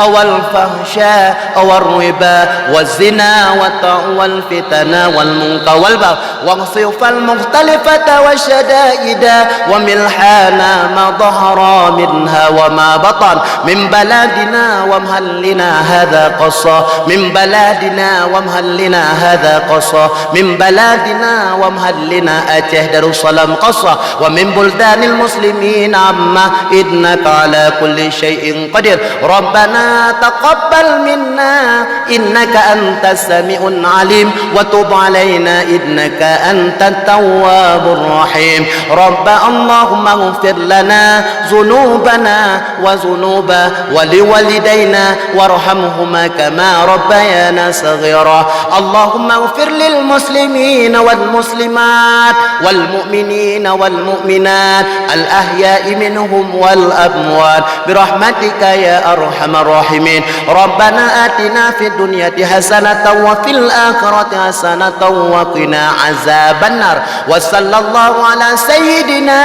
awal fahsya awal riba wal zina wal fitana wal munkar wal bagh waghsifal mukhtalifata wa syadaida wa milhana ma dhahara minha wa ma batan min baladina wa mahallina hadha qassa min baladina wa mahallina hadha qassa min baladina wa mahallina Aceh Darussalam qassa wa min buldanil muslimin amma إنك على كل شيء قدير ربنا تقبل منا إنك أنت السميع العليم وتب علينا إنك أنت التواب الرحيم رب اللهم اغفر لنا ذنوبنا وذنوب ولوالدينا وارحمهما كما ربيانا صغيرا اللهم اغفر للمسلمين والمسلمات والمؤمنين والمؤمنات الأحياء منهم والأموات برحمتك يا أرحم الراحمين ربنا آتنا في الدنيا حسنة وفي الآخرة حسنة وقنا عذاب النار وصلى الله على سيدنا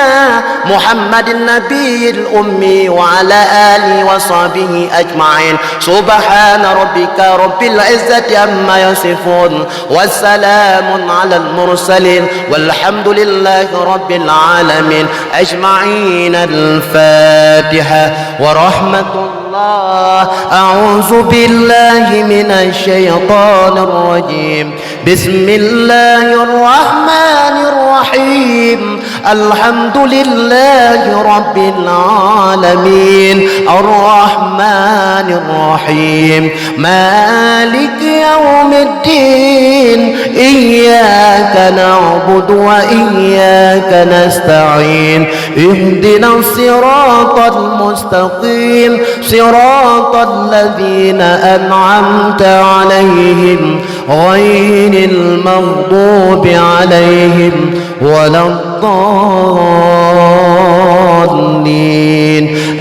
محمد النبي الأمي وعلى آله وصحبه أجمعين سبحان ربك رب العزة عما يصفون والسلام على المرسلين والحمد لله رب العالمين أجمعين الفاتحة ورحمة الله أعوذ بالله من الشيطان الرجيم بسم الله الرحمن الرحيم الحمد لله رب العالمين الرحمن الرحيم مالك يوم الدين إياك نعبد وإياك نستعين اهدنا الصراط المستقيم صراط الذين أنعمت عليهم غير المغضوب عليهم ولا الضالين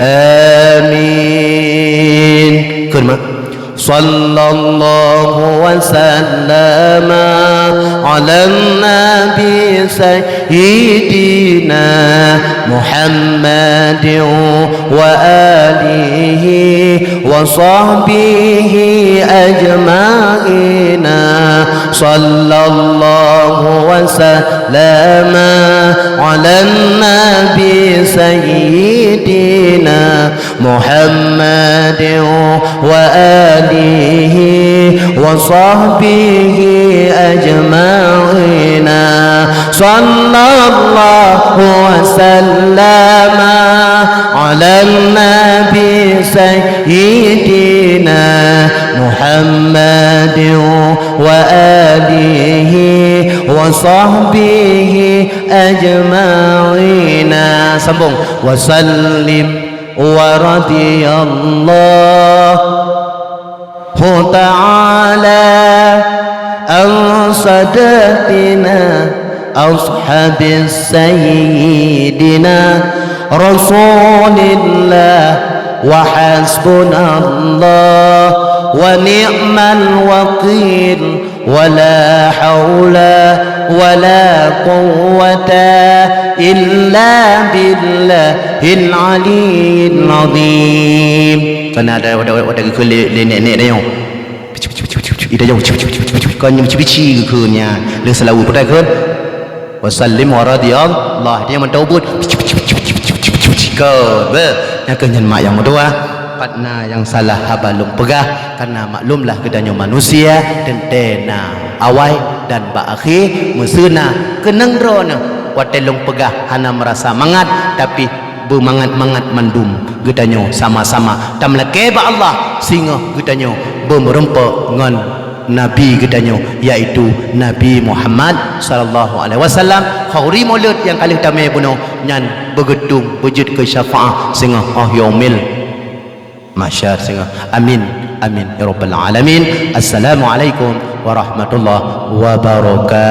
آمين كلمة صلى الله وسلم على النبي سيدنا محمد وآله وصحبه أجمعين صلى الله وسلم على النبي سيدنا محمد وآله وصحبه أجمعين صلى الله وسلم على النبي سيدنا محمد وآله وصحبه أجمعين sambung وسلم ورضي الله تعالى عن سادتنا أصحاب سيدنا رسول الله وحسبنا الله ونعم الوكيل ولا حول ولا قوة إلا بالله العلي العظيم. Karena ada ke nenek dia yang ida jauh kan yang bici ke nya le selalu pada ke wasallim wa radiyallahu dia mentaubat ke yang kenyan mak yang doa patna yang salah habalung pegah karena maklumlah kedanya manusia dan tena awai dan ba akhir mesena kenang drona watelung pegah hana merasa mangat tapi bermangat-mangat mandum gedanyo sama-sama tamlake ba Allah sehingga gedanyo bermerempa dengan Nabi gedanyo yaitu Nabi Muhammad sallallahu alaihi wasallam khauri maulud yang kali tamai buno nyan bergedung wujud ke syafaat sehingga yaumil masyar sehingga amin amin ya rabbal alamin. Assalamualaikum warahmatullahi wabarakatuh.